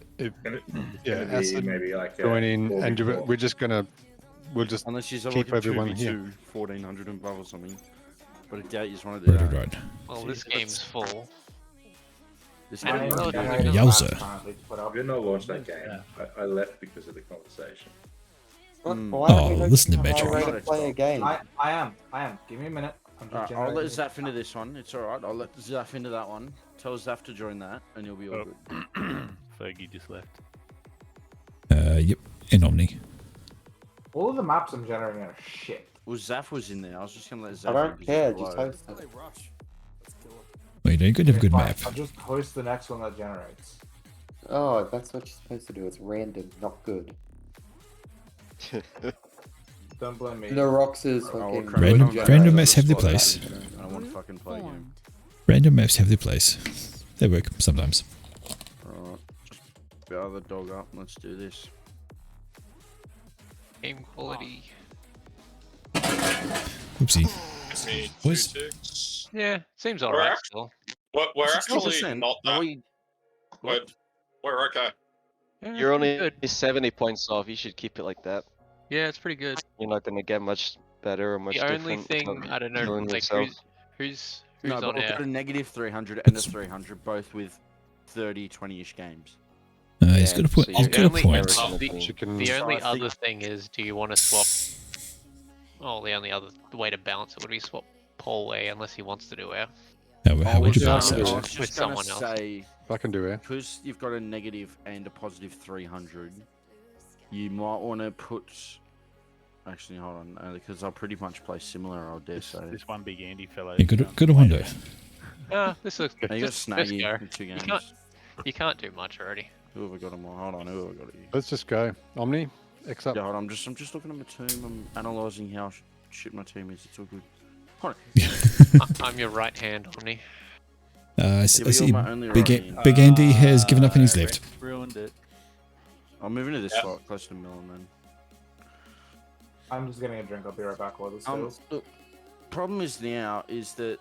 acid maybe like join in, and we're just gonna we'll just Unless you have keep like a everyone 2v2, here. 1,400 and above or something. But I doubt you just want to do Right, that. right. Well, this game's full. This I game- don't know. Generated Yowza. last time they put up. I did not watch that game. I left because of the conversation. Why aren't we Oh, hosting listen to a Metro. high-rated player game? I am. Give me a minute. I'm just Alright, I'll let generating- Zaf into this one. It's alright. I'll let Zaf into that one. Tell Zaf to join that, and you'll be all good. Fergie just left. Yep. And Omni. All of the maps I'm generating are shit. Well, Zaf was in there. I was just gonna let Zaf. I in don't 'cause care. he's Just below. host it. Wait, you could have a good Fine, map. I'll just host the next one that generates. Oh, that's what you're supposed to do. It's random, not good. Don't blame me. The rocks is Oh, fucking crap. Random- Yeah, random yeah, maps have their spot place. that. I don't want to fucking play again. Random maps have their place. They work sometimes. Alright. Bow the dog up. Let's do this. Game quality. Oopsie. Me, Was- 2-6. Yeah, seems We're alright act- still. We're actually 16%. not Are that. we? We're okay. Yeah, You're only good. 70 points off. You should keep it like that. Yeah, it's pretty good. You're not gonna get much better or much The only different. thing without I don't know, killing like yourself. who's No, but on we've got our. a negative 300 and a 300, both with 30, 20-ish games. He's got a point. so He's you're got a only- point. the- Chicken. The only I think- other thing is, do you want to swap? Oh, the only other way to balance it would be swap Paul A, unless he wants to do air. How would you yeah, balance yeah. I that? was With just gonna someone else. say, I can do it. because you've got a negative and a positive 300, you might want to put. Actually, hold on, because I'll pretty much play similar. I'll dare say. This one big Andy fellow. Yeah, good wonder. This looks Now you got just Snaggy go. in 2 You games. can't- You can't do much already. Who have I got him on? Hold on, who have I got you? Let's just go. Omni, X up. Yeah, hold on, I'm just looking at my team. I'm analysing how shit my team is. It's all good. Hold on. I'm your right hand, Omni. I but see you're my only Big, right hand. Big Andy has given up and he's left. Ruined it. I'm moving to this Yeah. slot, close to Millen, then. I'm just getting a drink. I'll be right back while this Um, goes. look, problem is now is that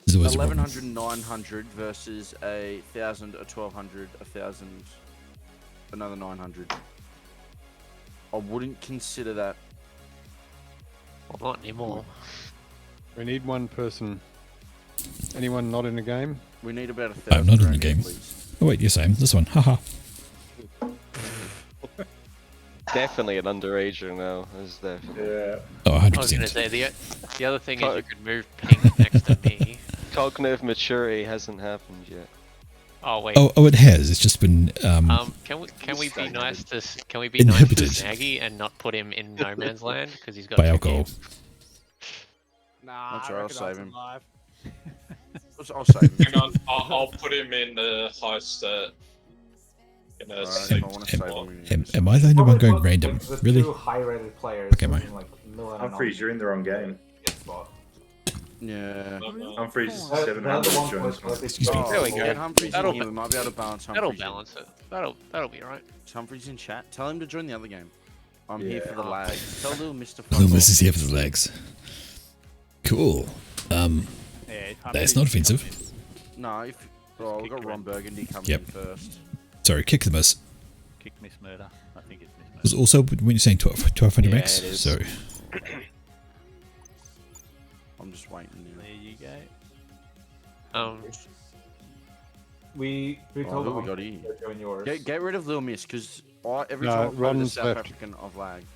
There's always a problem. 1100, 900 versus a 1000, a 1200, a 1000, another 900. I wouldn't consider that. Well, not anymore. We need one person. Anyone not in the game? We need about 1,000. I'm not in the around here, game. please. Oh wait, yes I am. This one. Haha. Definitely an underager now. Is definitely. Yeah. Oh, I was gonna 100%. say the other thing is you could move Ping next to me. Cognitive maturity hasn't happened yet. Oh wait. Oh, it has. It's just been Can we be Stagnated. nice to can we be nice Inhibited. to Snaggy and not put him in no man's land because he's got by two alcohol. games? Nah, That's I right, I'll reckon save that's him. alive. I'll save him. Hang on, I'll put him in the highest. In a Alright, safe if I want to save spot. him. Am I the only one Probably going put, random? Like, the Really? two high-rated players. Okay, mate. Like Millen and Humphreys, you're in the wrong game. spot. Yeah. Humphreys is They're the 700 ones joins with one. Excuse me. Oh, There we get go. Humphreys That'll in here. We might be able to balance That'll Humphreys. balance it. That'll be alright. Is Humphreys in chat? Tell him to join the other game. I'm here for Yeah. the lag. Tell little Mr. Little Fuck Miss off. is here for the legs. Cool. Yeah, That's not offensive. No, if oh, we kick got her Ron in. Burgundy coming Yep. in first. Sorry, kick the miss. Kick Miss Murder. I think it's Miss Murder. Was also when you're saying 1200 Yeah, max. it is. So I'm just waiting now. There you go. We Oh, told who we them got here? they're doing yours. Get rid of Lil Miss, because every No, time I play the Ron's South left. African, I've lagged.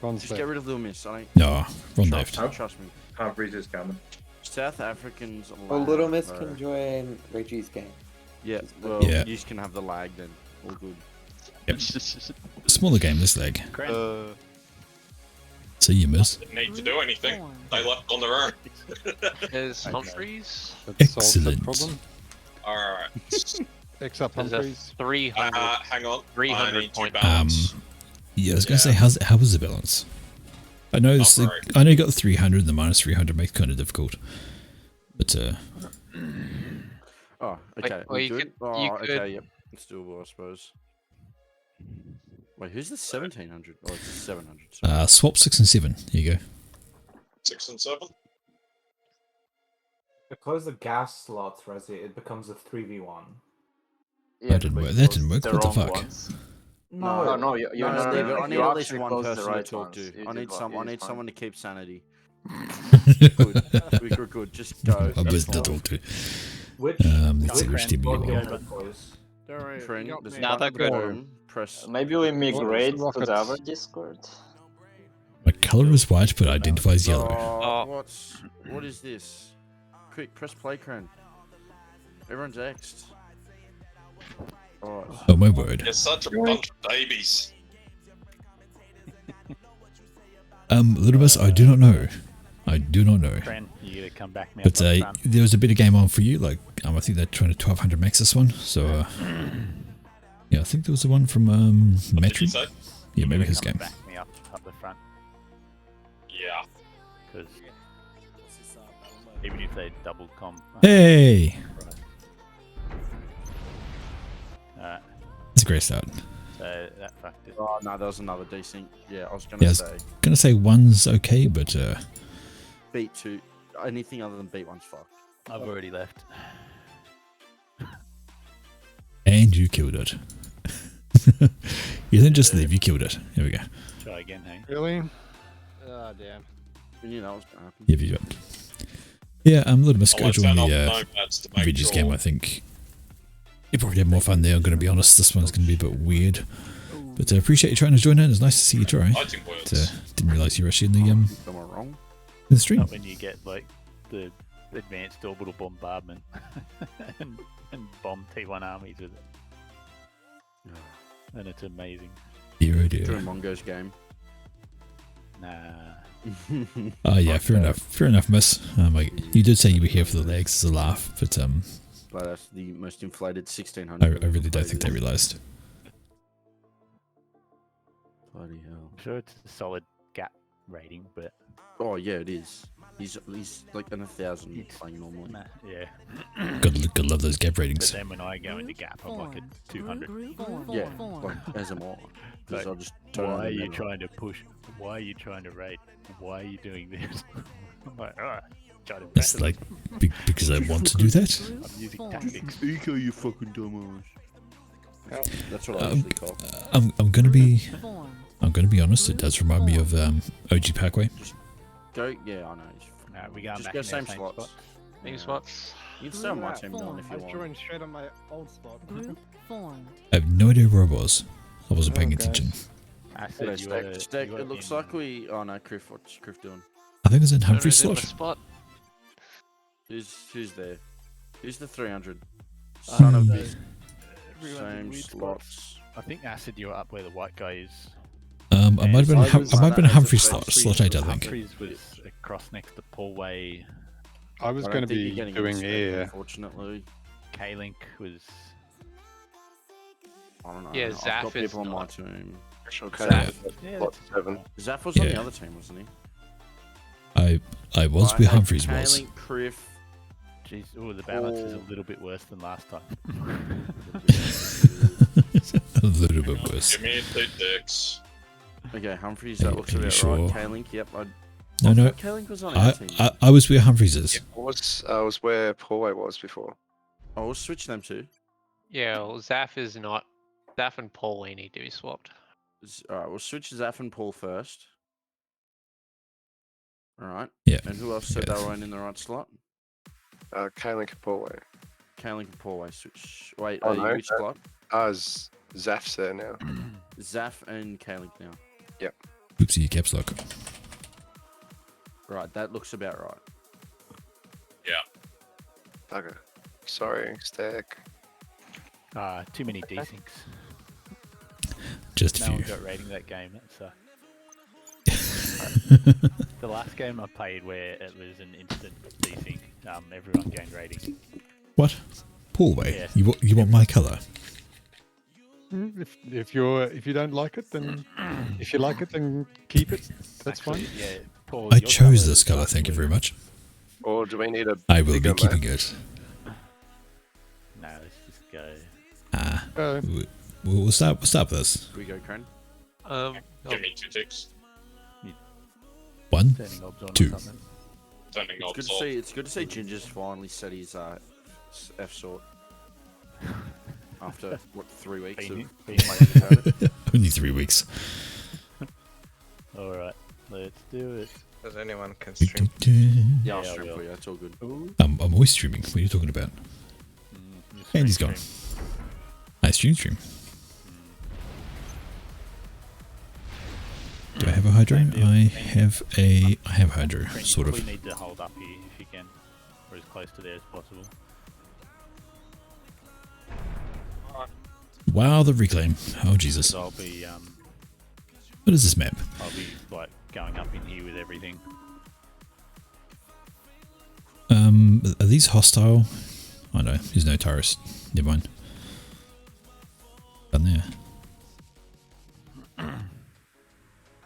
Ron's Just left. get rid of Lil Miss. I don't no, Ron left. trust me. Humphreys is coming. South Africans lag. Well, Little Miss bro. can join Reggie's game. Yeah, well, Yeah. you can have the lag then. All good. Smaller game this leg. Grand. See you miss. Didn't need to do anything. They left on their own. There's Humphreys. That solves that Excellent. problem. Alright. X up There's a Humphreys. 300. Hang on. 300 I need to point balance. Yeah, I was gonna say how was the balance? I know it's Not like, I know you got the 300 and the minus 300 makes it kind of difficult. But Oh, okay. well, we you good? could- Oh, you okay, could- yep. It's doable, I suppose. Wait, who's the 1700? Oh, it's the 700. Sorry. swap 6 and 7. Here you go. 6 and 7. To close the gas slots, Resi, it becomes a 3v1. That didn't work. That didn't work. What the fuck? No, no, you're no, not. Steve, I need You at least actually one closed the person right to talk ones. to. You I did need fine, some. you I did need fine. someone to keep sanity. Good. We're good. Just go. I That's was to fine. talk to. Which Let's see Go, which team you both want. games are closed. Don't worry, Friend, you got there's me. Nah, they're button good. boom, press. Maybe we migrate to Rockets. the other Discord. My color is white, but identifies yellow. Oh, what is this? Quick, press play, Cran. Everyone's X'd. Alright. Oh my word. You're such a bunch of babies. Little Miss, I do not know. I do not know. Friend, you gotta come back now. But there was a bit of game on for you. Like I think they're trying to 1200 max this one. So yeah, I think there was the one from What did you Metri. say? Yeah, maybe his game. Back me up the front, Yeah. because even if they double comp. Hey, Alright, it's a great start. so that fucked it. Oh no, that was another decent. Yeah, I was gonna Yeah, I was say gonna say one's okay, but beat two. Anything other than beat one's fucked. I've already left. and you killed it. You didn't just leave, you killed it. Here we go. Try again, hey. Really? Oh damn. We knew that was gonna happen. Yeah, you got. Yeah, Little Miss, I'll go let join turn off the nomads to make Reggie's sure. game. I think you probably have more fun there. I'm going to be honest. This one's going to be a bit weird, but I appreciate you trying to join in. It's nice to see you try. Fighting words. Didn't realise you were actually in the Am I wrong? in the stream. Not when you get like the advanced orbital bombardment and bomb T1 armies with it. And it's amazing. Dear, oh dear. During Mongo's game. Nah. Oh yeah, fair enough. Fair enough, Miss. You did say you were here for the legs as a laugh, but But that's the most inflated 1600. I really don't think they realised. Bloody hell. I'm sure it's a solid gap rating, but Oh yeah, it is. He's like in 1,000 It's- playing normally. yeah. Gotta love those gap But ratings. then when I go into gap, I'm like at 200. Yeah, like as am I. Because Like, I'll just turn why are it you and trying to push? Why are you trying to rate? Why are you doing this? I'm like, alright, try to It's impress like because I want to do that. I'm using tactics. Eco, you fucking dumbass. That's what I Um, usually call. I'm gonna be honest. It does remind me of OG Parkway. Go, yeah, I know. Nah, we going Just back go in same our same slots. spot. Same Yeah. spots. You can stay on my team, Dylan, if I you want. joined straight on my old spot. I have no idea where I was. I wasn't paying Okay. attention. I Hello, said you were. Stack, you were it looks in- like we. Oh no, Criff, what's Criff doing? I think it was in Humphrey's Who's in my slot. spot? Who's there? Who's the 300? Oh, Son of Um, bitch. everyone's in Same weird spots. slots. I think Acid, you were up where the white guy is. I might have been I was- I might have been as a Humphrey's face slot 8, I think. Humphreys was across next to Paulway. I was I going don't to think you're be getting doing inspected, air. Unfortunately, K-Link was. I don't know. Yeah, I've Zaf got is people on my not. team. Zaf. Yeah, Lot that's- 7. Zaf was on Yeah. the other team, wasn't he? I was where Humphrey's was. K-Link, Criff. Jeez, oh, the balance is a Paul. little bit worse than last time. A little bit worse. Give me 2 dicks. Okay, Humphreys, Are that you- looks are you about sure? right. K-Link, yep. No. K-Link was on our team. I was where Humphrey's is. I was where Paulway was before. Oh, we'll switch them too. Yeah, well, Zaf is not. Zaf and Paulway need to be swapped. Alright, we'll switch Zaf and Paul first. Alright. Yeah. And who else said Yeah. they weren't in the right slot? K-Link and Paulway. K-Link and Paulway switch. Wait, Oh, no, which slot? Zaf's there now. Zaf and K-Link now. Oopsie, caps lock. Right, that looks about right. Okay. Sorry, Stack. Too many desyncs. Just a No one few. got rating that game. That the last game I played where it was an instant desync, everyone gained rating. What? Paulway? Yeah. You want my colour? If you don't like it, then if you like it, then keep it. That's Actually, fine. Yeah, Paul, I your chose colour this is colour, dark thank you blue. very much. Or do we need a I will be bigger keeping map? it. No, let's just go. We'll start with this. Here we go, Crane. Oh, Give me 2 dicks. 1, Turning obs on or 2. something. Turning It's off. good to see. It's good to see Ginger's finally set his F sort. After what 3 weeks of Been- been- playing without it. Only 3 weeks. Alright, let's do it. Does anyone can Yeah, I'll Yeah, I stream will. for you. It's all good. Ooh. I'm always streaming. What are you talking about? Your Andy's stream. gone. I stream. Do I have a hydro? I have hydro, Trent, you sort of. probably need to hold up here if you can, or as close to there as possible. Wow, the reclaim. Oh Jesus. So I'll be What is this map? like going up in here with everything. Are these hostile? Oh no, there's no Taurus. Never mind. Done there.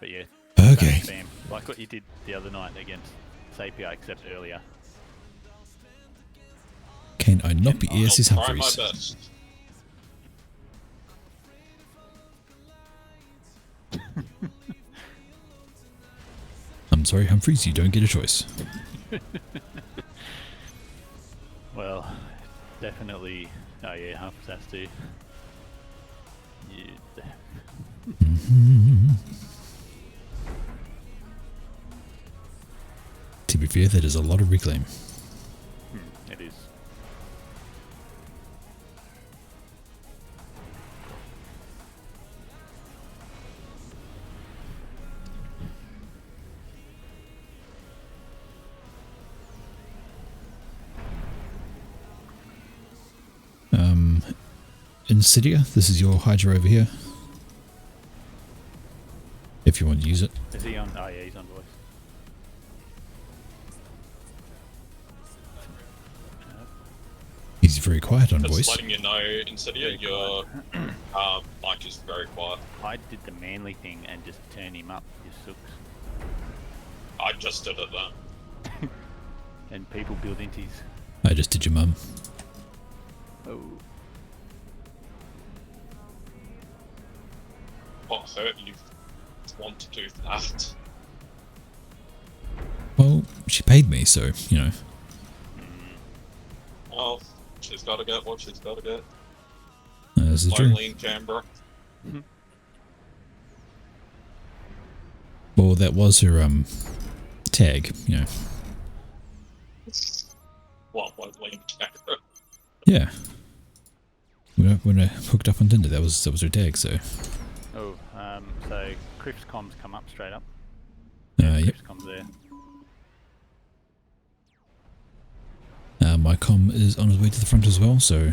But yeah. Okay. Bam, bam. Like what you did the other night against Sapia, except earlier. Can I not be I'll ES's try my Humphreys? best. I'm sorry, Humphreys, you don't get a choice. Well, definitely. Oh yeah, Humphs has to. Yeah. To be fair, that is a lot of reclaim. It is. Insidia, this is your Hydra over here. If you want to use it. Is he on? Oh yeah, he's on voice. He's very quiet on Just voice. letting you know, Insidia, your mic is very quiet. I did the manly thing and just turn him up, you sooks. I just did it then. And people build inties. I just did your mum. Oh. What hurt you want to do that? Well, she paid me, so, you know. Well, she's got to get what she's got to get. This is true. Lonely in Canberra. Well, that was her, tag, you know. What, lonely in Canberra? Yeah. When I hooked up on Tinder, that was her tag, so. Oh, so Criff's comms come up straight up. Yep. Criff's comms there. My comm is on his way to the front as well, so.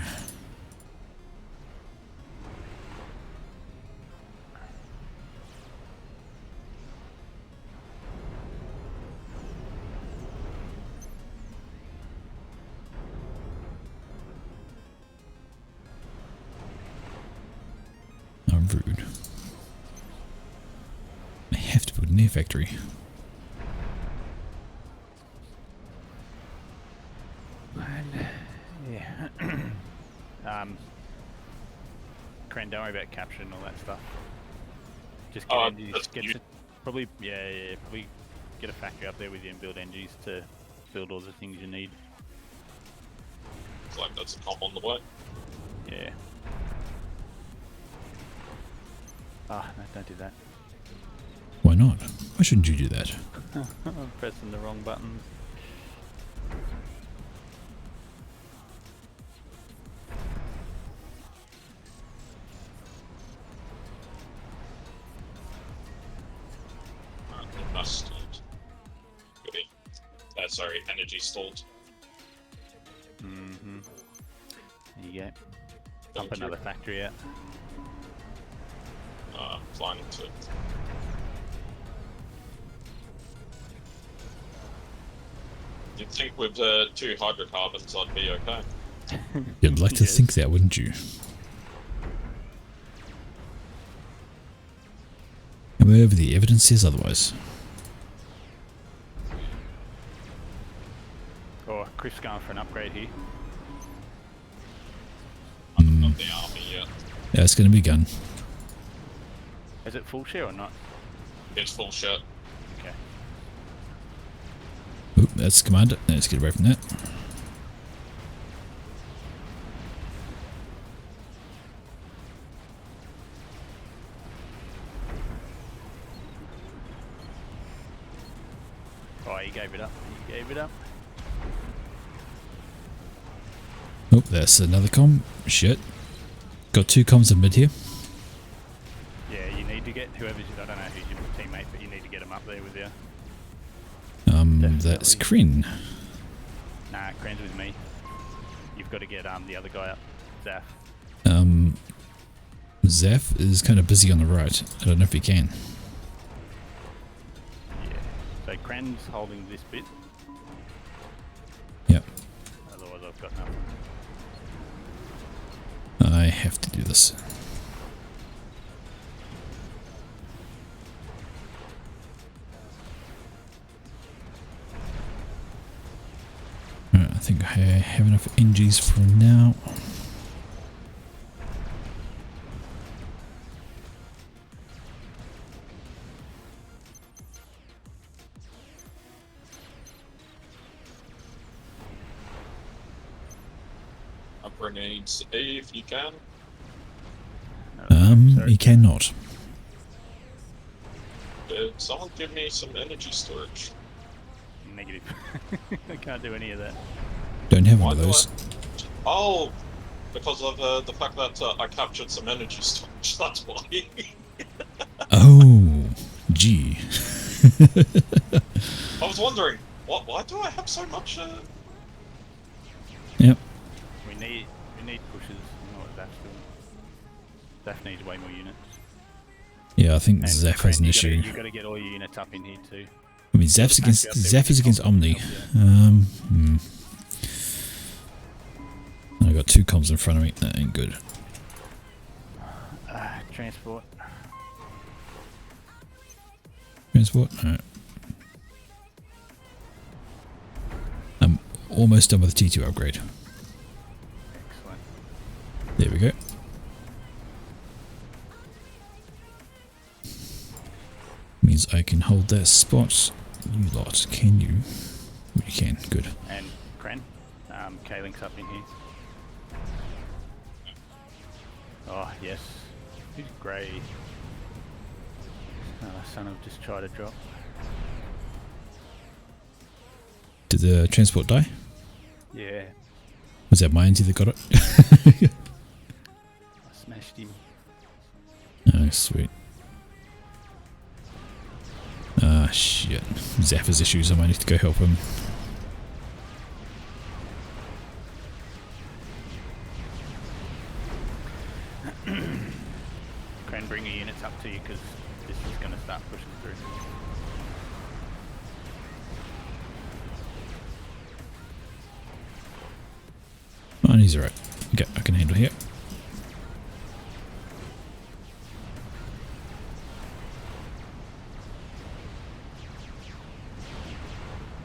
I'm rude. I have to build an air factory. Yeah. Cran, don't worry about capture and all that stuff. Just get energies, probably get a factory up there with you and build energies to build all the things you need. It's like that's a comp on the way. Yeah. Ah, no, don't do that. Why not? Why shouldn't you do that? I'm pressing the wrong buttons. Stalled. Goody. Sorry, energy stalled. Mm-hmm. There you go. Pump another factory out. Flying into it. You'd think with 2 hydrocarbons I'd be okay. You'd like to think that, wouldn't you? However, the evidence says otherwise. Oh, Chris going for an upgrade here. Not the army yet. Yeah, it's going to be gun. Is it full share or not? It's full shit. Okay. Oop, that's Commander. Let's get away from that. Oh, he gave it up. He gave it up. Oh, that's another comm. Shit. Got 2 comms in mid here. Yeah, you need to get whoever's. I don't know who's your teammate, but you need to get him up there with you. That's Kryn. Nah, Cran's with me. You've got to get the other guy up, Zaf. Zaf is kind of busy on the right. I don't know if he can. Yeah. So Cran's holding this bit. Yep. Otherwise, I've got nothing. I have to do this. Alright, I think I have enough NGs for now. Grenades if you can. He cannot. Did someone give me some energy storage? Negative. I can't do any of that. Don't have one of those. Oh, because of the fact that I captured some energy storage, that's why. Oh, gee. I was wondering, why do I have so much? Yep. We need pushes. You know what Zaf's doing. Zaf needs way more units. Yeah, I think And Zaf has an issue. You got to get all your units up in here too. I mean, Zaf is against Omni. I got 2 comms in front of me. That ain't good. Transport. Transport? Alright. I'm almost done with the T2 upgrade. Excellent. There we go. Means I can hold that spot. You lot, can you? Oh, you can. Good. And Kren, K-Link's up in here. Oh, yes. Who's grey? Son of just tried to drop. Did the transport die? Yeah, Was that my anti that got it? I smashed him. Oh, sweet. Ah, shit. Zappa's issues. I might need to go help him. Kren, bring your units up to you because this is going to start pushing through. Oh, and he's alright. Okay, I can handle here.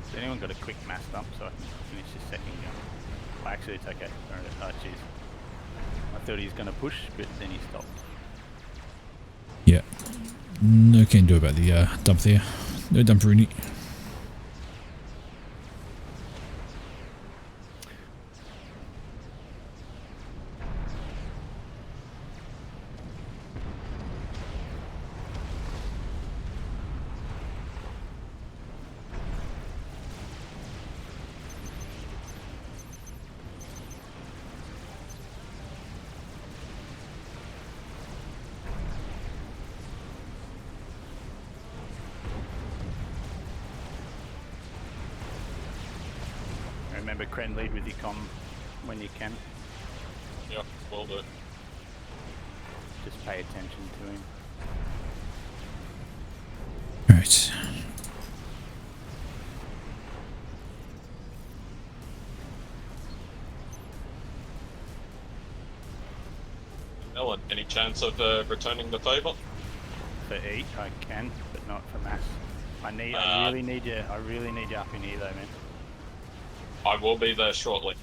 Has anyone got a quick mass dump so I can finish this second gun? Oh, actually, it's okay. Oh, jeez. I thought he was going to push, but then he stopped. Yeah. No can do about the dump there. No dump Rooney. Remember, Kren, lead with your comm when you can. Yeah, will do. Just pay attention to him. Right. Ellen, any chance of returning the favour? For E, I can, but not for mass. I really need you up in here though, man. I will be there shortly.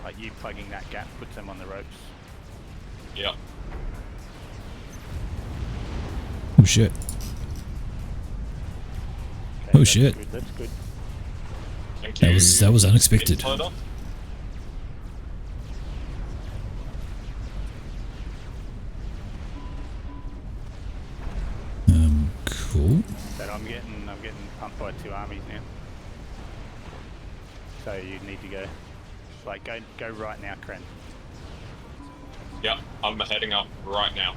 Like you plugging that gap puts them on the ropes. Yeah. Oh shit. Okay, Oh that's shit. Good, that's good. Thank you. That was unexpected. Insider. Cool. But I'm getting pumped by 2 armies now. So you need to go. Like go right now, Kren. Yeah, I'm heading up right now.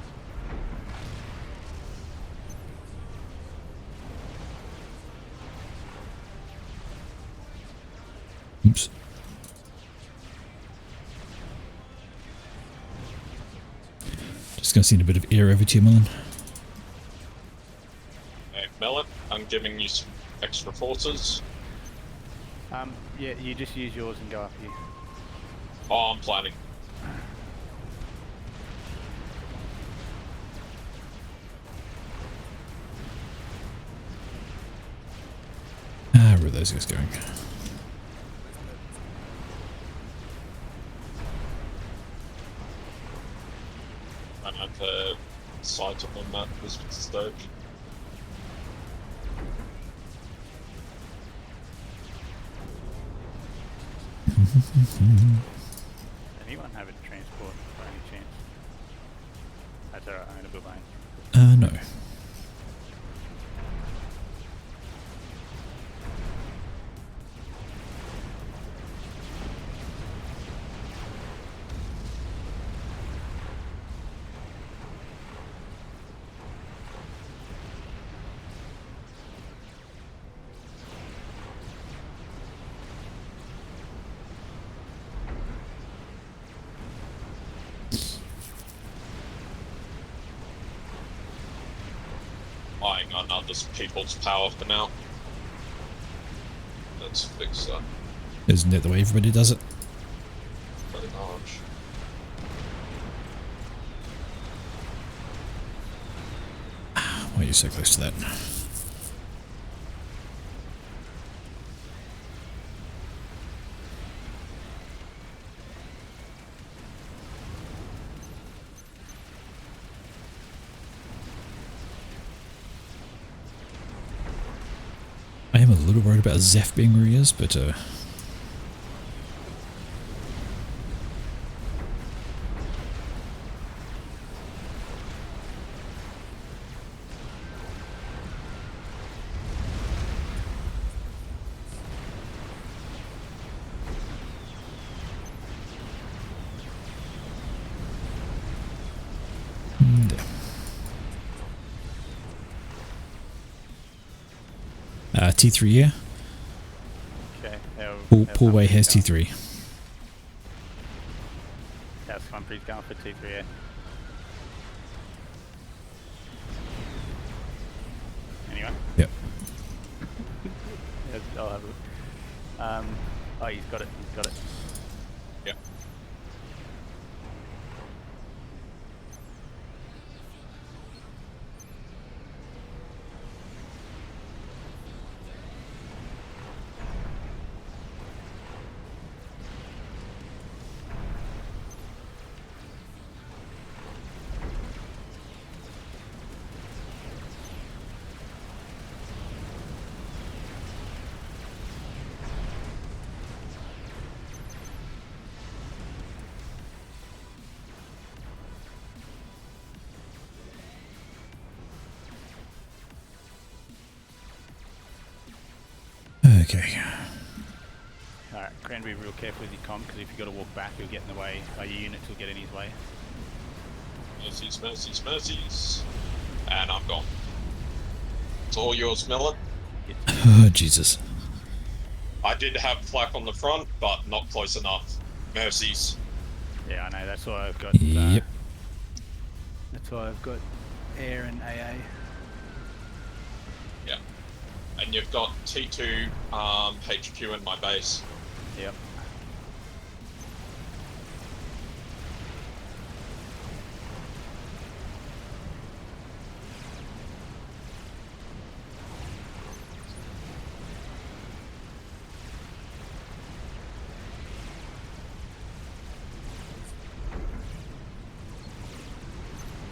Oops. Just gonna send a bit of air over to you, Mullen. Hey, Melon, I'm giving you some extra forces. Yeah, you just use yours and go up here. Oh, I'm planning. Ah, where are those guys going? I have a sight on that this stage. Anyone have a transport by any chance? That's alright, I'm gonna build mine. No. Buying on others people's power for now. Let's fix that. Isn't that the way everybody does it? pretty much. Why are you so close to that? I am a little worried about Zeph being where he is, but T3, yeah? Okay. Paul Way has T3. How's Humphrey's going for T3, yeah? Anyway. Yep. Yes, I'll have it. Oh, he's got it. He's got it. Yep. Okay. Alright, Cran, be real careful with your comm, because if you got to walk back, you'll get in the way. Your units will get in his way. Mercies, mercies, mercies. And I'm gone. It's all yours, Miller. Oh, Jesus. I did have flak on the front, but not close enough. Mercies. Yeah, I know, that's why I've got... Yep. That's why I've got air and AA. Yeah. And you've got T2 HQ in my base. Yep.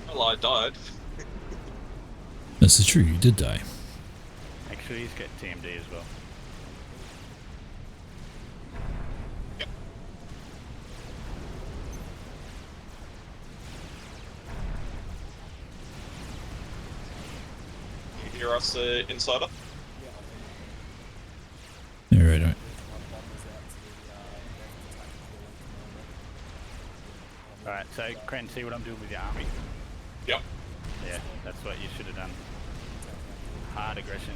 Well, I died. This is true, you did die. Actually, he's got TMD as well. Yep. You hear us, Insider? Alright, alright. Alright, so Cran, see what I'm doing with your army? Yep. Yeah, that's what you should have done. Hard aggression.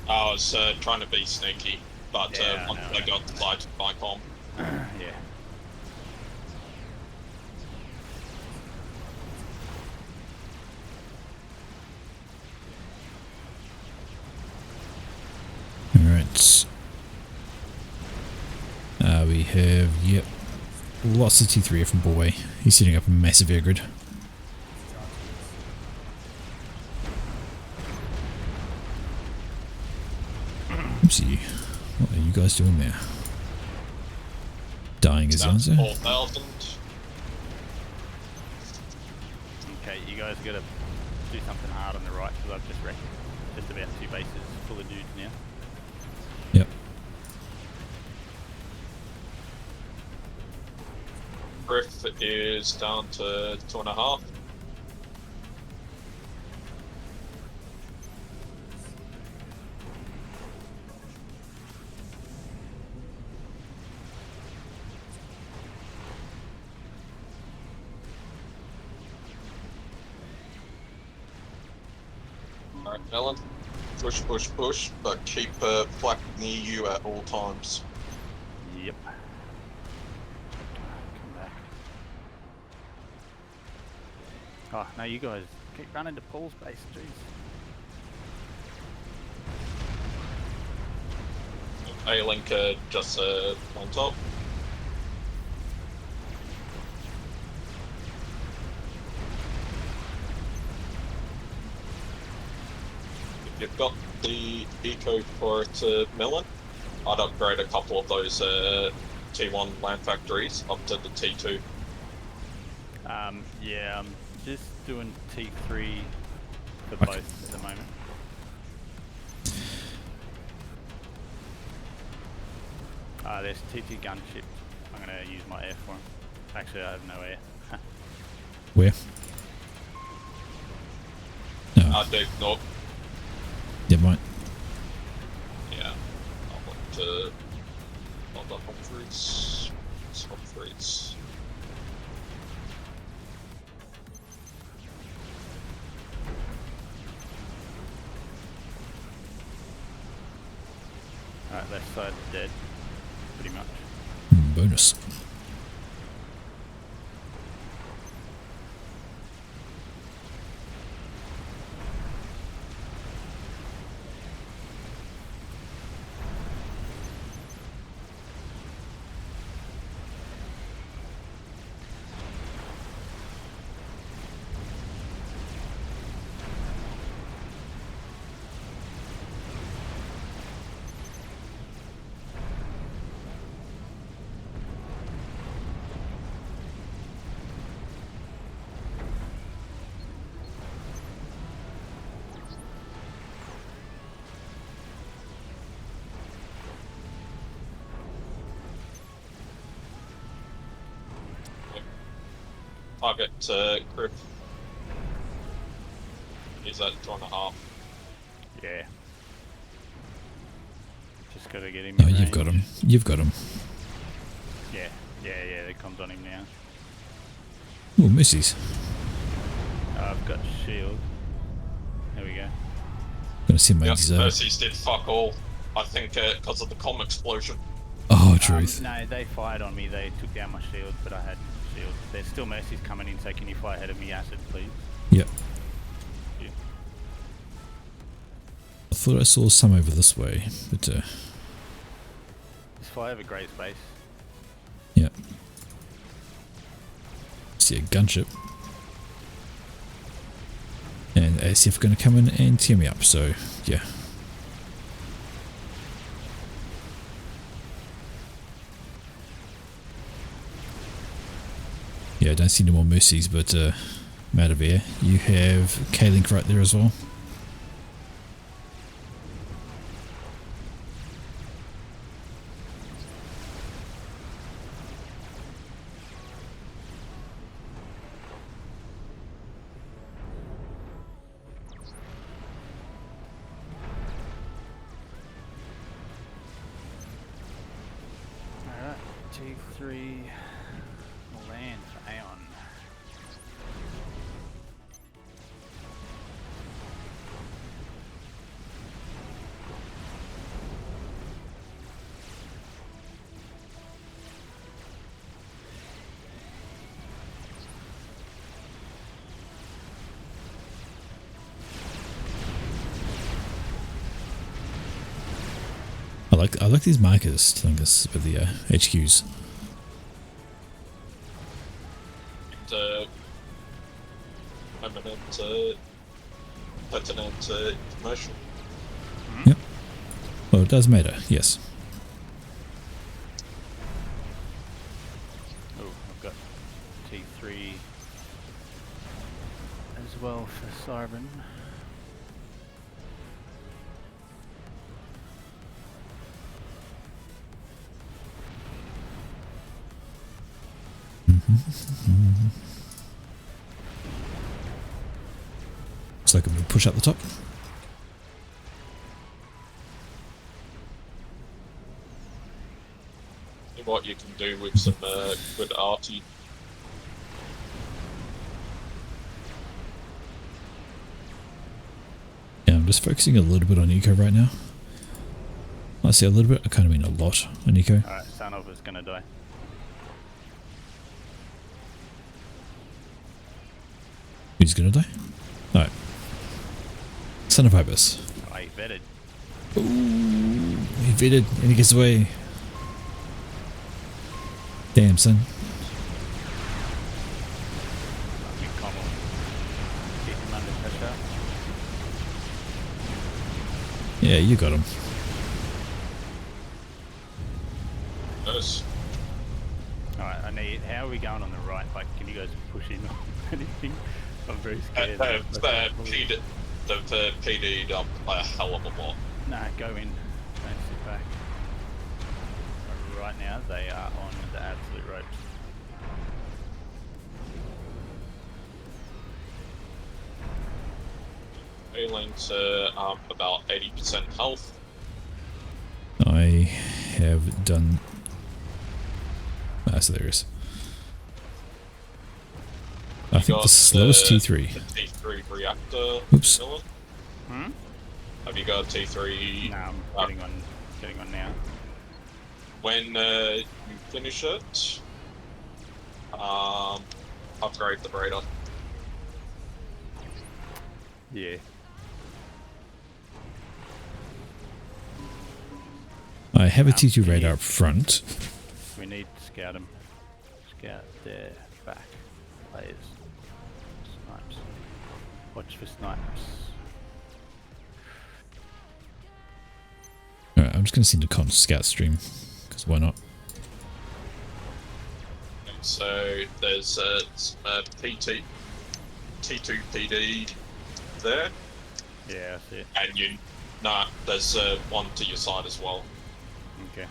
I was trying to be sneaky, but Yeah, once no, I got light by comm. Yeah. Alright. We have, yep, lots of T3 from Ballway. He's setting up a massive air grid. Oopsie. What are you guys doing there? Dying is the That's answer. 4,000. Okay, you guys gotta do something hard on the right, because I've just wrecked just about 2 bases full of dudes now. Yep. Griff is down to 2.5. Alright, Ellen. Push, push, push, but keep flak near you at all times. Yep. Come back. Oh, no, you guys keep running to Paul's base, jeez. A-Link just on top. you've got the eco for it to melon. I'd upgrade a couple of those T1 land factories up to the T2. Yeah, I'm just doing T3 for Okay. both at the moment. There's T2 gunship. I'm gonna use my air for him. Actually, I have no air. Where? No. Deep north. Never mind. Yeah. I want to... Not the Humphreys. It's Humphreys. Alright, left side dead. Pretty much. Bonus. Target Griff. Is that 2.5? Yeah. Just gotta get him. No, in you've range. got him. You've got him. Yeah, the comms on him now. Oh, Mercies. I've got shield. There we go. Gonna send my Yep, antis over. Mercies did fuck all. I think because of the comm explosion. Oh, truth. No, they fired on me. They took down my shield, but I had shield. There's still mercies coming in, so can you fly ahead of me, acid, please? Yep. Yeah. I thought I saw some over this way, but Just fly over grey space. yeah. See a gunship. And ACF going to come in and tear me up, so yeah. Yeah, I don't see any more mercies, but I'm out of air. You have K-Link right there as well. Alright, T3 land for Aeon. I like these markers, telling us about the HQs. Pertinent information. Yep. Well, it does matter, yes. Oh, I've got T3 as well for Cybern. Looks like I'm going to push up the top. What you can do with some good arty. Yeah, I'm just focusing a little bit on eco right now. I say a little bit, I kind of mean a lot on eco. Alright, Sanova's gonna die. Who's gonna die? Alright. Son of Ibis. Oh, he vetted. Ooh, he vetted and he gets away. Damn, son. Big combo. Keep him under pressure. Yeah, you got him. Nice. Alright, I need. How are we going on the right? Like, can you guys push in on anything? I'm very scared. They've PD'd up a hell of a lot. Nah, go in. Don't sit back. Right now, they are on the absolute ropes. A-lane's about 80% health. I have done... Ah, so there is. I think the slowest T3. The T3 reactor. Oops. Millen? Hmm? Have you got a T3? No, I'm getting on now. When you finish it, upgrade the radar. Yeah. I have a T2 radar up front. We need to scout them. Scout their back. Players. Snipes. Watch for snipes. Alright, I'm just going to send a con scout stream. Because why not? So there's a T2 PD there. Yeah, I see it. And there's one to your side as well. Okay.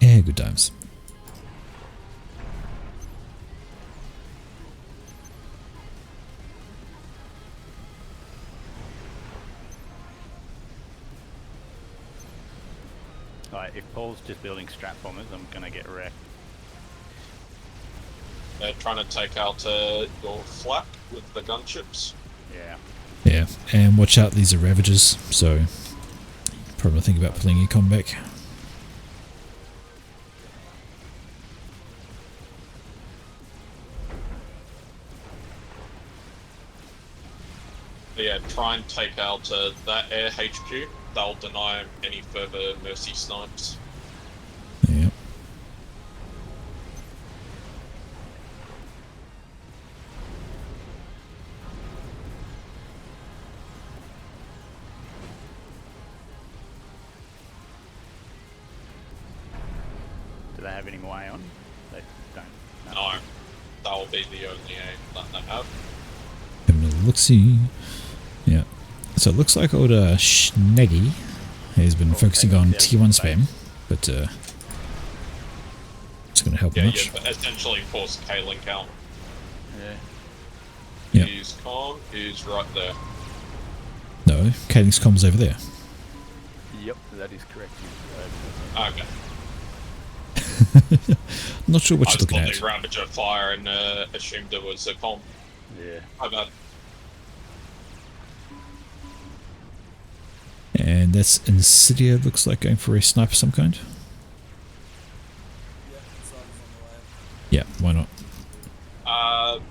Yeah, good times. Alright, if Paul's just building strat bombers, I'm gonna get wrecked. They're trying to take out your flak with the gunships. Yeah. Yeah, and watch out, these are Ravagers, so probably think about pulling your con back. But yeah, try and take out that air HQ. They'll deny any further mercy snipes. Yeah. Do they have any way on? They don't. No, that'll be the only aim that they have. Having a look-see. Yeah. So it looks like old Schneggy has been focusing on T1 spam, but it's going to help much. Yeah, essentially force K-Link out. Yeah. Yeah. His comm is right there. No, K-Link's comms over there. Yep, that is correct. Okay. Not sure what you're looking I at. just thought they Ravager fire and assumed it was a comm. Yeah. My bad. And that's Insidia, looks like going for a sniper of some kind. Yeah, why not?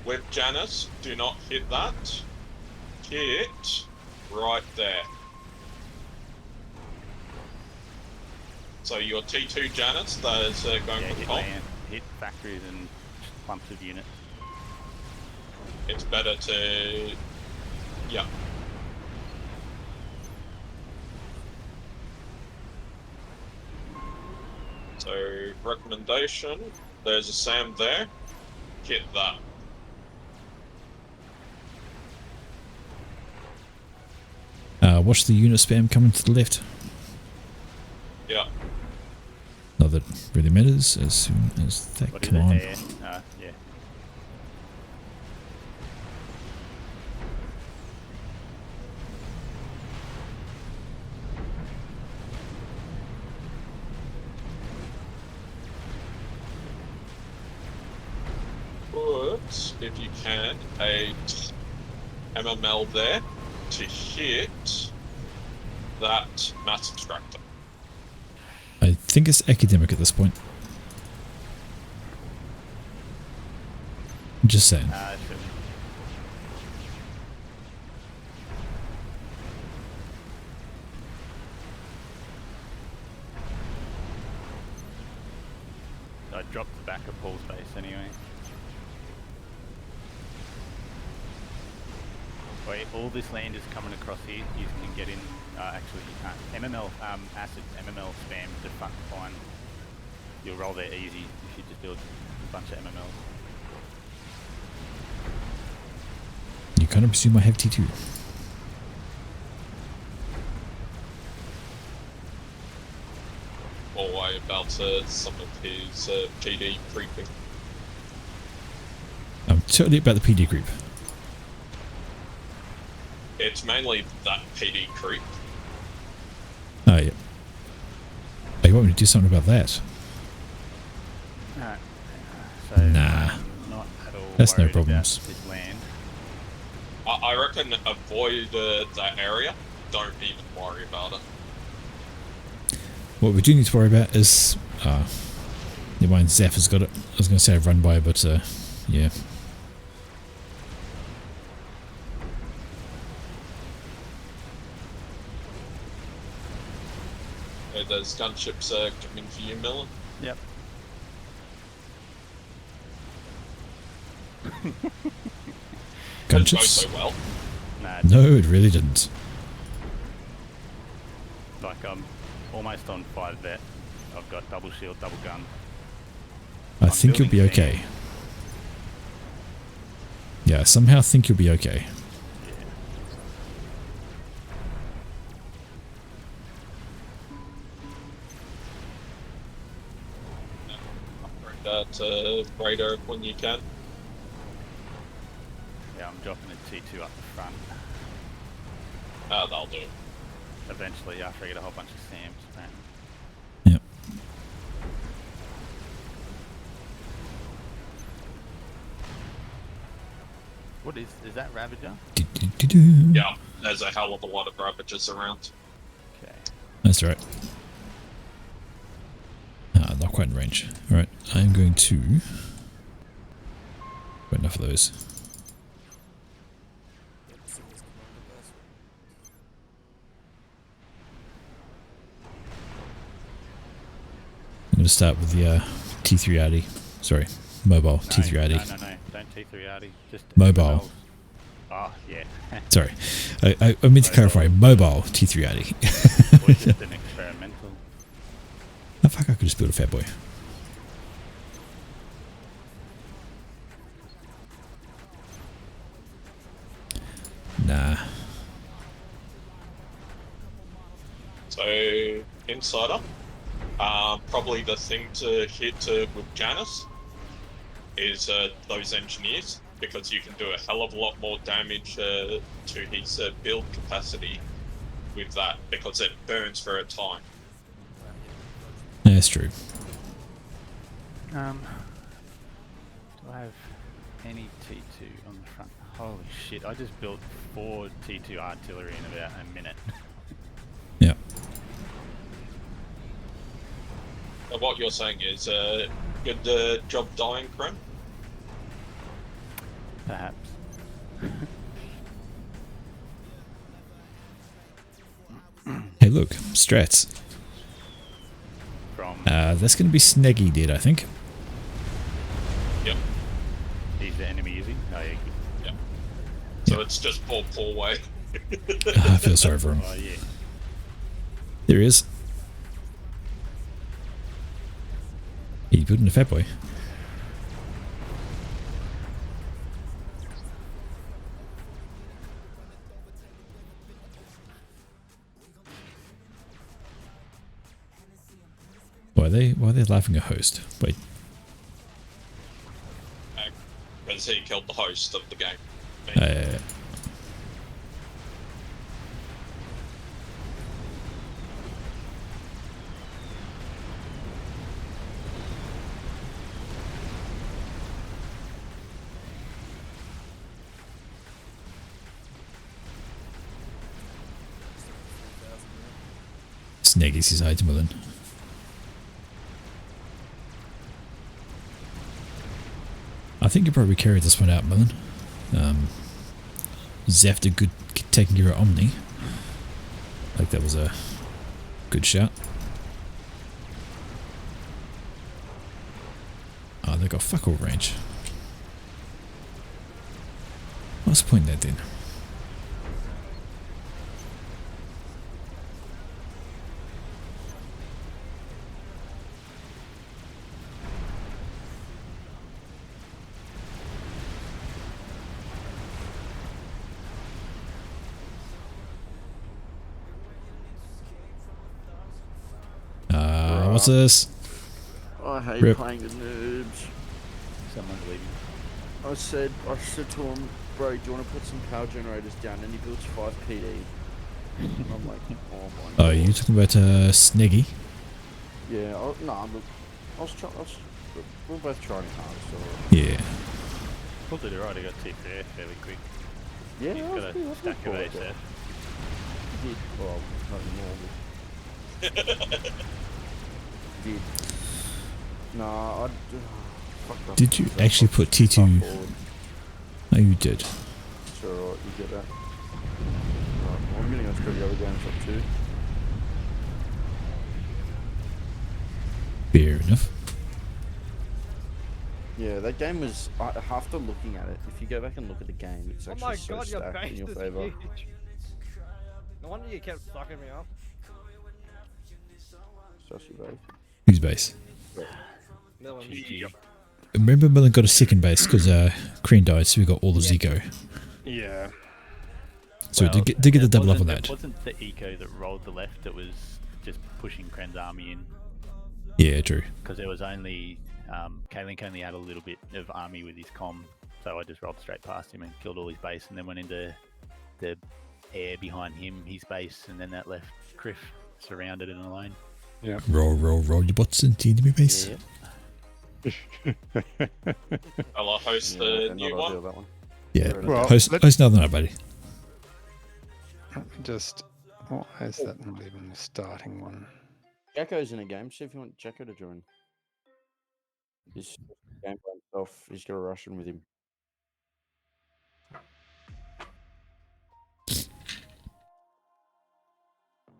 With Janice, do not hit that. Hit right there. So your T2 Janice, that is going for the comm. Hit factories and clumps of units. It's better to... Yeah. So, recommendation, there's a SAM there, hit that. Watch the unit spam coming to the left. Yeah. Not that really matters as soon as that come on. Yeah. Put, if you can, a MML there to hit that mass extractor. I think it's academic at this point. Just saying. I dropped the back of Paul's base anyway. Wait, all this land is coming across here. You can get in. Actually, you can't. MML, acid, MML spam to find. You'll roll there easy if you just build a bunch of MMLs. You kind of presume I have T2. Or worry about some of his PD creeping. I'm totally about the PD creep. It's mainly that PD creep. Oh, yeah. Oh, you want me to do something about that? Alright. So, Nah. not at all That's no worried problems. about this land. I reckon avoid that area. Don't even worry about it. What we do need to worry about is... never mind, Zeph has got it. I was going to say I've run by, but yeah. There's gunships coming for you, Millen. Yep. Didn't go Gunships? so well. Nah, No, it really didn't. like I'm almost on 5 vet. I've got double shield, double gun. I think you'll be building okay. Yeah, I somehow think you'll be okay. Upgrade that radar when you can. Yeah, I'm dropping a T2 up the front. That'll do. Eventually, after I get a whole bunch of SAMs. Apparently. Yep. What is that Ravager? Do-do-do-do. Yeah, there's a hell of a lot of ravages around. Okay. That's right. Not quite in range. Alright, I'm going to... Got enough of those. I'm going to start with the T3RD. Sorry, mobile T3RD. No, don't T3RD. Just Mobile. MMLs. Oh, yeah. Sorry, I meant to clarify. Mobile T3RD. Or just an experimental. Oh fuck, I could just build a fat boy. Nah. So, Insider. Probably the thing to hit with Janice is those engineers, because you can do a hell of a lot more damage to his build capacity with that, because it burns for a time. Yeah, that's true. Do I have any T2 on the front? Holy shit, I just built 4 T2 artillery in about a minute. Yeah. What you're saying is good job dying, Kren? Perhaps. Hey look, strats. From That's going to be Sneggy dead, I think. Yep. he's the enemy using. Oh yeah. Yep. So it's just poor way. I feel sorry for him. Oh yeah. There he is. He's building a fat boy. Why are they laughing at host? Wait. Because he killed the host of the game. Sneggy's his item then. I think you probably carried this one out, Millen. Zeph did good taking care of Omni. Like that was a good shout. Oh, they got fuck all range. What's the point in that then? what's this? I hate Rip. playing the noobs. Someone's leaving. I said to him, bro, do you want to put some power generators down? And he builds 5 PD. I'm like, oh my god. Oh, you talking about Sneggy? Yeah, no, we're both trying hard, so. Yeah. We'll do the right, I got T fair fairly quick. Yeah, You've got a stack of ASF. Did, well, not anymore. Did. Nah, fucked up. Did you actually put T2? No, you did. It's alright, you get that. Right, well, I'm gonna go through the other games up too. Fair enough. Yeah, that game was. After looking at it, if you go back and look at the game, it's actually Oh my so god, your stacked in base your is favour. huge. No wonder you kept fucking me up. Just your base. Whose base? Millen. Remember, Millen got a second base because Kreen died, so we got all the Zico. Yeah. So to get the double up on that. It wasn't the eco that rolled the left, it was just pushing Kren's army in. Yeah, true. Because there was only, K-Link only had a little bit of army with his comm, so I just rolled straight past him and killed all his base, and then went into the air behind him, his base, and then that left Criff surrounded and alone. Yeah. Roll your bots into the enemy base. I'll host the new one. Yeah, Well, host another night, buddy. Just, why is that not even the starting one? Jacko's in a game. See if you want Jacko to join. He's game by himself. He's got a Russian with him.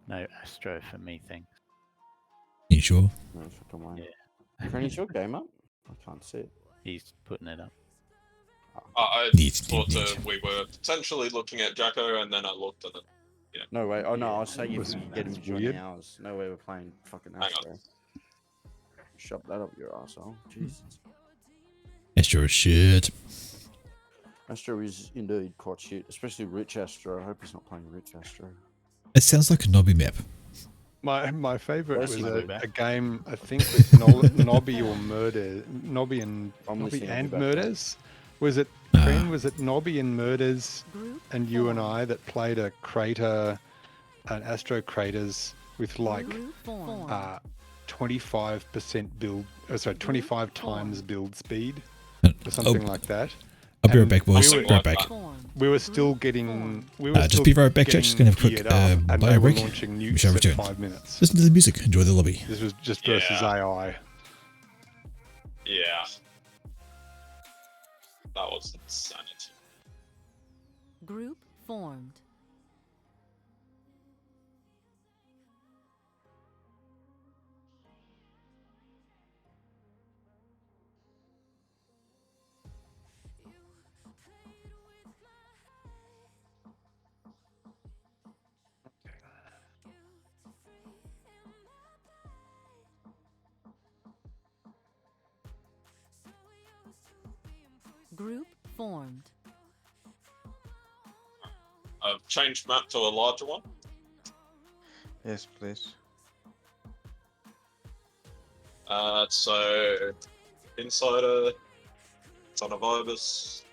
No Astro for me, thanks. You sure? No, fucking way. Yeah. Cranny's your game up? I can't see it. He's putting it up. I Neat. we were potentially looking at Jacko, and then I looked at it. Yeah. No way. Oh no, I was saying if Was- you get him to join weird. ours. No way we're playing fucking Hang Astro. Shove that up your arsehole. Jesus. Astro shit. Astro is indeed quite shit, especially Rich Astro. I hope he's not playing Rich Astro. It sounds like a Nobby map. My favourite was Basically, a game, I think, with Nobby or Murder. Nobby and Murders. Was it Kren? Was it Nobby and Murders and you and I that played a crater, an Astro Craters with like 25% build, sorry, 25 times build speed or something like that. I'll be right back, boys. Right back. We were still getting. Just be right back, Jack. Just gonna have a quick bio break. Launching We shall nukes return. at 5 minutes. Listen to the music. Enjoy the lobby. This was just versus AI. Yeah. That was insanity. Group formed. Group formed. I've changed map to a larger one. Yes, please. So Insider, Son of Ibis,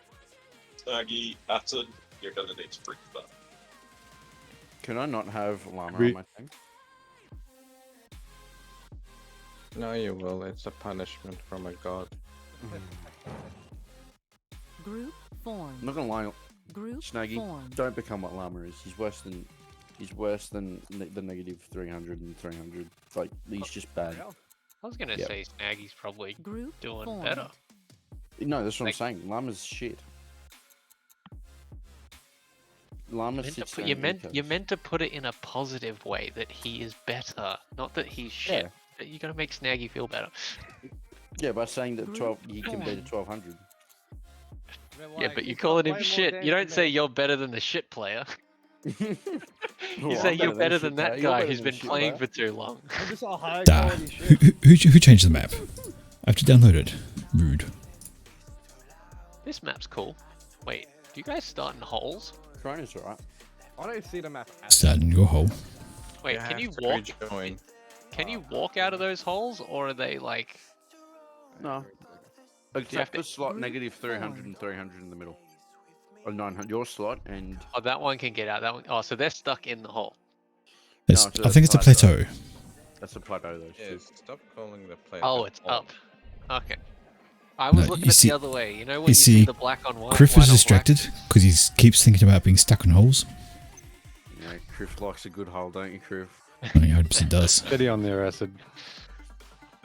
Snaggy, Acid, you're gonna need to bring that. Can I not have Llama Re- on my thing? No, you will. It's a punishment from a god. Group formed. I'm not gonna lie, Group Snaggy, formed. don't become what Llama is. He's worse than the negative 300 and 300. Like he's just bad. I was gonna say Snaggy's probably Group doing formed. better. No, that's what Like- I'm saying. Llama's shit. Llama's Meant to 16 put- you're ecos. meant to put it in a positive way that he is better, not that he's shit. Yeah. But you gotta make Snaggy feel better. Yeah, by saying that Group 12, you can beat a formed. 1200. Yeah, but you're calling him shit. You don't say you're better than the shit player. You say you're better than that guy who's been playing for too long. I'm just a high Duh. quality shit. Who changed the map? I have to download it. Rude. This map's cool. Wait, do you guys start in holes? Corona's alright. I don't see the map. Start in your hole. Wait, can you walk? Can you walk out of those holes, or are they like? No. you have Except to- the slot negative 300 and 300 in the middle. Or 900. Your slot and. Oh, that one can get out. That one. Oh, so they're stuck in the hole. It's, it's I think it's a plateau. That's a plateau, though. Yeah, stop calling the plateau. Oh, it's hole. up. Okay. I was No, looking you at see- the other way. You know when you you see see the black on white. Criff white is on distracted because he keeps thinking about being stuck in holes. Yeah, Criff likes a good hole, don't you, Criff? I mean, 100% does. Steady on there, Acid.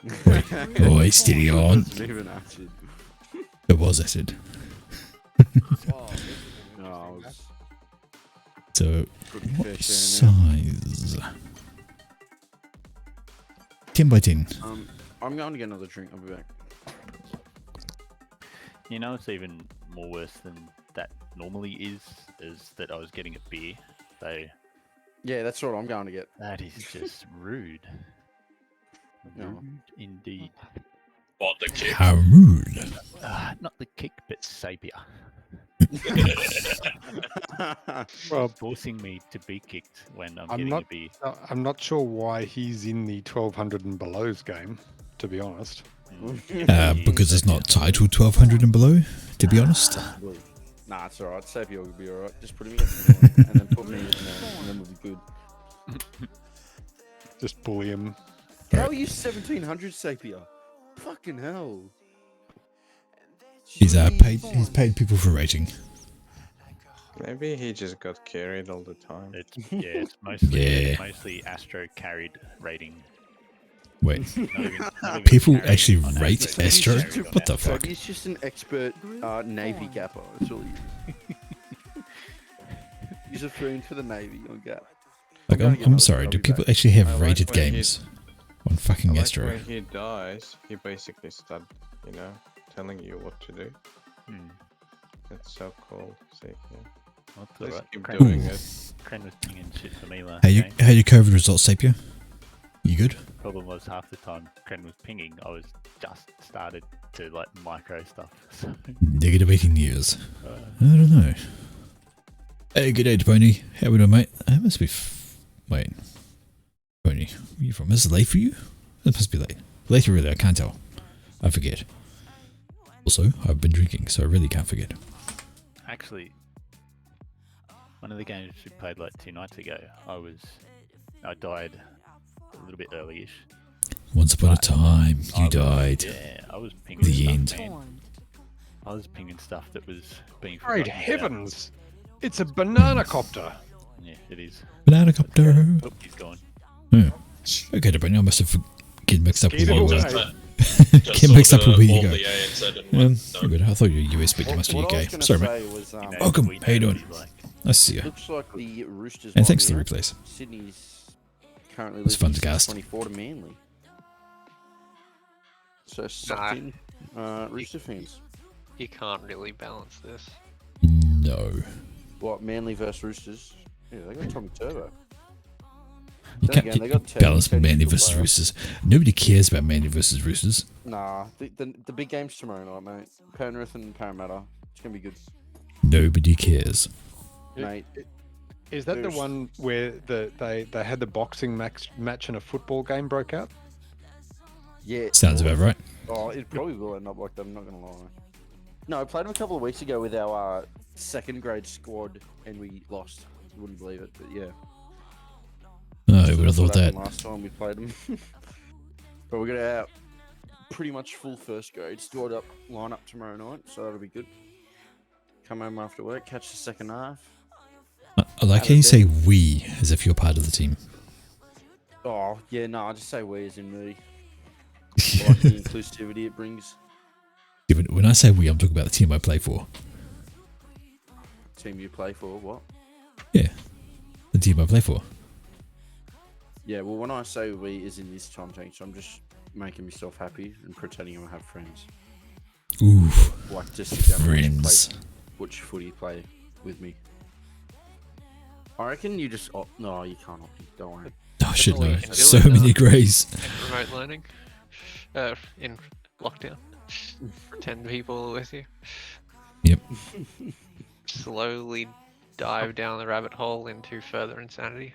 Oh, it's steady on. It's even acid. It was acid. No, it's So, good what fish size? 10 by 10. I'm going to get another drink. I'll be back. You know, it's even more worse than that normally is that I was getting a beer. So Yeah, that's what I'm going to get. that is just rude. No. Rude indeed. What, the kick? How rude. Not the kick, but Sapia. Well, Forcing me to be kicked when I'm I'm getting not. a beer. I'm not sure why he's in the 1200 and below's game. To be honest. Because it's not titled 1200 and below, to be honest. Nah, it's alright. Sapio will be alright. Just put him against the one, and then put me in there, and then we'll be good. Just bully him. How are you 1700 Sapia? Fucking hell. He's paid people for rating. Maybe he just got carried all the time. It's mostly Yeah. mostly Astro carried rating. Wait, Not even people carried actually on rate Astro, Astro? just carried on What the Astro. fuck? He's just an expert Navy gapper. That's all he is. He's a fiend for the Navy on Gap. Like, I'm sorry, do people actually I have like rated when he- games on fucking Like Astro? when he dies, he basically start, telling you what to do. That's so cool. See, yeah. That's Please alright. keep Kren doing was- it. Kren was pinging shit for me last How you game. how your COVID results, Sapia? You good? Problem was half the time Kren was pinging, I was just started to like micro stuff. So Negative 18 years. I don't know. Hey, good day, Pony. How we doing, mate? That must be. Wait. Pony, where you from? Is it late for you? That must be late. Late or really? I can't tell. I forget. Also, I've been drinking, so I really can't forget. actually, one of the games we played like 2 nights ago, I died a little bit early-ish. Once upon a time, you died. Yeah, I was pinging The stuff, end. man. I was pinging stuff that was being Great forgotten about. heavens! It's a banana copter. Yeah, it is. Banana copter. Oh, he's gone. Oh. Okay, Pony, I must have get mixed up with Skeeted you. away. Get mixed up with where you all go. the ANZ and went, no. You're good. I thought you were US, but you must be What I was UK. gonna Sorry, say mate. was, Welcome. We How you know doing? what he's like. Nice to see you. looks like the Roosters. And might thanks be for the out. replays. Sydney's currently It's fun to losing cast. 24 to Manly. So sucked in, Rooster fans. You can't really balance this. No. What, Manly versus Roosters? Yeah, they got Tommy Turbo. You Then can't again, they got Ted- balance Ted Manly Nickel versus player. Roosters. Nobody cares about Manly versus Roosters. Nah, the big game's tomorrow night, mate. Penrith and Parramatta. It's gonna be good, Nobody cares. mate. Is that the There's- one where they had the boxing match and a football game broke out? Yeah. Sounds about right. Oh, it probably will end up like that. I'm not gonna lie. No, I played them a couple of weeks ago with our second grade squad, and we lost. You wouldn't believe it, but yeah. Oh, I So would have that's what thought that. happened last time we played them. But we're gonna have pretty much full first grade squad up line up tomorrow night, so that'll be good. Come home after work, catch the second half. I like how you say we as if you're part of the team. Oh yeah, no, I just say we as in me. I like the inclusivity it brings. Yeah, but when I say we, I'm talking about the team I play for. Team you play for, what? Yeah, the team I play for. Yeah, well, when I say we is in this time change, I'm just making myself happy and pretending I have friends. Ooh, Like just sit down and friends. play butch footy play with me. I reckon you just no, you can't opt in, don't worry. Oh shit, no. Ability to do So it, many greys. In remote learning, in lockdown, pretend people are with you. Yep. Slowly dive down the rabbit hole into further insanity.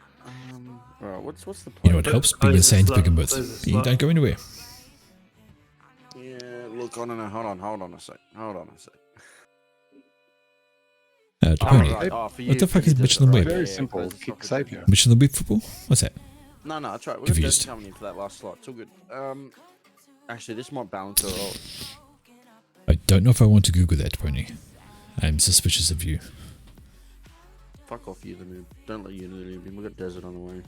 Alright, what's the You know what helps? Being insane to begin with. You don't go anywhere. Yeah, look, I don't know. Hold on a sec. Tony, For you, what the fuck is Michelin Whip? Very simple. Kick Sapio. Michelin Whip football? What's that? No, that's right. We've got Confused. Des coming in for that last slot. It's all good. Actually, this might balance her out. I don't know if I want to Google that, Pony. I'm suspicious of you. Fuck off, you the noob. Don't let you the noob in. We've got Desert on the way.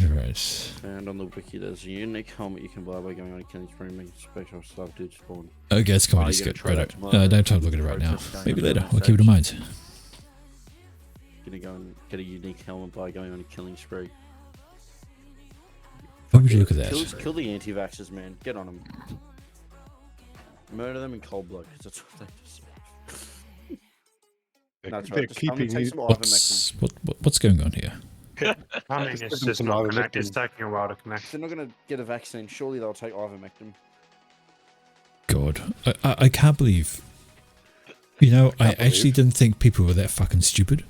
Right. And on the wiki, there's a unique helmet you can buy by going on a killing spree, making special stuff to spawn. Okay, it's coming. Just get right out. I don't have time to look at it right now. Maybe later. I'll keep it in mind. Gonna go and get a unique helmet by going on a killing spree. Why would you look at that? Kill the anti-vaxxers, man. Get on them. Murder them in cold blood, because that's what they deserve. That's right. Just come and take some ivermectin. What's going on here? I mean, it's just not connected. It's taking a while to connect. If they're not going to get a vaccine, surely they'll take ivermectin. God, I can't believe. You know, I actually didn't think people were that fucking stupid.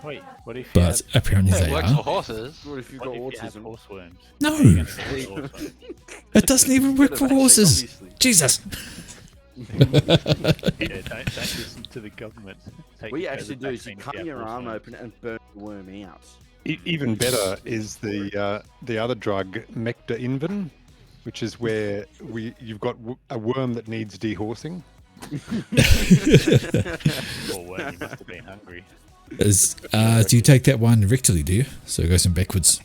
Wait, what if? But apparently they Works are. for horses. What if you've got autism? Horseworms. No, it doesn't even work for horses. Obviously. Jesus. Yeah, don't listen to the government. What you actually do is you cut your arm open and burn the worm out. Even better is the other drug, Mecta-Inven, which is where you've got a worm that needs dehorsing. Poor worm, you must have been hungry. Do you take that one rectally, do you? So it goes in backwards.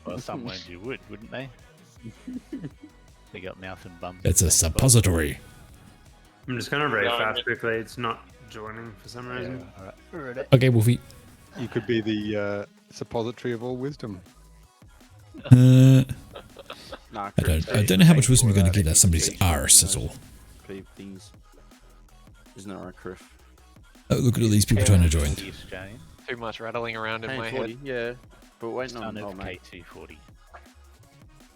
Well, some worms you would, wouldn't they? They got mouth and bum. It's a suppository. I'm just gonna raid fast quickly. It's not joining for some reason. Alright. Okay, Wolfie. You could be the suppository of all wisdom. I don't know how much wisdom you're going to get out of somebody's arse, that's all. Things. Isn't that right, Criff? Oh, look at all these people trying to join. Too much rattling around in my 40, head. yeah. But waiting on Son of mate. K240.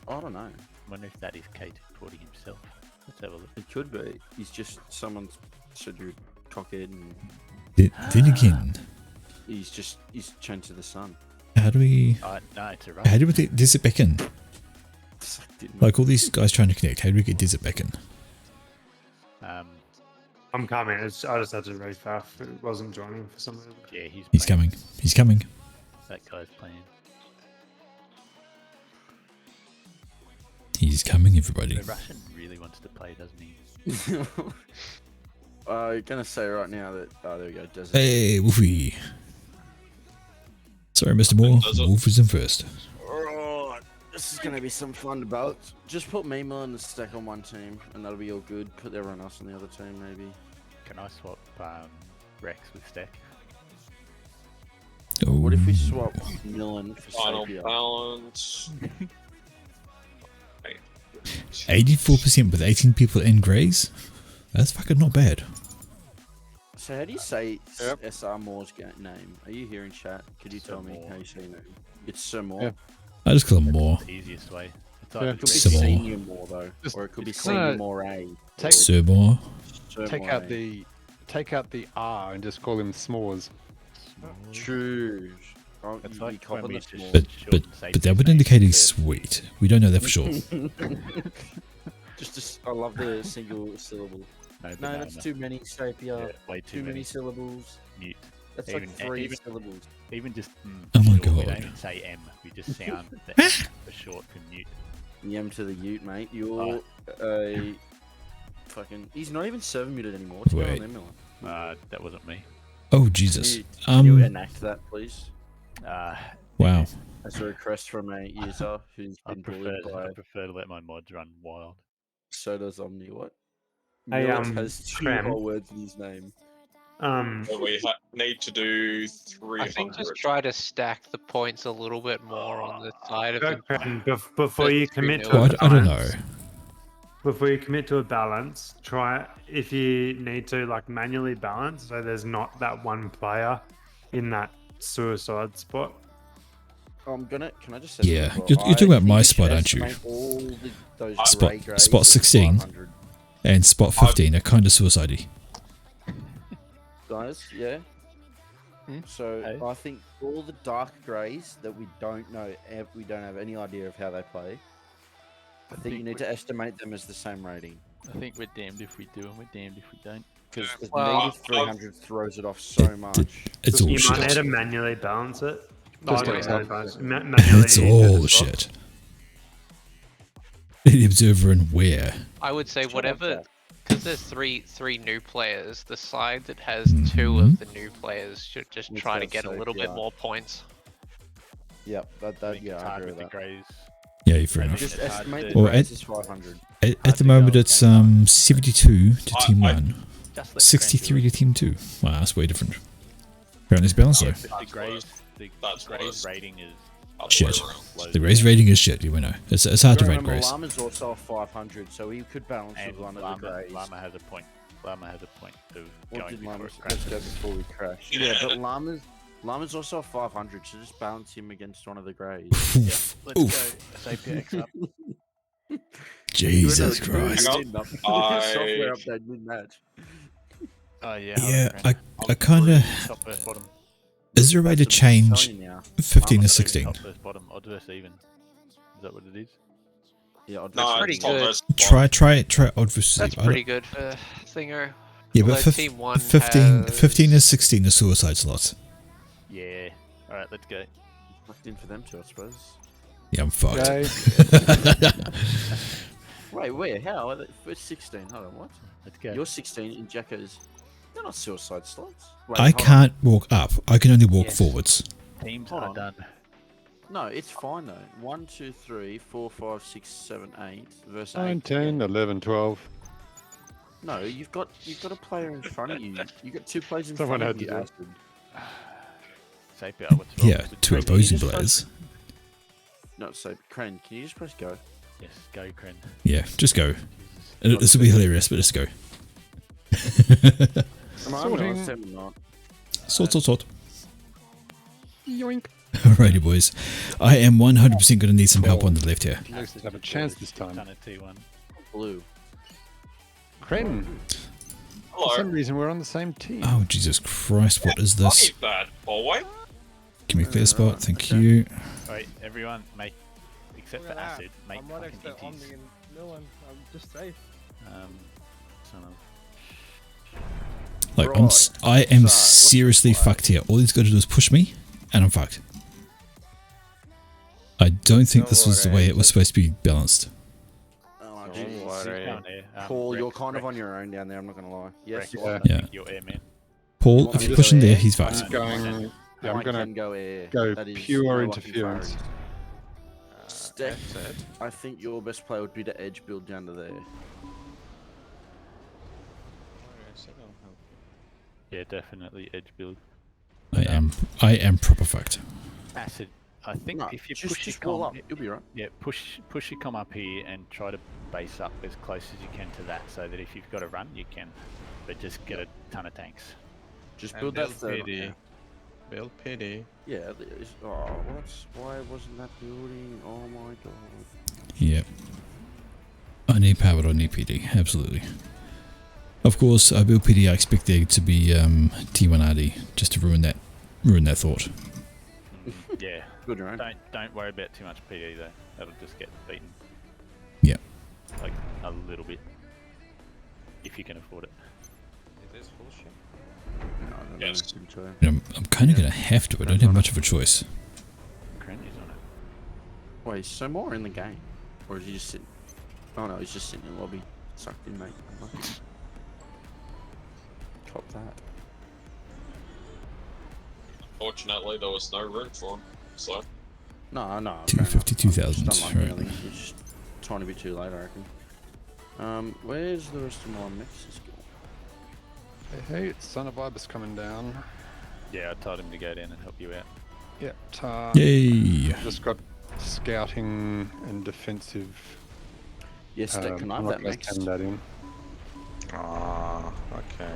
I don't know. I wonder if that is K240 himself. Let's have a look. It could be. He's just someone's said you're cockhead and Then again, he's changed to the sun. how do we... No, it's a How do we get Desert back in? Like all these guys trying to connect, how do we get Desert back in? I'm coming. I just had to raid FAF. It wasn't joining for some reason. Yeah, He's coming. He's coming. That guy's playing. He's coming, everybody. The Russian really wants to play, doesn't he? I'm gonna say right now that there we go. Desert. Hey, Wolfie. Sorry, Mr. Moore. Wolf is in first. Alright, this is gonna be some fun to balance. Just put Mimo and the stack on one team, and that'll be all good. Put everyone else on the other team, maybe. Can I swap Rex with Stack? Oh. What if we swap Millen for Final Sapio? balance. 84% with 18 people in Greys? That's fucking not bad. So how do you say SR Moore's name? Are you here in chat? Could you tell me how you say your name? It's Sir Moore. Yeah. I just call him Moore. The easiest way. It's It could be Sir Moore. Senior Moore though, or it could be Senior Moore A. Sir Moore. Take out the R and just call him S'mores. True. That's like when we just But that would indicate he's sweet. We don't know that for sure. I love the single syllable. No, that's too many, Sapia. Yeah, way too many syllables. Mute. That's like 3 syllables. Even just. Oh my short, we God. don't even say M. We just sound the M for short for mute. The M to the Ute, mate. You're a fucking. He's not even server muted anymore. What's going on there, Miller? That wasn't me. Oh, Jesus. Can you enact that, please? Wow. That's a request from a user who's I been bullied by. prefer to let my mods run wild. So does Omni. What? Hey, Millet has 2 Prem. whole words in his name. So we need to do 300. I think just try to stack the points a little bit more on the side of the. Before you commit to Well, a I don't know. balance, before you commit to a balance, try if you need to manually balance, so there's not that one player in that suicide spot. Can I just say Yeah, something, you're talking about my spot, aren't you? Those Spot 16 and spot 15 are kind of suicide-y. guys. Yeah. So Hey. I think all the dark greys that we don't know, we don't have any idea of how they play. I think you need to estimate them as the same rating. I think we're damned if we do and we're damned if we don't. Because the Well, native 300 throws it off so much. It's all You might need shit. to manually balance it. Just Like, like that. manually It's do all the swap. shit. The observer and where. I would say Shut up, whatever, Jack. because there's three new players. The side that has two of the new players should just Needs try to to have get a safe, little bit yeah. more points. Yep, I that think yeah, it's I hard agree with with the that. greys. Yeah, fair enough. Just It's hard estimate to- the Or greys at- as 500. At the moment, it's 72 to Team 1, Just let 63 to Team 2. Wow, that's way different. Apparently, it's balanced though. But the greys, the That's greys worse. rating is Shit. low. The race rating is shit, you know. It's hard to rate Remember, grace. Llama's also a 500, so he could balance And with one of Llama, the greys. Llama has a point. Llama has a point of What going did before Llama it let's crashes. go before we crash? Yeah, but Llama's also a 500, so just balance him against one of the greys. Let's Oof. go. SAPX up. Jesus Doing a- Christ. doing a software update mid-match. Oh yeah. Yeah, I'll I kind of. top versus bottom. Is there a way to That's what I'm change telling you now. 15 to Llama's 16? Top versus bottom. Odd versus even. Is that what it is? Yeah, I'd No, pretty it's top good. versus Try odd versus That's even. I pretty don't- good for Thinger. Yeah, Although but Team 1 15 has... 15 and 16 are suicide slots. Yeah. All right, let's go. Locked in for them two, I suppose. Yeah, I'm fucked. Okay. Wait, where? How? We're 16. Hold on, what? Let's go. You're 16 in Jacko's. They're not suicide slots. Wait, I hold on. can't walk up. I can only walk Yes. forwards. Teams Hold are on. done. No, it's fine though. 1, 2, 3, 4, 5, 6, 7, 8 versus 9, 8. 10, 11, 12. No, you've got a player in front of you. You've got two players in Someone front had of to you. do it. Acid. SAPR, what's wrong? Yeah, with the two greys? opposing just players. No, so Crane, can you just press go? Yes, go, Kren. Yeah, just go. This will be hilarious, but just go. Am I Sorting. on 7 or not? Sort. Yoink. Alrighty, boys. I am 100% going to need some help on the left here. At least have a chance this time. Done a T1. Blue. Kren, for Hello. some reason we're on the same team. Oh, Jesus Christ, what is this? Not bad, hallway. Give me a clear spot, thank you. Alright, everyone, make, except for Look at that. acid, make I'm right fucking next to empties. Omni and Millen. I'm just safe. Son of... Like, Right. I am So, what's seriously the play? fucked here. All he's got to do is push me, and I'm fucked. I don't think this was the way it was supposed to be balanced. Oh, Don't geez. worry. Down there. Paul, you're Rex, kind of Rex, on your own down there. I'm not gonna lie. Yes. Rex, Yeah. I Yeah. think you're airman. Paul, want if me you to push go him there, air? he's I'm fucked. going. Yeah, I'm I gonna can go air. go That is pure my lucky interference. priority. Steck, I think your best play would be to edge build down to there. Yeah, definitely edge build. I am proper fucked. Acid. I think No, if you just push your wall com, up. You'll be right. yeah, push your com up here and try to base up as close as you can to that, so that if you've got to run, you can, but just get a ton of tanks. Just And build that build third. pity. Build pity. Yeah. Oh, why wasn't that building? Oh my god. Yep. I need power, I need PD, absolutely. Of course, I build PD, I expect there to be T1RD, just to ruin that thought. Yeah. Good, right? Don't worry about too much PD though. That'll just get beaten. Yeah. Like a little bit, if you can afford it. It is bullshit. No, I don't Yes. know. I'm kind of going to have to, I don't have much of a choice. Kren is on it. Wait, so more in the game, or is he just sitting? Oh no, he's just sitting in the lobby, sucked in, mate. Unlucky. Cop that. Fortunately, there was no room for him, so. No. 252,000, Just unlucky, I right. think. It's just a tiny bit too late, I reckon. Where's the rest of my mixes going? Hey, it's Son of Ibis coming down. Yeah, I told him to go down and help you out. Yeah. Yay! Just got scouting and defensive. Yes, Dick, can I I'm have not that gonna next? send that in. Ah, okay.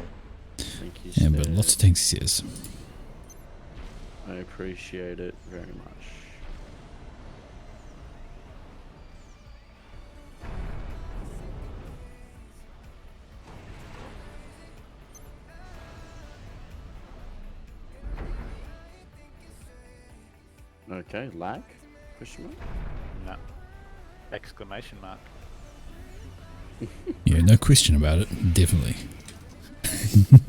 Thank you, Yeah, but Steph. lots of things he says. I appreciate it very much. Okay, lag? Question mark? No. Exclamation mark. Yeah, no question about it. Definitely.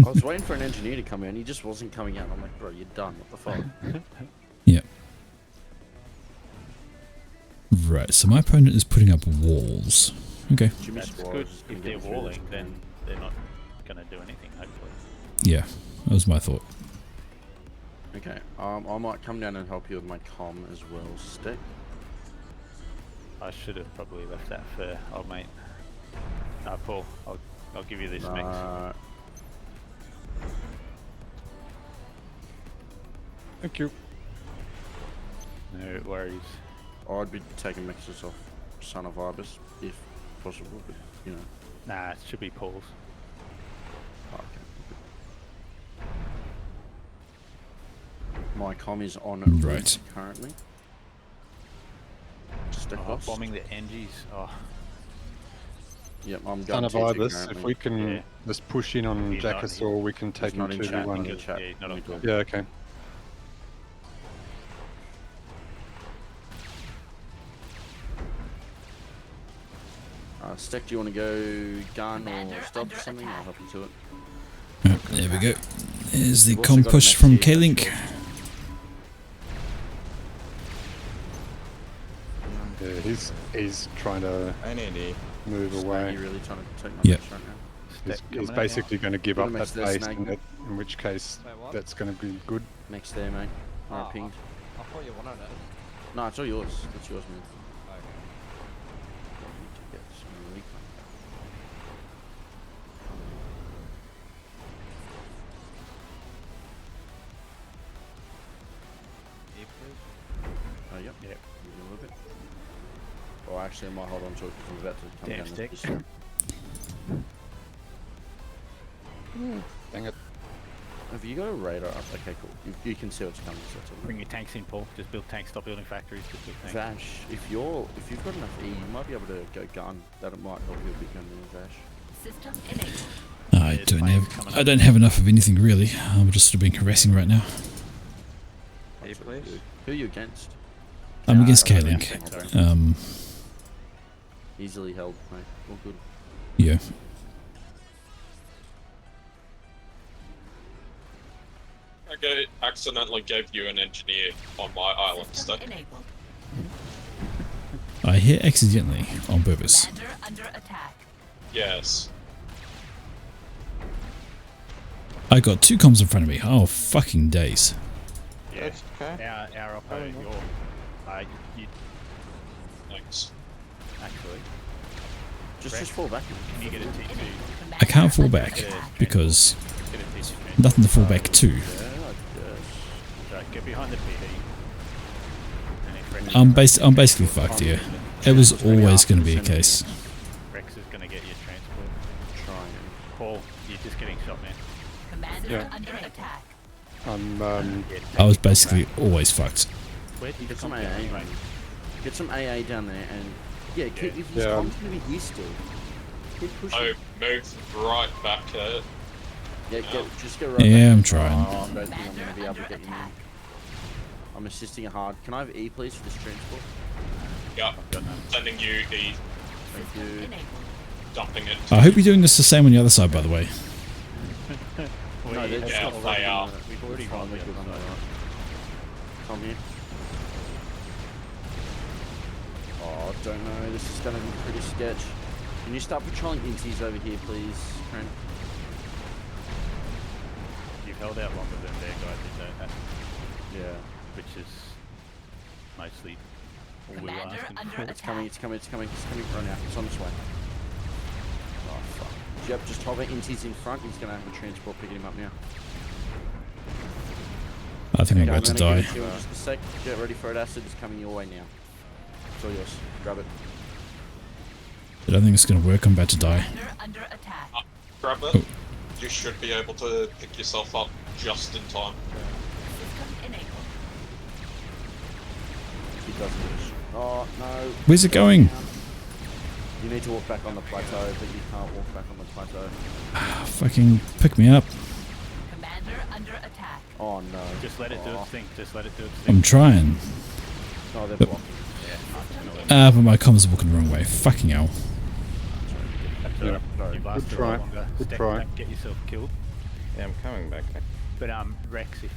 I was waiting for an engineer to come in. He just wasn't coming out. I'm like, bro, you're done. What the fuck? Yeah. Right, so my opponent is putting up walls. Okay. Jimmy That's Squires good. is gonna If get they're me through walling, this then game. they're not going to do anything, hopefully. Yeah, that was my thought. Okay, I might come down and help you with my comm as well, Stick. I should have probably left that for old mate. Paul, I'll give you this mix. Thank you. No worries. I'd be taking mixes off Son of Ibis, if possible, but, you know. Nah, it should be Paul's. Okay. My comm is on Right. currently. Stick Oh, bombing the NGs. Oh. Yep, I'm Son going of to Ibis, currently. if we can just push in on He's not- Jackasaur, we can take him not in chat, 2v1. not in chat. Yeah, he's not on call. Yeah, okay. Stick, do you want to go gun or stop or something? I'll help you to it. Right, there we go. There's the We've also com got push an from XC, K-Link. Yeah, he's trying to move away. You're really trying to take my Yep. mix right now. He's basically going to give Got up a that mix there, base, snag. in which case that's going to be good. Mix there, mate. Alright, Oh, pinged. I thought you wanted it. No, it's all yours. It's yours, man. Okay. Need to get some recon. Oh, yep. Yep. A little bit. Oh, actually, I might hold on to it because I'm about to come Damn down stick. this. Dang it. Have you got a radar up? Okay, cool. You can see what's coming. So that's all right. Bring your tanks in, Paul. Just build tanks. Stop building factories. Just build tanks. Vash, if you've got enough E, you might be able to go gun. That might help you a bit gunning with Vash. System enabled. I don't have enough of anything really. I'm just sort of being harassing right now. Hey, please. Who are you against? I'm against I don't K-Link. know. Easily held, mate. All good. Yeah. I accidentally gave you an engineer on my island System stick. enabled. I hit accidentally on purpose. Commander under attack. Yes. I got two comms in front of me. Oh, fucking days. Yeah. That's okay. Our oppo, your... you Thanks. actually... Just fall back. Can you get a T2? I can't fall back because Get a T2. nothing to fall back to. Yeah, I guess. So get behind the PD. And if Rex, I'm basically fucked here. It was always going to be a case. Rex is going to get your transport. Trying. Paul, you're just getting shot, man. Commander Yeah. under attack. I'm I was basically always fucked. Where did you Get some come AA, down, mate. mate? Get some AA down there and yeah, keep if his Yeah. comm's gonna be here still. Keep pushing. Oh, move right back. Yeah, just go right Yeah, back. I'm trying. Oh, I don't think I'm gonna be able to get you in. I'm assisting it hard. Can I have E please for this transport? Yeah. Sending you the Thank you. Enabled. dumping it. I hope you're doing this the same on the other side, by the way. No, they're just Yeah, not they are. We've already gone with Come here. Oh, I don't know. This is gonna be pretty sketch. Can you start patrolling inties over here, please, Trent? You've held out longer than their guys did, though, that, Yeah. which is mostly all we were Commander asking under for. It's coming, it's coming, it's coming, it's coming right now. It's on its way. Oh, fuck. Yep, just hover inties in front. He's gonna have a transport picking him up now. I think I'm Okay, about to gonna die. give it to you in just a sec. Get ready for it. Acid is coming your way now. It's all yours. Grab it. I don't think it's going to work. I'm about to die. Commander under attack. Grab it. Oh. You should be able to pick yourself up just in time. System enabled. He doesn't. Oh, no. Where's it going? You need to walk back on the plateau, but you can't walk back on the plateau. Fucking pick me up. Commander under attack. Oh, no. Just let it do Oh. its thing. Just let it do its thing. I'm trying. Oh, they're blocking. But my comms are walking the wrong way. Fucking hell. Yeah. You Good try. Good Stack try. back, get yourself killed. Yeah, I'm coming back. But Rex, if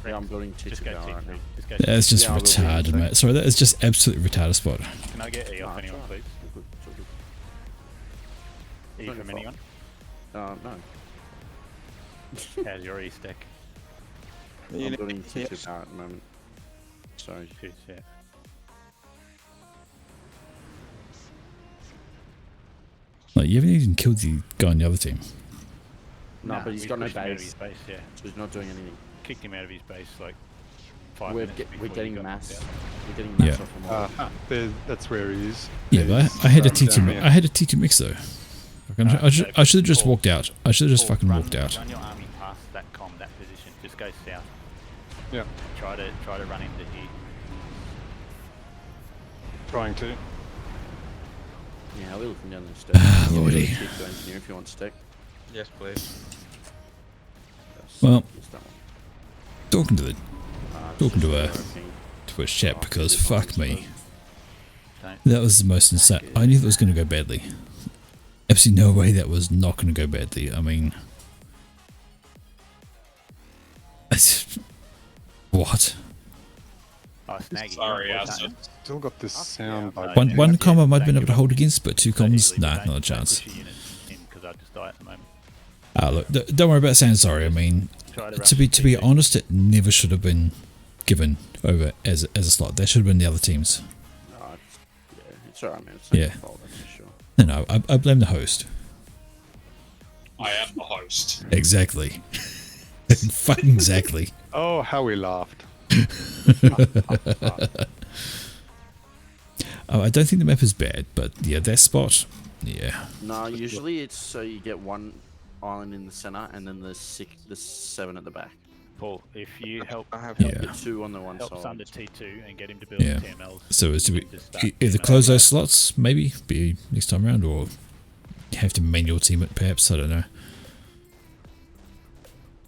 Yeah, I'm building T2 just go now T2. right now. Just go That's just Yeah, I'll go retarded, big mate. Sorry, that is just absolutely retarded spot. Can I get E off anyone, please? E Not from your anyone? No. How's your E stack? I'm building T2 power at the moment. Sorry. Jeez, yeah. Like, you haven't even killed the guy on the other team. No, but he's got no pushed him out of base. his base, yeah. So he's not doing anything. Kicked him out of his base like 5 We're, minutes we're before he getting got mass. knocked out. We're getting mass Yeah. off him. That's where he is. Yeah, but I had a T2. I had a T2 mix though. I should have just walked out. I should have just fucking walked out. Run your army past that that position. Just go south. Yeah. Try to run into here. Trying to. Yeah, how are we looking down the stairs? Ah, lordy. Keep the engineer if you want stick. Yes, please. Well, It's that one. talking to a Working. chap because fuck me. Don't. That was the most insane. I knew that was going to go badly. Absolutely no way that was not going to go badly. I mean, what? Oh, Snaggy. Sorry, well Acid. done. Still got this sound. Like One combo I might have been able to hold against, but two comms, nah, Don't- not a don't chance. push your units in, 'cause I just die at the moment. Look, don't worry about saying sorry. I mean, Try to to rush be honest, it never should have been given over as a slot. That should have been the other teams. No, it's alright, man. It's not Yeah. your fault, that's for sure. No, I blame the host. I am the host. Exactly. Fucking exactly. Oh, how we laughed. I don't think the map is bad, but yeah, that spot, yeah. No, usually it's so you get one island in the center and then the 7 at the back. Paul, if you help, Yeah. Get 2 on the one help side. Sunder T2 and get him to build Yeah. TMLs. So as to you be, can just start either TML close right. those slots, maybe, be next time around, or have to manual team it, perhaps. I don't know.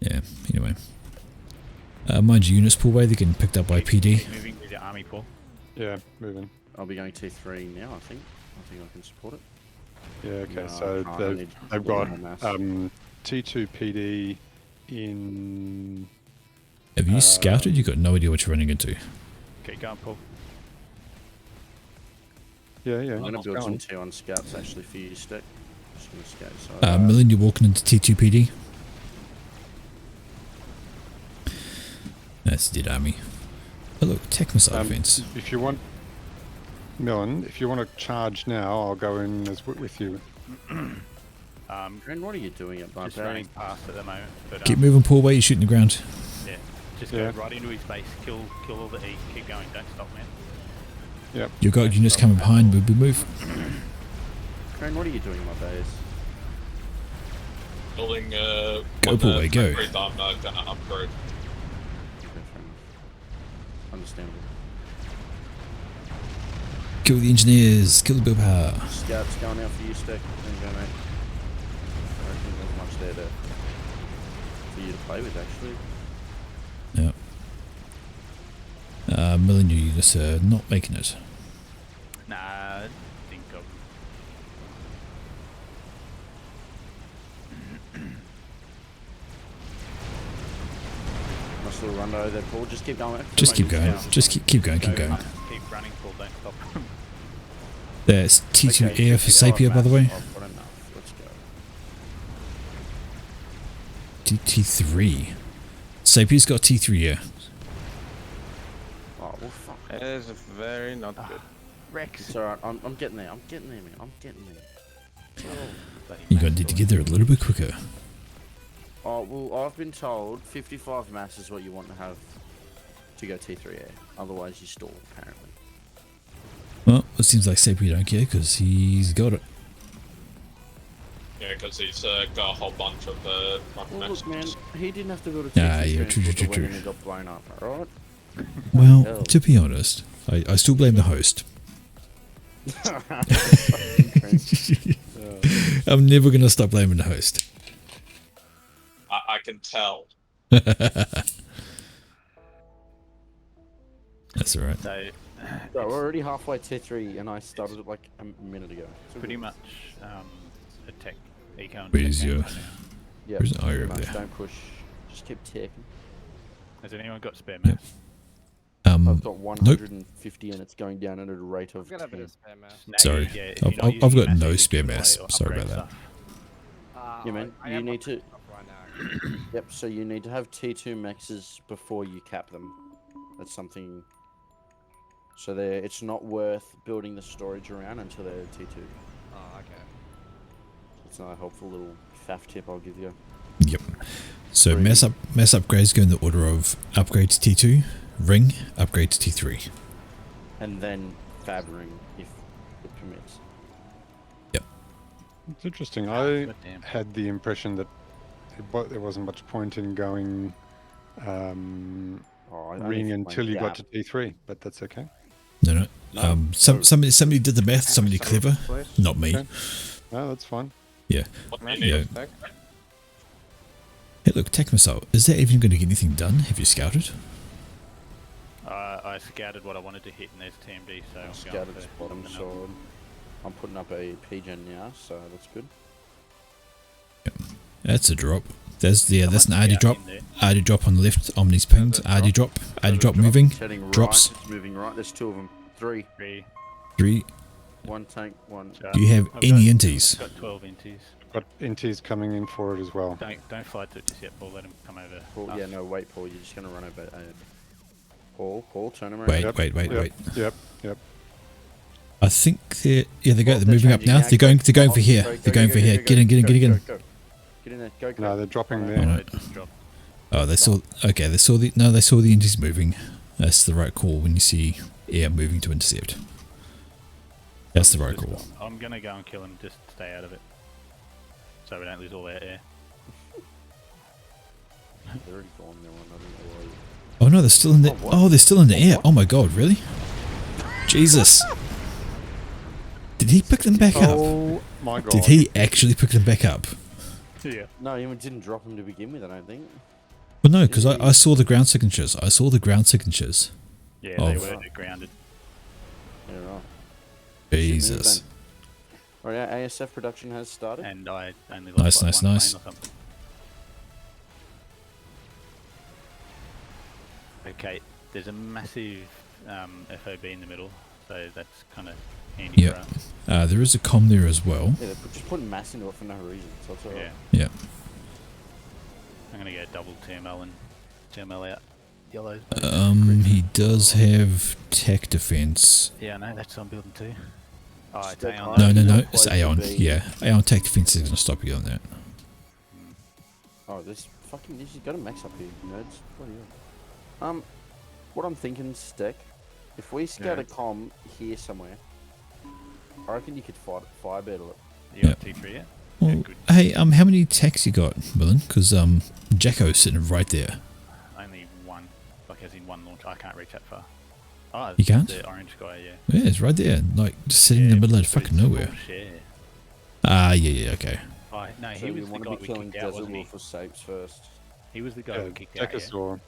Yeah. Anyway, mind your units pull away. They're getting picked up by PD. Keep moving with your army, Paul. Yeah, moving. I'll be going T3 now, I think. I think I can support it. Yeah, okay, No, so I they've, need they've a lot got more mass. T2 PD in... Have you scouted? You got no idea what you're running into. Okay, go on, Paul. Yeah, I'm going to it's build some going. T1 scouts actually for you, Stick. Just going to scout. So, Million, you're walking into T2 PD. That's dead army. Oh look, tech missile defense. If you want... Millen, if you want to charge now, I'll go in as with you. Ren, what are you doing at Just Barbarian? running past at the moment. But, Keep moving, pull away. You're shooting the ground. Yeah, just Yeah. go right into his base. Kill all the E. Keep going. Don't stop, man. Yep. You got units coming behind. Move. Ren, what are you doing in my base? Building Go, one pull away, go. factory that I'm gonna upgrade. Okay, fair enough. Understandable. Kill the engineers. Kill the build power. Scouts going out for you, Stick. There you go, mate. I don't think there's much there for you to play with, actually. Yeah. Million units are not making it. Nah, I think of. Nice little run there, Paul. Just keep going. Just keep going. Just keep going. Keep Go, going. Keep running, Paul. Don't stop. There's T2 Okay, air for 50 Sapir, by the way. I've got enough. Let's go. T3. Sapir's got T3 air. Oh, well, fuck. It is very not good. Rex. It's alright. I'm getting there. I'm getting there, man. I'm getting there. You're going to need to get there a little bit quicker. Oh, well, I've been told 55 mass is what you want to have to go T3 air. Otherwise, you stall, apparently. Well, it seems like Sapir don't care because he's got it. Yeah, because he's got a whole bunch of Well, messages. look, man, he didn't have to build a Ah, T3 yeah, true. when he got blown up, alright? Well, Hell. to be honest, I still blame the host. I'm never going to stop blaming the host. I can tell. That's alright. So Bro, we're already halfway T3 and I started it like a minute ago. pretty much a tech eco and Where's tech your... game right now. Yeah, Where's... Oh, pretty you're over much, there. don't push. Just keep taking. Has anyone got spare mass? I've got 150 and it's going down at a rate of I've got a bit 10. of spare mass. Sorry. Yeah, if you're not I've using got mass, no you spare can mass. delay or Sorry upgrade about that. stuff. Yeah, man, I you have need to... right now. Yep, so you need to have T2 maxes before you cap them. That's something... So it's not worth building the storage around until they're T2. Oh, okay. It's not a helpful little faff tip I'll give you. Yep. So mass upgrades go in the order of upgrade to T2, ring, upgrade to T3. And then fab ring if it permits. Yep. It's interesting. I Goddamn. had the impression that there wasn't much point in going ring until you got to T3, but that's okay. No. Somebody did the math. Somebody clever. Not me. Okay. No, that's fine. Yeah. Yeah. Hey, look, Tech Missile. Is that even going to get anything done? Have you scouted? I scouted what I wanted to hit, and there's TMD, so I'm Scouted going to bottom them up. sword. I'm putting up a PGen now, so that's good. That's a drop. That's an Someone's AD drop. scouting AD drop on the left. Omni's pinged. AD drop. AD drop moving. It's heading Drops. right. It's moving right. There's two of them. Three. 3. One tank. One. Do you have any inties? I've got 12 inties. Got inties coming in for it as well. Don't fly to it just yet, Paul. Let him come over. Paul, us. yeah, no, wait, Paul. You're just gonna run over. Paul, turn him around. Wait. Yep. I think they're moving up now. They're going for here. They're going for here. Get in. Go. Get in there. Go. No, they're dropping there. Alright. Oh, they saw the indies moving. That's the right call when you see air moving to intercept. That's the right call. I'm gonna go and kill him. Just stay out of it, so we don't lose all our air. They're already gone. They're on. I don't know why. Oh no, they're still in the. Oh, they're still in the air. Oh my god, really? Jesus. Did he pick them back up? Oh my god. Did he actually pick them back up? Yeah. No, he didn't drop them to begin with. I don't think. Well, no, because I saw the ground signatures. Yeah, they were grounded. Yeah, right. Jesus. Alright, our ASF production has started. And I only lost Nice. plane or something. Okay, there's a massive FOB in the middle, so that's kind of handy for us. There is a comm there as well. Yeah, they're just putting mass into it for no reason, so it's alright. Yeah. I'm gonna go double TML and TML out yellows. He does have tech defense. Yeah, I know, that's what I'm building too. Oh, it's Stay Aeon. high. No. Not It's quite Aeon. the- Yeah. Aeon tech defense is going to stop you on that. Oh, this has got a max up here, nerds. Bloody hell. What I'm thinking, Steck, if we scout a comm here somewhere, I reckon you could fire battle it. You got T3 yet? Well, hey, how many techs you got, Willen? Because Jacko's sitting right there. Only one, like as in one launch. I can't reach that far. Oh, You can't? The orange guy, yeah. Yeah, it's right there, like just sitting in the middle of fucking nowhere. Share. Yeah, okay. Oh, no, So he we was the want guy to be we killing kicked out, Desert wasn't he? Wolf for sapes first. He was the guy we kicked out. Decasaur.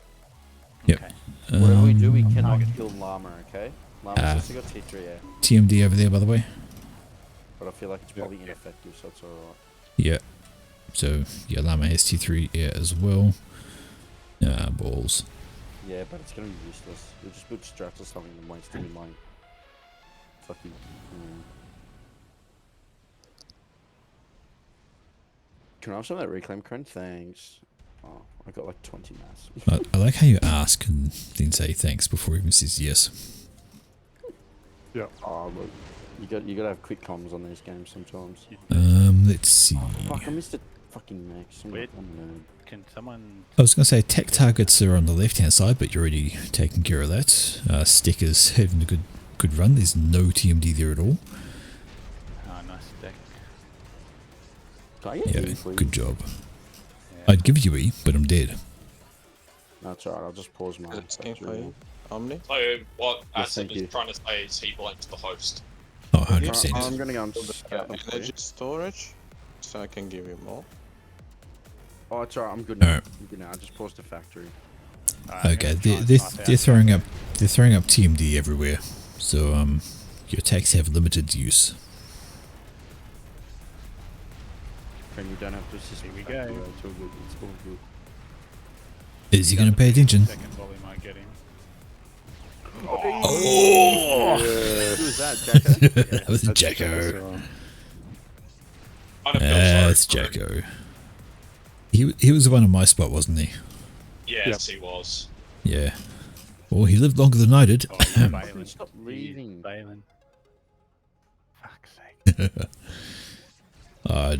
Yep. Okay. Whatever we do, we cannot kill Llama, okay? Llama's also got T3 air, TMD over there, by the way. but I feel like it's probably ineffective, so it's alright. Yeah. So, yeah, Llama has T3 air as well. Balls. Yeah, but it's gonna be useless. You'll just build strats or something and wasting your money. Fucking. Can I have some of that reclaim credit? Thanks. Oh, I got like 20 mass. I like how you ask and then say thanks before he even says yes. Yeah. Oh, look. You gotta have quick comms on these games sometimes. Let's see. Oh, fuck, I missed it. Fucking max. Can someone... I was going to say tech targets are on the left hand side, but you're already taking care of that. Stickers having a good run. There's no TMD there at all. Oh, nice deck. Can I get Yeah, E, please? good job. Yeah. I'd give you E, but I'm dead. That's alright, I'll just pause my... Good scheme for you, Omni. So what Yes, Acid thank is you. trying to say is he blames the host. Oh, 100%. I'm gonna go and scout them for you. Energy storage, so I can give you more. Oh, it's alright, I'm good now. Alright. I'm good now, I just paused the factory. Okay, they're throwing up They're throwing up TMD everywhere, so your attacks have limited use. And you don't have to assist. Here we go. It's all good. It's all good. Is he going to pay attention? Second volley might get him. Oh! Who was that, Jacko? That was Jacko. That's Jacko. He was the one on my spot, wasn't he? Yes, he was. Yeah. Well, he lived longer than I did. Oh, Balin. Stop reading. Balin. Fuck's sake.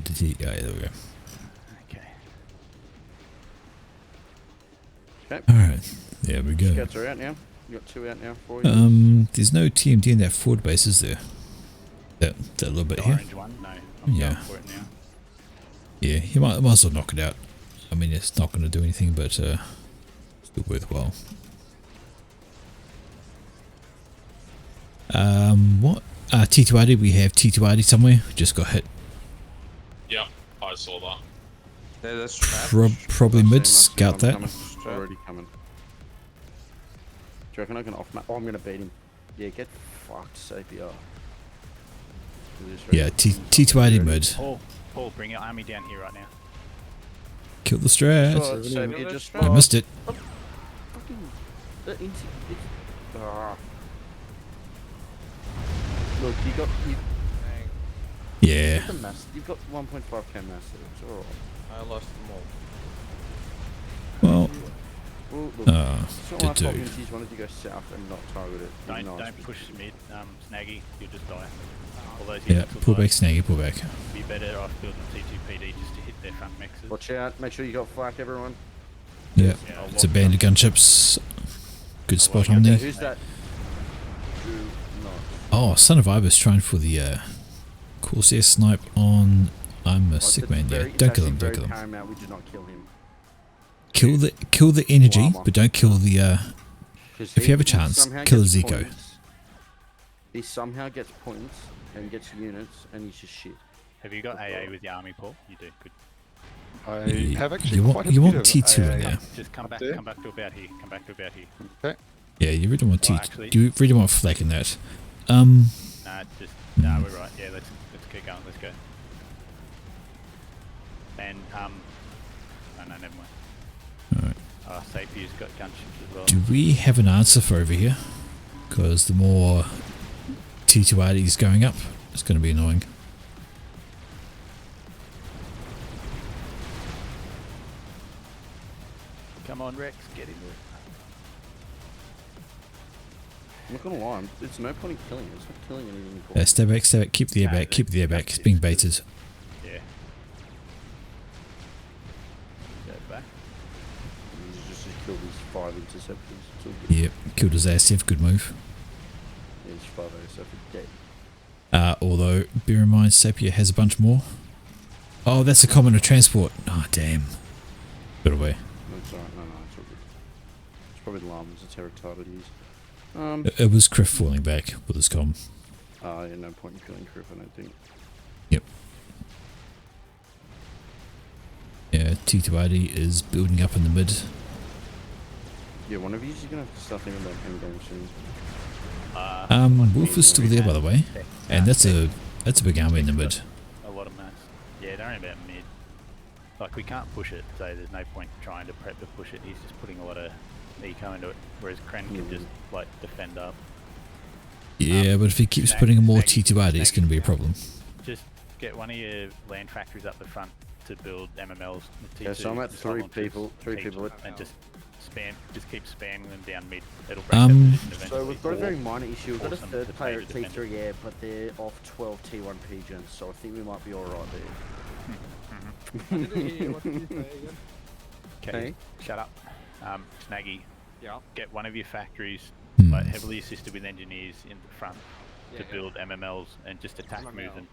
Did he? Oh, yeah, there we go. Okay. Alright, there we go. Scouts are out now. You got 2 out now for you. There's no TMD in that forward base, is there? That little bit The here. orange one? No. I'm Yeah. going for it now. Yeah, he might as well knock it out. I mean, it's not going to do anything, but still worthwhile. What? T2RD, we have T2RD somewhere. Just got hit. Yeah, I saw that. Yeah, that's trapped. Probably mid. Scout that. Already coming. Do you reckon I can off map? Oh, I'm gonna beat him. Yeah, get fucked, Sapia. Yeah, T2RD mid. Paul, bring your army down here right now. Kill the strat. Oh, Sapia just I missed it. Look, you got. Yeah. You've got 1.5k mass. It's alright. I lost them all. Well, Well, look, it's not did my fault do. Minties wanted to go south and not target it. Don't push mid, Snaggy, you'll just die. All those Yeah, units will pull die. back, Snaggy, pull back. Be better off building T2PD just to hit their front mixes. Watch out, make sure you got flak, everyone. Yeah, it's a band of gunships. Good spot on Okay, there. who's that? Oh, Son of Ibis trying for the Corsair snipe on. I'm a sick man. Yeah, don't kill him. Don't kill him. Paramount, we do not kill him. Kill the energy, Llama. but don't kill the. If you have a chance, somehow kill gets Zico. points. He somehow gets points and gets units, and he's just shit. Have you got AA with your army, Paul? You do, good. I have actually You quite want a you bit want of T2 in AA. there. Just come back there? to about here. Come back to about here. Okay. Yeah, you really want Well, T2. actually- You really want flak in that. Nah, we're right. Yeah, let's keep going. Let's go. And no, never mind. Alright. Sapia's got gunships as well. Do we have an answer for over here? Because the more T2RD is going up, it's going to be annoying. Come on, Rex, get into it. I'm not gonna lie, it's no point in killing it. It's not killing anything important. Stay back, keep the air back, keep the air back. It's being baited. Yeah. Go back. He's just killed his 5 interceptors. It's all good. Yep, killed his ASF, good move. Yeah, he's 5 interceptors dead. Although, bear in mind, Sapia has a bunch more. Oh, that's a Commander Transport. Oh, damn. Got away. No, it's alright. No, it's all good. It's probably the llamas. It's how retarded he is. It was Criff falling back with his comm. Yeah, no point in killing Criff, I don't think. Yep. Yeah, T2RD is building up in the mid. Yeah, one of you is gonna have to start thinking about him game soon. Wolf is still there, by the way, and that's a big army in the mid. A lot of mass. Yeah, they're only about mid. Like, we can't push it, so there's no point trying to prep to push it. He's just putting a lot of eco into it, whereas Kren can just, like, defend up. Yeah, but if he keeps putting more T2RD, it's going to be a problem. Just get one of your land factories up the front to build MMLs. Yeah, so I'm at three people and just keep spamming them down mid. It'll break so we've got a very minor issue. We've got a third player at T3 air, but they're off 12 T1 pigeons, so I think we might be alright there. Okay, shut up. Snaggy, get one of your factories like, heavily assisted with engineers in the front to build MMLs and just attack move them.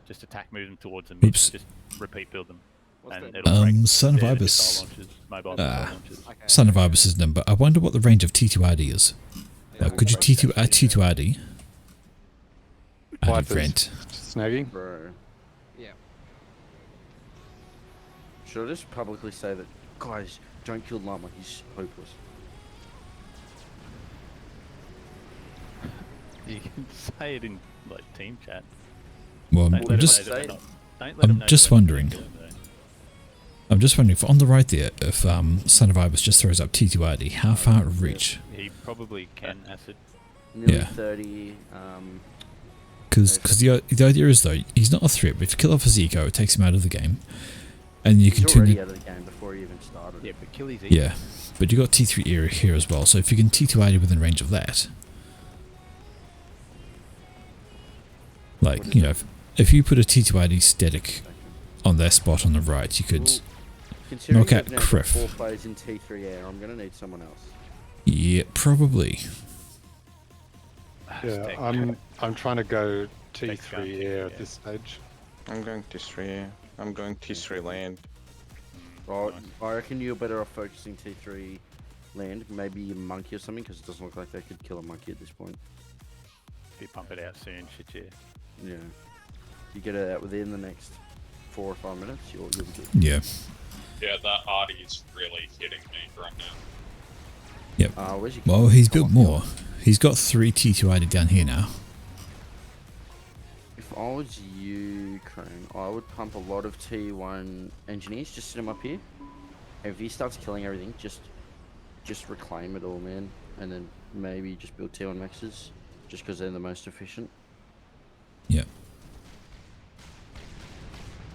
Just attack move them towards them. Oops. Just repeat build them. And it'll break Son of their Ibis. missile launches. Son of Ibis' number. I wonder what the range of T2RD is. Could you T2RD? Rent. Snaggy? Bro. Yeah. Should I just publicly say that, guys, don't kill Llama, he's hopeless. You can say it in like team chat. Well, Don't let I'm them just, know that they're not- don't let them I'm know just that we're not wondering. gonna kill them, I'm just wondering if on the right there, if Son of Ibis just throws up T2RD, how far it reach? though. He probably can acid. Nearly Yeah. 30. Because the idea is though, he's not a threat, but if you kill off his eco, it takes him out of the game, and you He's can turn already it. out of the game before he even started. Yeah, but kill his eco. Yeah, but you got T3 area here as well, so if you can T2RD within range of that, like you know, if you put a T2RD static on that spot on the right, you could Considering knock out we've now got 4 Criff. players in T3 air, I'm going to need someone else. Yeah, probably. Yeah, I'm trying to go Thanks, T3 Gun. air at this stage. I'm going T3. I'm going T3 land. Right, I reckon you're better off focusing T3 land, maybe a monkey or something, because it doesn't look like they could kill a monkey at this point. If you pump it out soon, shit, yeah. Yeah. You get it out within the next 4 or 5 minutes, you'll be good. Yeah. Yeah, that Artie is really hitting me right now. Yep. Where's your Well, he's built more. He's got 3 T2RD down here now. If I was you, Crane, I would pump a lot of T1 engineers, just sit them up here. And if he starts killing everything, just reclaim it all, man. And then maybe just build T1 maxes, just because they're the most efficient. Yeah.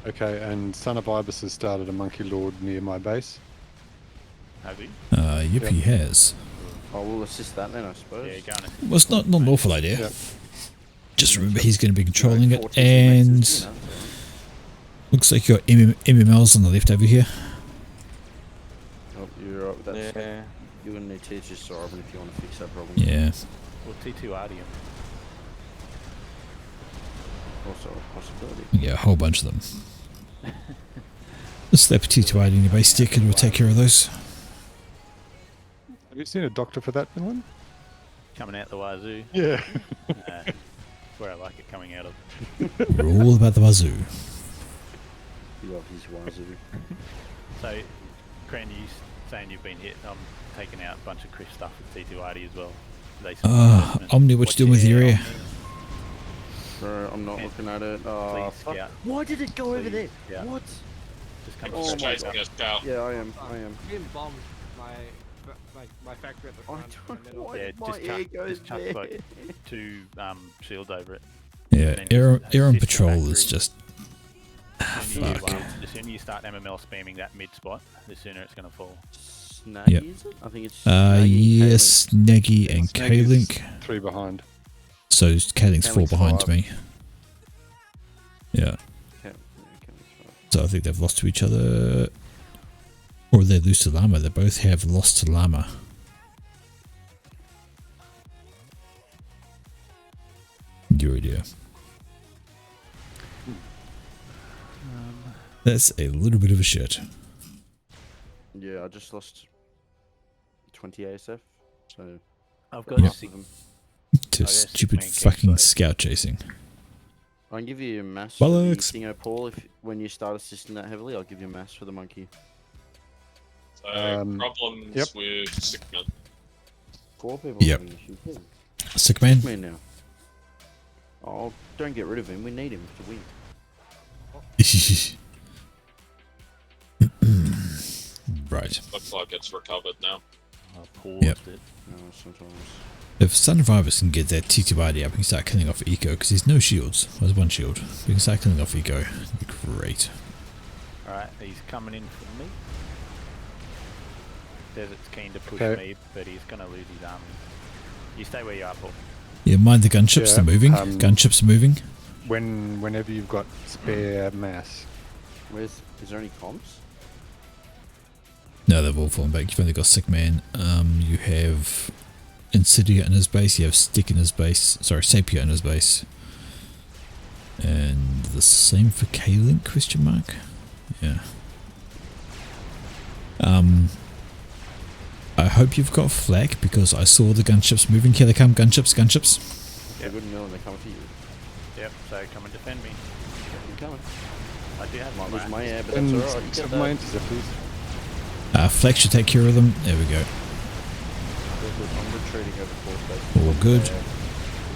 Okay, and Son of Ibis has started a Monkey Lord near my base. Have you? Yep, he has. I will assist that then, I suppose. Yeah, go on. Well, it's not an awful idea. Yep. Just remember he's going to be controlling it, 14 and maxes, you know, looks like you got MMLs on the left over here. Oh, you're right with that. Yeah. You're going to need teachers, Sorobin, if you want to fix that problem. Yeah. Or T2 Ardium. Also a possibility. Yeah, a whole bunch of them. Just slap a T2RD in your base stick and we'll take care of those. Have you seen a doctor for that, Finland? Coming out the wazoo. Yeah. That's where I like it coming out of. We're all about the wazoo. You love his wazoo. So, Cran, you saying you've been hit. I'm taking out a bunch of Chris stuff with T2RD as well. They Omni, what you doing with your area? Bro, I'm not looking at it. Please Fuck. scout. Why did it go over there? Yeah. What? Just come Oh He's my chasing God. us out. Yeah, I am. Being bombed my factory at the front. in the middle. Yeah, My just ear chuck, goes just chuck there. like 2 shields over it. Yeah, And then air just on assist the patrol factory. is just... The sooner, fuck. the sooner you start MML spamming that mid spot, the sooner it's going to fall. Snaggy, Yep. is it? I think it's Snaggy, yes, Nagy and Snaggy's K-Link. 3 behind. So K-Link's 4 K-Link's behind 5. me. Yeah. Okay, yeah, So I think they've lost to each other. Or they lose to Llama. They both have lost to Llama. Your idea. That's a little bit of a shit. Yeah, I just lost 20 ASF, so... I've got Yep. 6. To I guess stupid main fucking campsite. scout chasing. I can give you a mass for the Bollocks. Thingo Paul if when you start assisting that heavily. I'll give you a mass for the monkey. So yep. problems with Sigma. 4 people Yep. having issues. Yeah. Sick man. Man now. Oh, don't get rid of him. We need him to win. Right. Looks like it's recovered now. I paused Yep. it. No, sometimes. If Son of Ibis can get that T2RD up, we can start killing off Eco, because there's no shields. There's 1 shield. We can start killing off Eco. That'd be great. Alright, he's coming in for me. Desert's keen to push Okay. me, but he's going to lose his army. You stay where you are, Paul. Yeah, mind the gunships, Yeah, they're moving. Gunships are moving. Whenever you've got spare mass. Is there any comps? No, they've all fallen back. You've only got Sick Man. You have Insidia in his base. You have Stick in his base. Sorry, Sapia in his base. And the same for K-Link, question mark? Yeah. I hope you've got flak, because I saw the gunships moving. Here they come, gunships. They're good mill and they're coming to you. Yep, so come and defend me. I'm coming. I do have Might lose my my air, but And that's alright. You some get of my that. interceptors. Flak should take care of them. There we go. I'm retreating over 4 spaces. All good.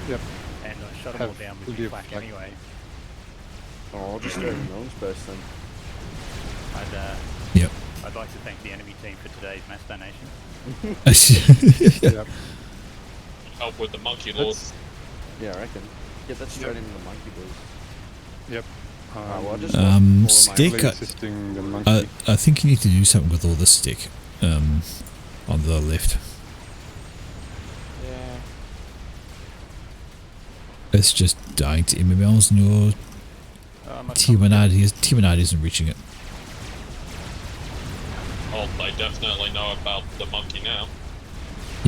Yep. And I shot them all down with the flak anyway. Oh, I'll just go to Melon's first then. I'd like to thank the enemy team for today's mass donation. Yep. Help with the monkey lord. Yeah, I reckon. Get that straight into the monkey boys. Yep. Well, just stick. Assisting the monkey. I think you need to do something with all the stick. On the left. Yeah. It's just dying to MMLs and your T1R isn't reaching it. Oh, they definitely know about the monkey now.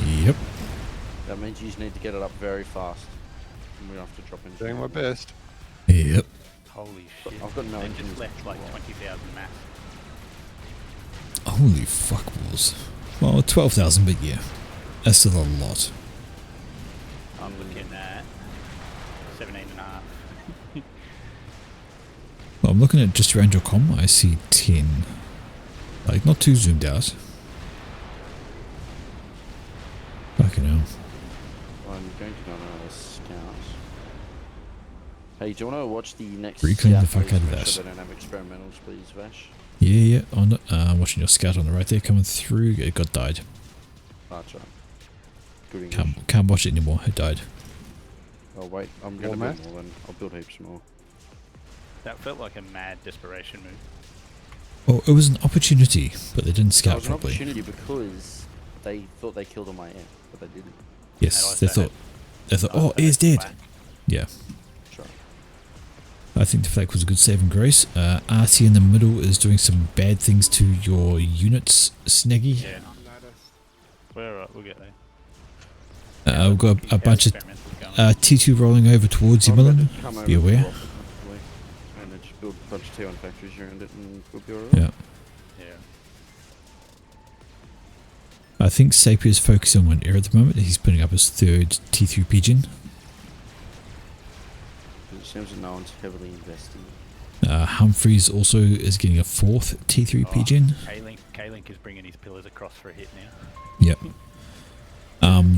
Yep. That means you just need to get it up very fast. And we don't have to drop in. Doing my best. Yep. Holy shit. I've got no They just left like 20,000 mass. Holy fuck balls. Well, 12,000, but yeah. That's still a lot. I'm looking at 17.5. Well, I'm looking at just around your comm. I see 10. Like, not too zoomed out. Fucking hell. I'm going to go on another scout. Hey, do you want to watch the next Reclaim scout, the fuck please, out of make that. sure they don't have experimentals, please, Vash? Yeah. I'm watching your scout on the right there coming through. It got died. Archer. Good English. Can't watch it anymore. It died. Oh, wait. I'm going to build more then. I'll build heaps more. That felt like a mad desperation move. Well, it was an opportunity, but they didn't It scout was an properly. opportunity because they thought they killed on my air, but they didn't. Yes, they thought, oh, Air's dead. Yeah. Sure. I think the flak was a good saving grace. RT in the middle is doing some bad things to your units, Snaggy. Yeah. We're alright, we'll get there. We've got a bunch of T2 rolling over towards you, Millen. Be aware. And then just build a bunch of T1 factories around it and we'll be alright. Yeah. I think Sapier's focusing on air at the moment. He's putting up his third T3 pigeon. It seems that no one's heavily investing. Humphreys also is getting a fourth T3 pigeon. K-Link is bringing his pillars across for a hit now. Yep.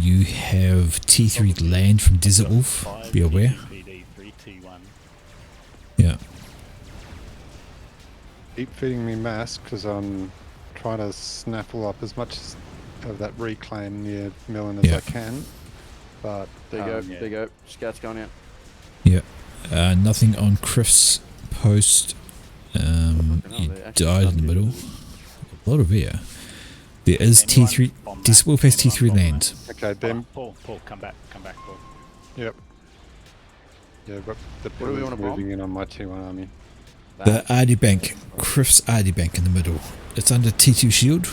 You have T3 land from Desert Wolf. Be aware. PD, 3 T1. Yeah. Keep feeding me mass because I'm trying to snaffle up as much of that reclaim near Millen as I can. But there you go. There you go. Scouts going out. Yeah. Nothing on Criff's post. He died in the middle. A lot of air. There is T3. Desert Wolf has T3 land. Okay, then. Paul, come back, Paul. Yep. Yeah, but the pillars moving in on my T1 army. The RD bank, Criff's RD bank in the middle. It's under T2 shield.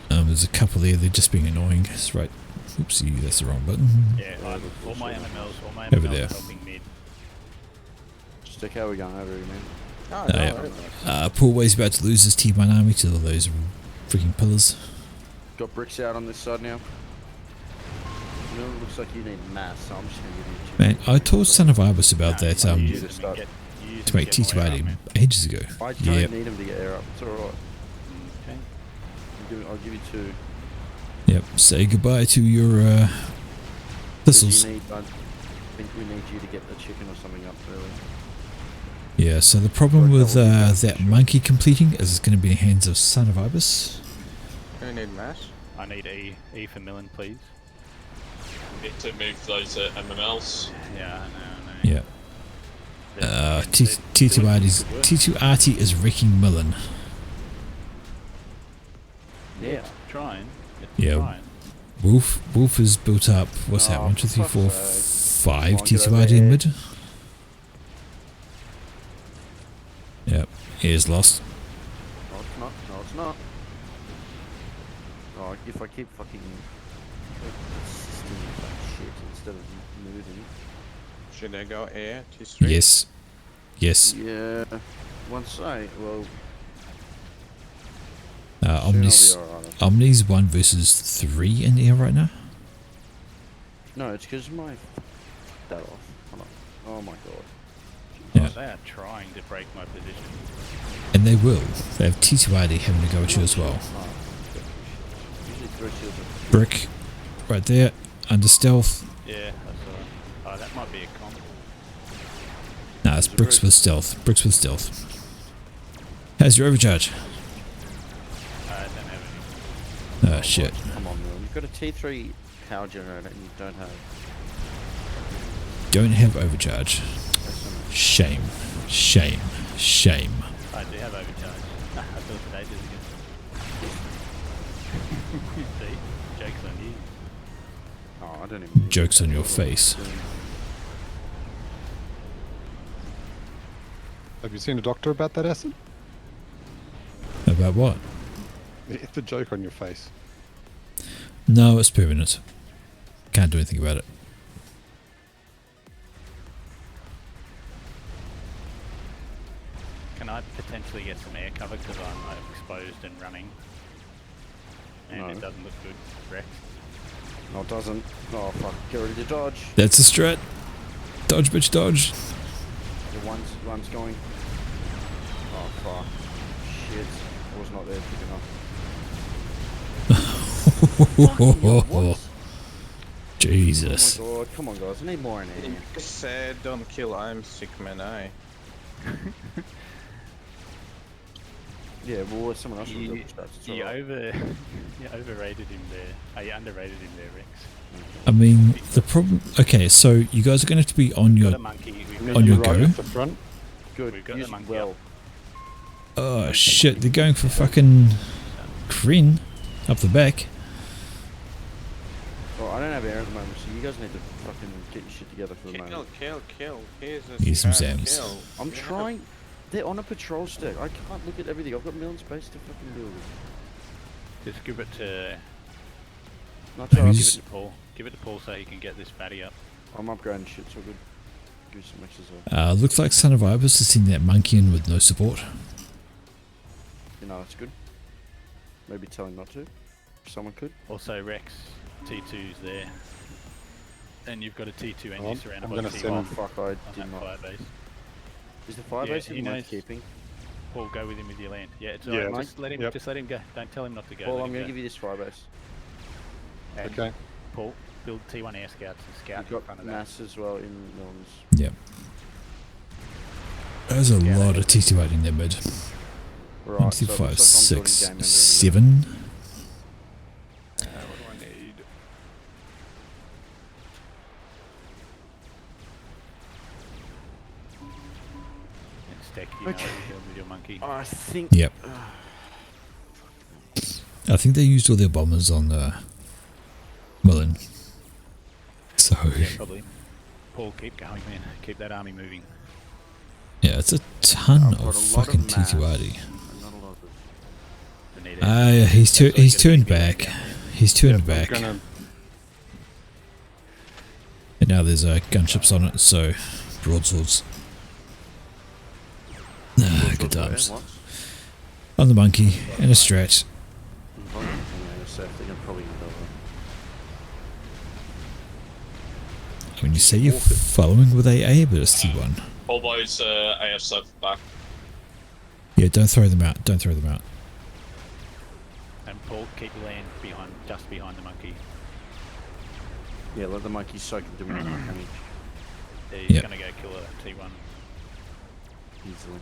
There's a couple there. They're just being annoying. That's right. Oopsie, that's the wrong button. Yeah, all my MMLs Over there. helping mid. Stick, how are we going over here, man? Paul Way's about to lose his T1 army to all those freaking pillars. Got bricks out on this side now. You know, it looks like you need mass, so I'm just going to give you 2. Man, I told Son of Ibis about that to make T2 army ages ago. I don't need him to get air up. It's alright. Okay. I'll give you 2. Yep. Say goodbye to your thistles. I think we need you to get the chicken or something up early. Yeah, so the problem with that monkey completing is it's going to be in the hands of Son of Ibis. I need mass. I need E for Millen, please. Need to move those MMLs. Yeah, I know. Yeah. T2 RT is wrecking Millen. Yeah. Trying. Yeah. Wolf is built up. What's that? 1, 2, 3, 4, 5 T2 RT in mid. Yep. Air's lost. No, it's not. No, it's not. Oh, if I keep fucking assisting that shit instead of moving. Should I go air? T3? Yes. Yes. Yeah. Once well. Omni's 1 versus 3 in air right now. No, it's because my that off. Hold on. Oh my god. Yeah. They are trying to break my position. And they will. They have T2RD having to go at you as well. Brick, right there, under stealth. Yeah, that's alright. Ah, it's bricks with stealth. Bricks with stealth. How's your overcharge? I don't have any. Oh, shit. Come on, man. You've got a T3 power generator and you don't have. Don't have overcharge. Shame. Shame. Shame. I do have overcharge. I thought today did again. See? Joke's on you. Oh, I don't even. Joke's on your face. Have you seen a doctor about that, Acid? About what? It's a joke on your face. No, it's permanent. Can't do anything about it. Can I potentially get some air cover because I'm exposed and running? And it doesn't look good. Rex. No, it doesn't. Oh, fuck. Get rid of your dodge. That's a strat. Dodge, bitch, dodge. The one's going. Oh, fuck. Shit. I was not there quick enough. Jesus. Oh my god, come on guys, I need more in here. Said don't kill, I'm sick man, I. Yeah, well, someone else will do it. You overrated him there. You underrated him there, Rex. I mean, the problem... Okay, so you guys are going to have to be on your... On your go. At the front. Good, We've got use the monkey well. Oh, shit. They're going for fucking... Kryn. Up the back. Well, I don't have air at the moment, so you guys need to fucking get your shit together for the moment. Kill. Here's a Here's some strat, Zams. kill. I'm trying... They're on a patrol stick. I can't look at everything. I've got million space to fucking build. Just give it to... Not give Who's- it to Paul. Give it to Paul so he can get this fatty up. I'm upgrading shit, so good. Give you some extras there. Looks like Son of Ibis has seen that monkey in with no support. You know, that's good. Maybe tell him not to. If someone could. Also, Rex, T2's there. And you've got a T2 and you're surrounded I'm by gonna T1 send- Oh, fuck, I on did that not. firebase. Is the firebase he in knows. worth keeping? Paul, go with him with your land. Yeah, it's Yeah. alright. Just let him. Yep. Just let him go. Don't tell him not to go. Paul, let I'm him going go. to give you this firebase. And Okay. Paul, build T1 air scouts and scout You've in front got of that. mass as well in Milnes. Yep. There's a lot of T2 out in there, mid. Right, 1, 2, so it 5, looks like I'm 6, building game 7. What do I need? And stack, you know, what you're doing with your monkey. I think... Yep. I think they used all their bombers on Mullen. So, Yeah, probably. Paul, keep going, man. Keep that army moving. yeah, it's a ton I've got of a lot fucking of mass. T2RD. Not a lot of... We need Yeah, he's turned back. He's turned I'm back. gonna And now there's gunships on it, so broadswords. Ah, good times. What? On the monkey and a strat. So they're gonna probably get over. When you say you're following with AA, but it's T1. All those ASF back. Yeah, don't throw them out. Don't throw them out. And Paul, keep your land behind, just behind the monkey. Yeah, let the monkey soak into me. He's Yep. gonna go kill a T1. Easily.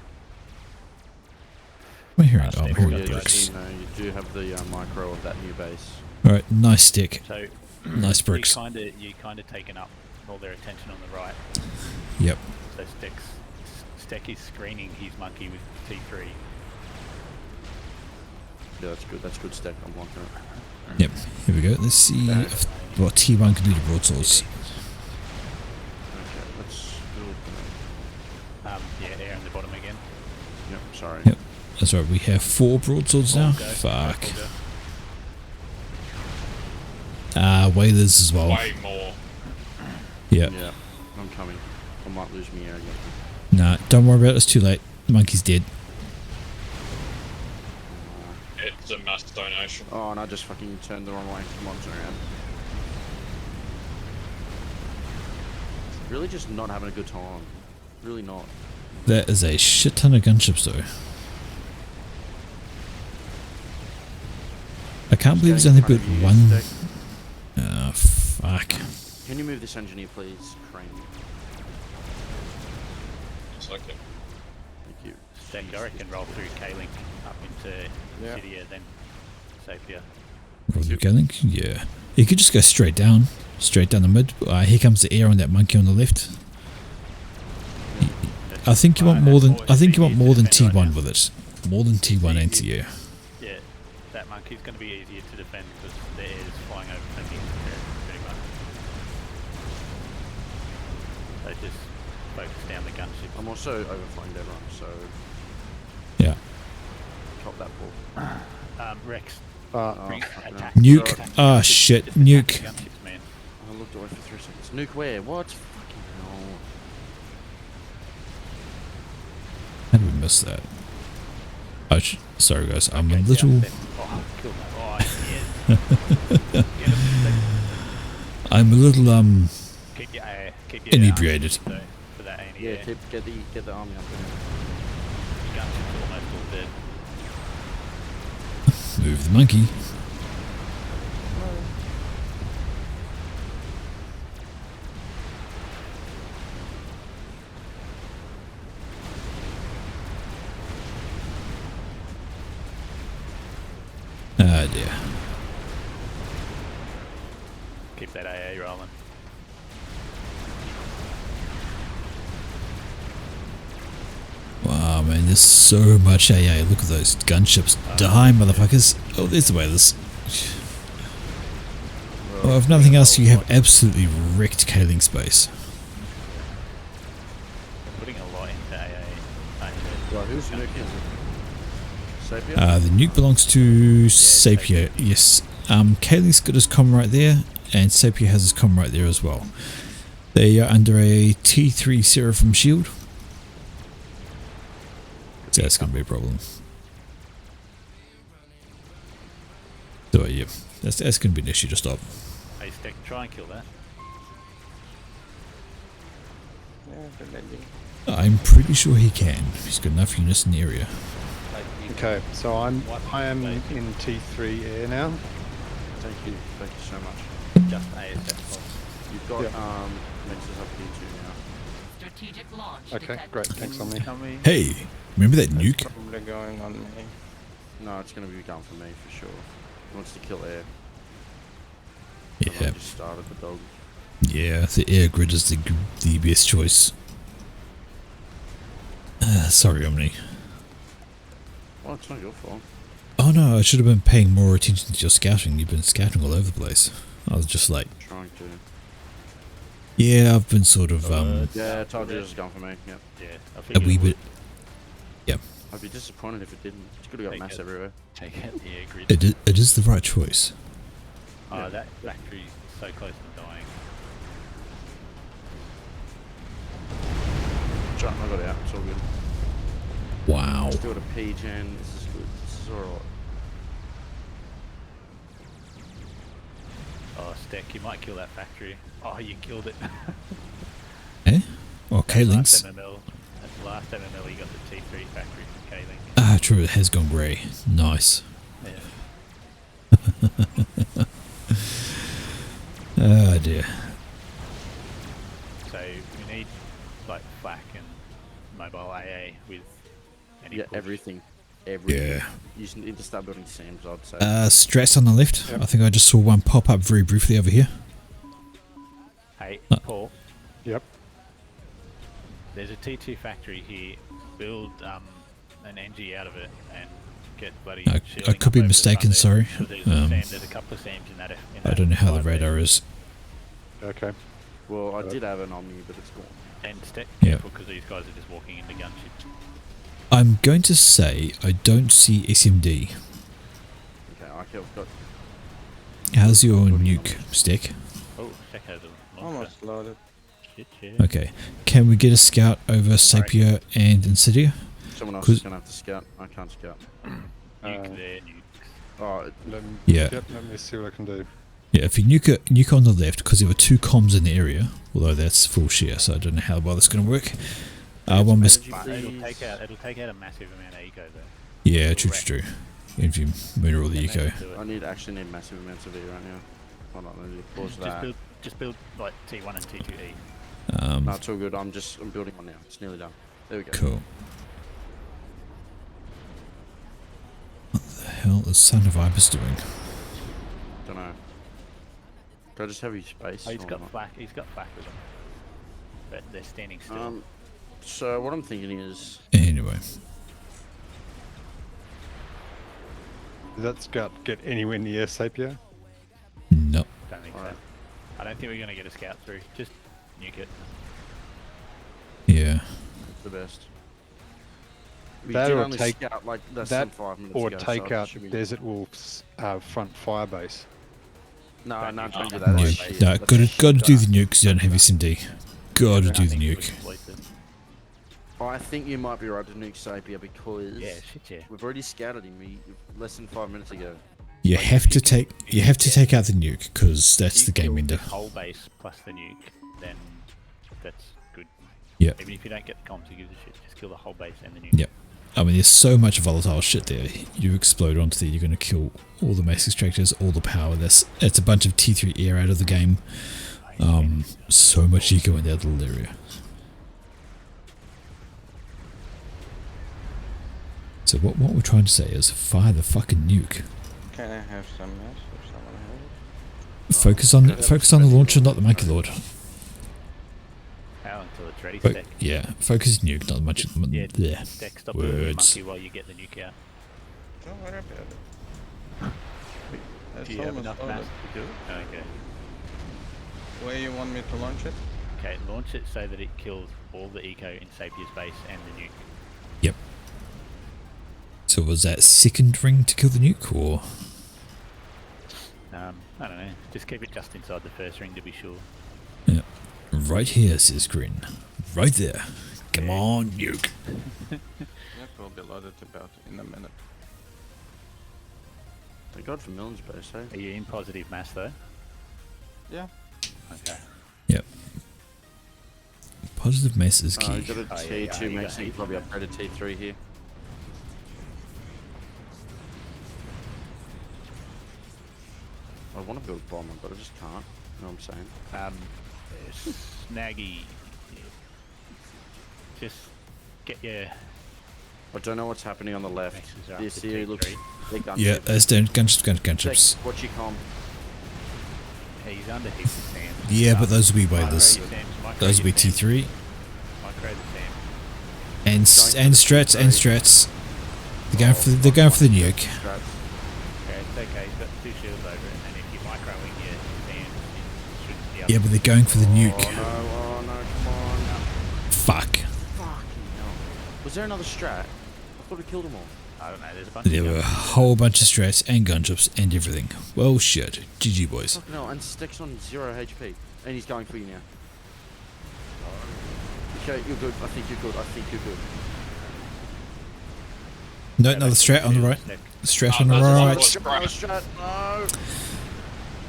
We're hearing. Last Oh, we're step, hearing yeah, Yeah, bricks. just, you do have the micro of that new base. Alright, nice stick. So Nice bricks. You kind of taken up all their attention on the right. Yep. So Steck is screening his monkey with T3. Yeah, that's good. That's good stack. I'm blocking it. Yep. Here we go. Let's see if, what T1 can do to broadswords. Okay, let's build Yeah, air in the bottom again. Yep, sorry. Yep. That's right. We have 4 broadswords now. Go. Fuck. Go. Whalers as well. Way more. Yep. Yeah, I'm coming. I might lose me area. Nah, don't worry about it. It's too late. The monkey's dead. It's a mass donation. Oh, and I just fucking turned the wrong way. Come on, turn around. Really just not having a good time. Really not. That is a shit ton of gunships though. I can't believe there's only but one. Oh, fuck. Can you move this engineer, please? Crane. Okay. Thank you. Stack, I reckon roll through K-Link up into Cydia, then Sapia. Roll through K-Link? Yeah. You could just go straight down the mid. Here comes the air on that monkey on the left. I think you want more than T1 with it. More than T1 anti-air. Yeah, that monkey's going to be easier to defend because the air is flying over thinking pretty much. So just focus down the gunship. I'm also overflying that run, so yeah. Cop that ball. Rex. Attack. Nuke. Ah, shit. Nuke. Gunships, man. I looked away for 3 seconds. Nuke where? What? Fucking hell. How did we miss that? Oh, sorry guys, I'm a little... I'm a little, inebriated. Yeah, get the army up there. Move the monkey. Ah, dear. Keep that AA rolling. Wow, man, there's so much AA. Look at those gunships. Die, motherfuckers. Oh, there's the way this. Well, if nothing else, you have absolutely wrecked K-Link space. Putting a lot into AA. Right, who's nuke is it? Sapia? The nuke belongs to Sapia, yes. K-Link's got his comm right there, and Sapia has his comm right there as well. They are under a T3 Seraphim shield. So that's going to be a problem. So yeah, that's going to be an issue to stop. Hey, Stick, try and kill that. I'm pretty sure he can. He's got enough units in the area. Okay, so I am in T3 air now. Thank you so much. Just ASF. You've got mixes up here too now. Strategic launch. Okay, great. Thanks, Omni. Hey, remember that nuke? Probably going on me. No, it's going to be going for me for sure. He wants to kill air. Yeah. I just started the dog. Yeah, the air grid is the best choice. Sorry, Omni. Well, it's not your fault. Oh no, I should have been paying more attention to your scouting. You've been scouting all over the place. I was just like... Trying to. Yeah, I've been sort of, Yeah, I told you it was going for me. Yep. Yeah, a wee bit... Yep. I'd be disappointed if it didn't. It's could have got mass everywhere. Take out the air grid. It is the right choice. Oh, that factory's so close to dying. John, I got it out. It's all good. Wow. Still at a P-gen. This is good. This is alright. Oh, Stack, you might kill that factory. Oh, you killed it. Eh? Well, K-Link's... At last MML, you got the T3 factory from K-Link. Ah, true, it has gone grey. Nice. Yeah. Oh dear. So we need like flak and mobile AA with any push. Everything. Yeah. You just need to start building SAMs, I'd say. Strats on the left. Yep. I think I just saw one pop up very briefly over here. Hey, Paul. Yep. There's a T2 factory here. Build an NG out of it and get bloody. I could be mistaken. Sorry. There's a couple of SAMs in that. I don't know how the radar is. Okay. Well, I did have an Omni, but it's gone. And step Yeah. careful because these guys are just walking into gunships. I'm going to say I don't see SMD. Okay, I've got. How's your nuke, Stick? Oh, Stack has a Almost loaded. Shit. Okay. Can we get a scout over Sapia and Insidia? Someone else is going to have to scout. I can't scout. Nuke there, nuke. Oh, Yeah. Yep, let me see what I can do. Yeah, if you nuke on the left, because there were two comms in the area, although that's full share, so I don't know how well that's going to work. One was... It'll take out a massive amount of eco though. Yeah, true. If you murder all the eco. I actually need massive amounts of E right now. Hold on, I need to pause that. Just build like T1 and T2E. No, it's all good. I'm building one now. It's nearly done. There we go. Cool. What the hell is Son of Ibis doing? Don't know. Do I just have his space? Oh, he's or got not? flak. He's got flak with him, but they're standing still. So what I'm thinking is. Anyway. Does that scout get anywhere near Sapia? No. Don't think so. I don't think we're going to get a scout through. Just nuke it. Yeah. It's the best. We That did or only take scout like less that, than 5 minutes or ago, take so it out should be- Desert Wolf's front fire base. No, don't do that. Nuke. That's shit. No, That's gotta shit. do the nuke because you don't have SMD. Gotta do the nuke. I think you might be right to nuke Sapia because shit, yeah. we've already scouted him less than 5 minutes ago. You have to take out the nuke because that's the game ender. Whole base plus the nuke, then that's good. Yeah. Even if you don't get the comms, who gives a shit? Just kill the whole base and the nuke. Yep. I mean, there's so much volatile shit there. You explode onto there, you're going to kill all the mass extractors, all the power. It's a bunch of T3 air out of the game. So much eco in that little area. So what we're trying to say is fire the fucking nuke. Can I have some mess if someone has? Focus on the launcher, not the monkey lord. How until it's ready, Fo- Stack. yeah, focus nuke, not much. Yeah, Yeah, Stack, stop doing the words. monkey while you get the nuke out. Don't worry about it. Do It's you have almost enough loaded. mass to do it? Okay. Where you want me to launch it? Okay, launch it so that it kills all the eco in Sapia's base and the nuke. Yep. So was that second ring to kill the nuke, or? I don't know. Just keep it just inside the first ring to be sure. Yeah. Right here, says Grin. Right there. Come on, nuke. That will be loaded about in a minute. Thank God for Millen's base, eh? Are you in positive mass though? Yeah. Okay. Yep. Positive mass is key. You've got a T2 max, so you probably upgrade a T3 here. I want to build a bomber, but I just can't. You know what I'm saying? Snaggy. Just get your. I don't know what's happening on the left. Maxes are up This to here T3. looks like gunships. Yeah, that's down gunships. What's your comp? He's under heaps of sand. Yeah, but those will be waivers. Micro Those will be your sand. T3. Micro the sand. And strats. They're going for the nuke. Okay, it's okay. He's got 2 shields over it, and if you're microing your sand, you should be able. Yeah, but they're going for the nuke. Oh no, come on. Fuck. Fucking hell. Was there another strat? I thought we killed them all. I don't know. There's a bunch. There of were a guns. whole bunch of strats and gunships and everything. Well, shit. GG, boys. Fucking hell, and Stick's on 0 HP. And he's going for you now. Okay, you're good. I think you're good. No, another strat on the right. Strat on the Another right. strat, no!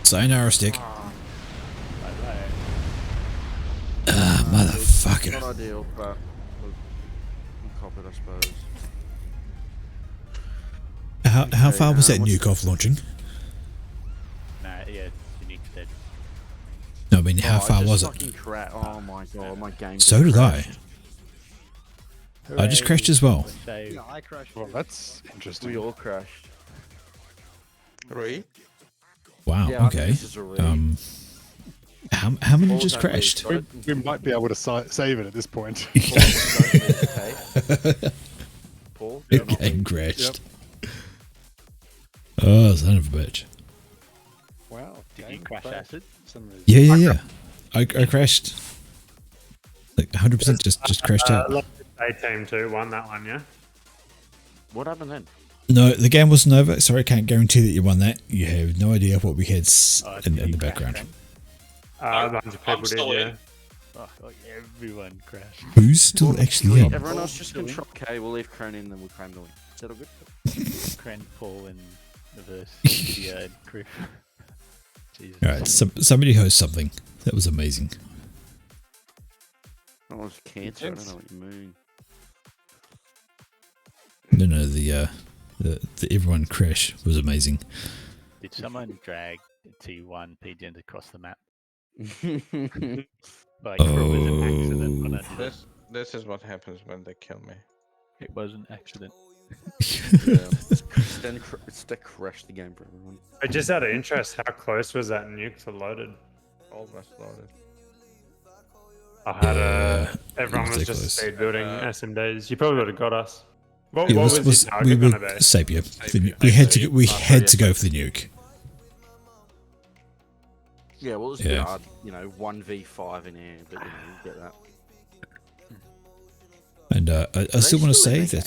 Sayonara stick. It's Motherfucker. not ideal, but we'll cop it, I suppose. How far was that nuke off launching? Nah, yeah, the nuke's dead. No, I mean, how I far just was it? fucking Oh my god, my game. So just did I. crashed. I just crashed as well. Yeah, I crashed. Well, that's interesting. We all crashed. Three? Wow, Yeah, I think okay. this is a rig. How many Paul, just don't leave, crashed? got it? We might be able to save it at this point. Paul, The game crashed. Oh, son of a bitch. Wow. Did you crash acid? Yeah. I crashed. Like 100% just crashed out. A team 2 won that one, yeah? What happened then? No, the game wasn't over. Sorry, I can't guarantee that you won that. You have no idea what we had in the background. A bunch of people did, yeah. Oh, like everyone crashed. Who's still actually in? Everyone else just control K. We'll leave Crane in, then we'll claim the win. Is that all good? Cran, Paul, and the verse. Video and Griff. Jesus. Alright, somebody host something. That was amazing. That was cancer. I don't know what you mean. No, the everyone crash was amazing. Did someone drag T1 P-Gent across the map? Like, for a accident when I did it. This is what happens when they kill me. It was an accident. Stick crashed the game for everyone. Just out of interest, how close was that nuke to loaded? Almost loaded. I had everyone it was was just close. speed building SMDs. You probably would have got us. What Yeah, was your target we gonna be? Sapia. We had to go for the nuke. Yeah, well, it was a bit hard, 1v5 in air, but you get that. And I still want to say that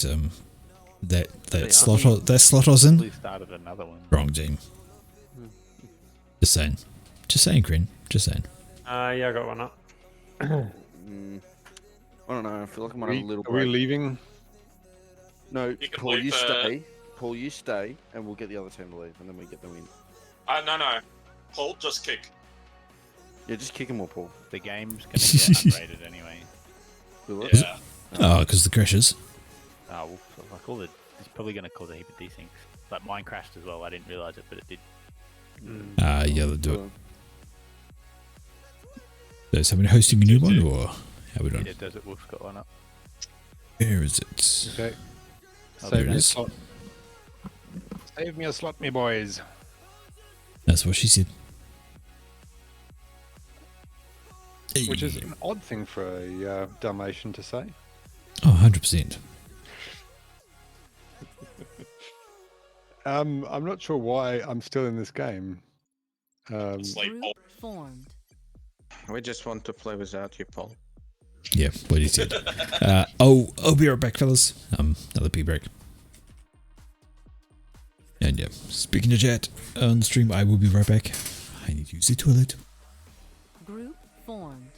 that slot I was in. Started another one. Wrong team. Just saying, Grin. Just saying. Yeah, I got one up. I don't know. I feel like I'm on a little break. Are we leaving? No, You can Paul, leave, you stay. Paul, you stay, and we'll get the other team to leave, and then we get the win. No. Paul, just kick. Yeah, just kick him more, Paul. The game's going to get unrated anyway. Will it? Yeah. Oh, because the crashes. Oh, well, like it's probably going to cause a heap of desyncs. Like mine crashed as well. I didn't realise it, but it did. Yeah, they'll do it. So is somebody hosting a new one, or how we doing? Yeah, Desert Wolf's got one up. Where is it? Okay. Oh, there Save it me a is. slot. Save me a slot, me boys. That's what she said. Which is an odd thing for a Dalmatian to say. Oh, 100%. I'm not sure why I'm still in this game. Formed. We just want to play without you, Paul. Yeah, what he said. I'll be right back, fellas. Another pee break. And yeah, speaking to chat on the stream, I will be right back. I need to use the toilet. Group formed.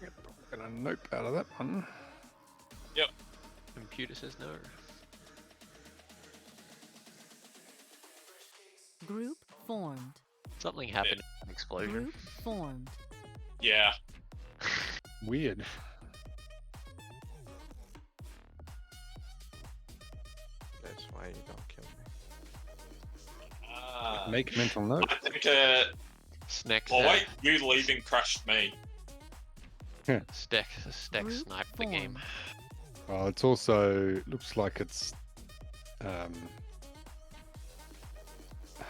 Yep, gonna nope out of that one. Yep. Computer says no. Group formed. Something happened. An explosion. Group formed. Yeah. Weird. That's why you don't kill me. Make mental note. I think Snack. wait, you leaving crashed me. Stack sniped the game. Well, it's also looks like it's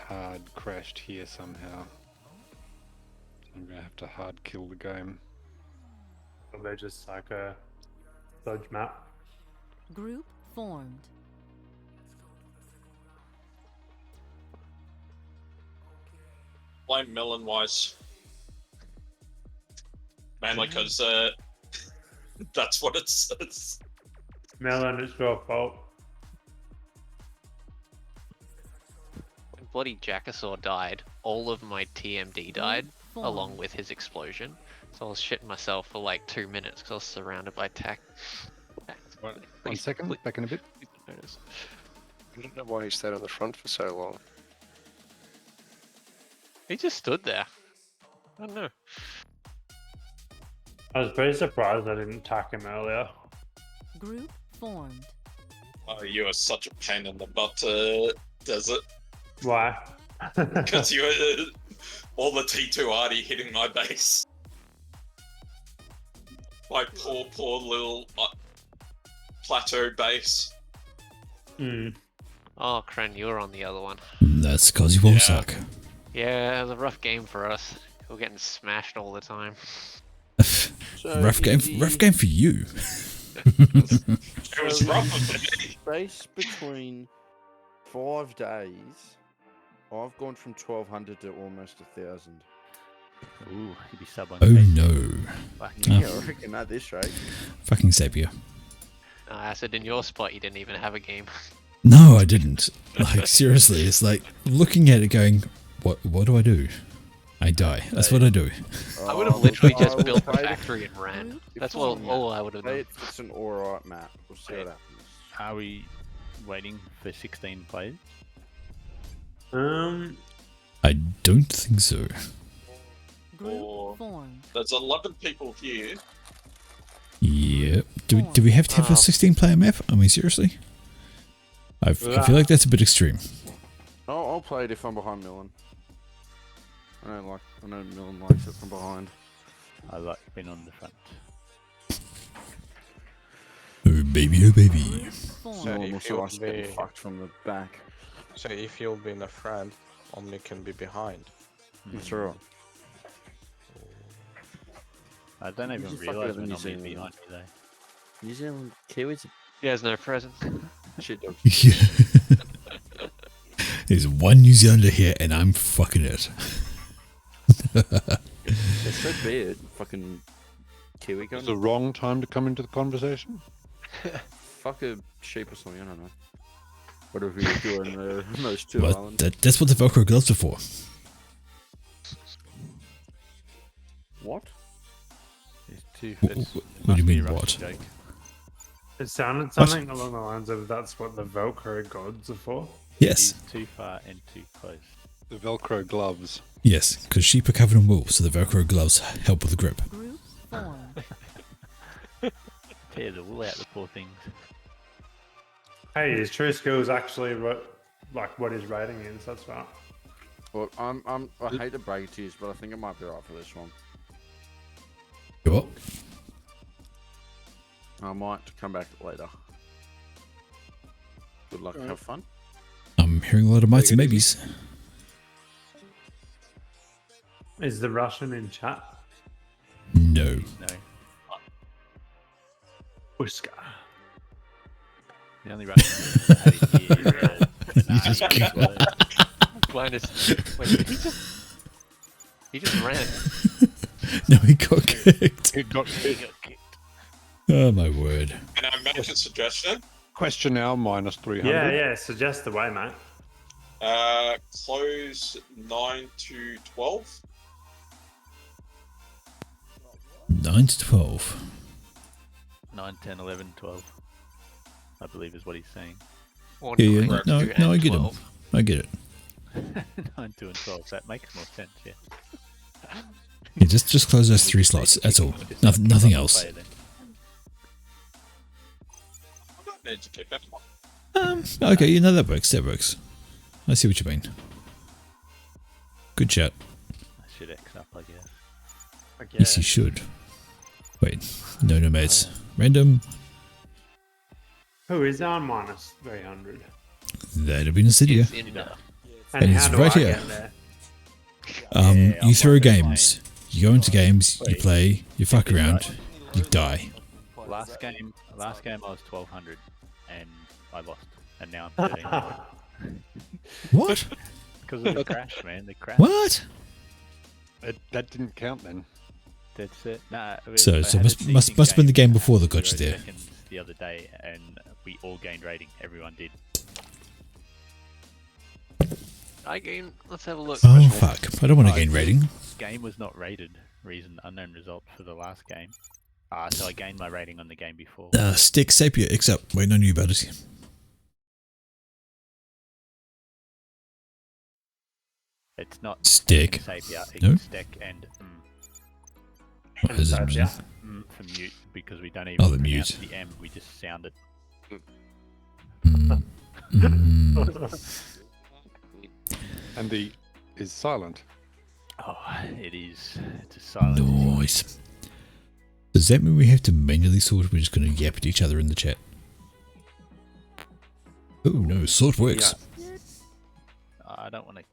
hard crashed here somehow. I'm gonna have to hard kill the game. Probably just like a dodge map. Group formed. Blame Melon Wise. Mainly because that's what it says. Melon, it's your fault. When bloody Jackasaur died, all of my TMD died, along with his explosion. So I was shitting myself for like 2 minutes because I was surrounded by tech. 1 second, back in a bit. I don't know why he stayed on the front for so long. He just stood there. I don't know. I was pretty surprised I didn't attack him earlier. Group formed. Oh, you are such a pain in the butt, Desert. Why? Because you were all the T2 arty hitting my base. My poor little plateau base. Oh, Kren, you were on the other one. That's because you all suck. Yeah, it was a rough game for us. We were getting smashed all the time. rough game for you. It was rough for me. Space between 5 days, I've gone from 1,200 to almost 1,000. Ooh, he'd be sub on. Oh no. Yeah, I reckon at this rate. Fucking Sapia. I said in your spot you didn't even have a game. No, I didn't. Like seriously, it's like looking at it going, what do I do? I die. That's what I do. I would have literally just built the factory and ran. That's all I would have done. It's an alright map. We'll see what happens. Are we waiting for 16 players? I don't think so. Group formed. There's 11 people here. Yeah. Do we have to have a 16-player map? I mean, seriously? I feel like that's a bit extreme. I'll play it if I'm behind Millen. I know Millen likes it from behind. I like being on the front. Oh baby, oh baby. So I'm if also you'll getting be, fucked from the back. so if you'll be in the front, Omni can be behind. That's right. I don't even just fuck realise with when New Omni's Zealand. behind me though. New Zealand Kiwis. He has no presence. Shit dog. Yeah. There's one New Zealander here and I'm fucking it. It's so bad. Fucking Kiwi It's gun. the wrong time to come into the conversation. Fuck a sheep or something, I don't know. Whatever you're doing in those two Well, islands. that's what the Velcro gloves are for. What? It's too. What do you mean, what? Joke. It sounded something along the lines of that's what the Velcro gods are for. Yes. He's too far and too close. The Velcro gloves. Yes, because sheep are covered in wool, so the Velcro gloves help with the grip. Group formed. Tear the wool out the poor things. Hey, his true skills actually like what his rating is. That's right. Well, I hate to break it to you, but I think it might be right for this one. What? I might come back later. Good luck, have fun. I'm hearing a lot of mights and maybes. Is the Russian in chat? No. No. Uska. The only Russian had a year. You just kicked Blindness. Wait, he just ran. No, he got kicked. It got kicked. Oh my word. Can I make a suggestion? Question now, minus 300. Yeah. Suggest the way, mate. Close 9 to 12. 9 to 12. 9, 10, 11, 12. I believe is what he's saying. Or Yeah, 9, no, 2, no, and I get 12. it. I get it. 9, 2, and 12. That makes more sense, yeah. Yeah, just close those 3 slots. That's all. Nothing else. I don't need to keep that one. Okay, you know that works. That works. I see what you mean. Good chat. I should X up, I guess. Yes, you should. Wait, no nomads. Random. Who is on minus 300? That'd have been Acidia. And he's how do right I here. get there? You throw games. You go into games. You play. You fuck around. You die. Last game I was 1200 and I lost, and now I'm 1300. What? Because of the crash, man. The crash. What? That didn't count then. That's it. Nah. So I had a must decent have been the game before that got 0 you there. seconds the other day, and we all gained rating. Everyone did. I gain. Let's have a look. Oh fuck! I don't want to gain rating. Game was not rated. Reason unknown result for the last game. So I gained my rating on the game before. Stick Sapia X up. Waiting on you, buddy. It's not Stick. Sapia, it's No? Stick and What is it? for mute, because we don't even Oh, the pronounce mute. the M. We just sound it. And the is silent. Oh, it is. It's a silent. Nice. Does that mean we have to manually sort? We're just going to yap at each other in the chat. Oh no, sort works. I don't want to.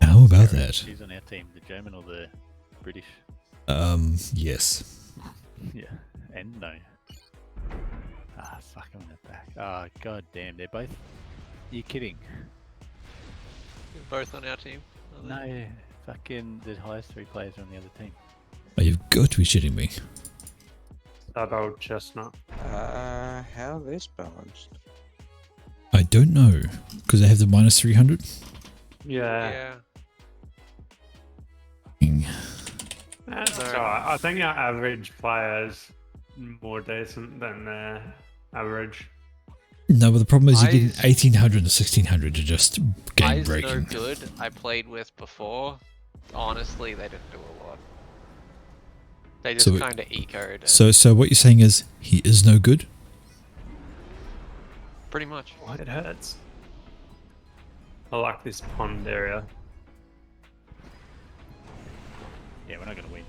How about that? Who's on our team? The German or the British? Yes. Yeah, and no. Fuck, I'm in the back. Oh, god damn, they're both. You kidding? Both on our team. No, fucking the highest 3 players are on the other team. Oh, you've got to be shitting me. That old chestnut. How this balanced? I don't know. Because they have the minus 300? Yeah. That's alright. I think our average player is more decent than their average. No, but the problem is you're getting 1800 and 1600 to just game Eyes breaking. no good. I played with before. Honestly, they didn't do a lot. They just So- kind of ecoed. and- So what you're saying is he is no good? Pretty much. It hurts. I like this pond area. Yeah, we're not gonna win.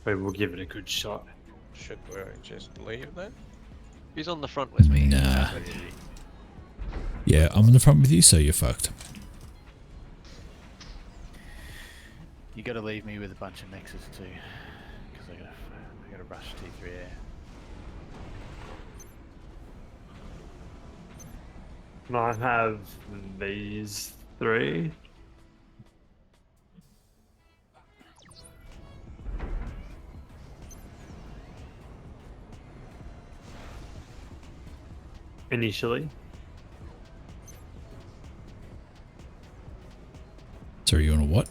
but we'll give it a good shot. Should we just leave then? Who's on the front with me? Nah. Yeah, I'm in the front with you, so you're fucked. You got to leave me with a bunch of mexes too, because I gotta rush T3 air. And I have these 3. Initially. Sorry, you want a what?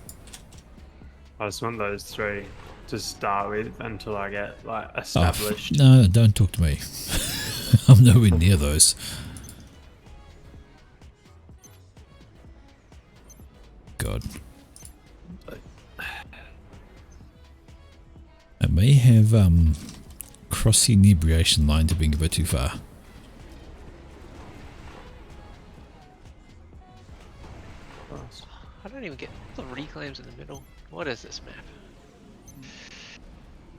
I just want those 3 to start with until I get like established. No, don't talk to me. I'm nowhere near those. God. I may have crossed the inebriation line to being a bit too far. I don't even get the reclaims in the middle. What is this map?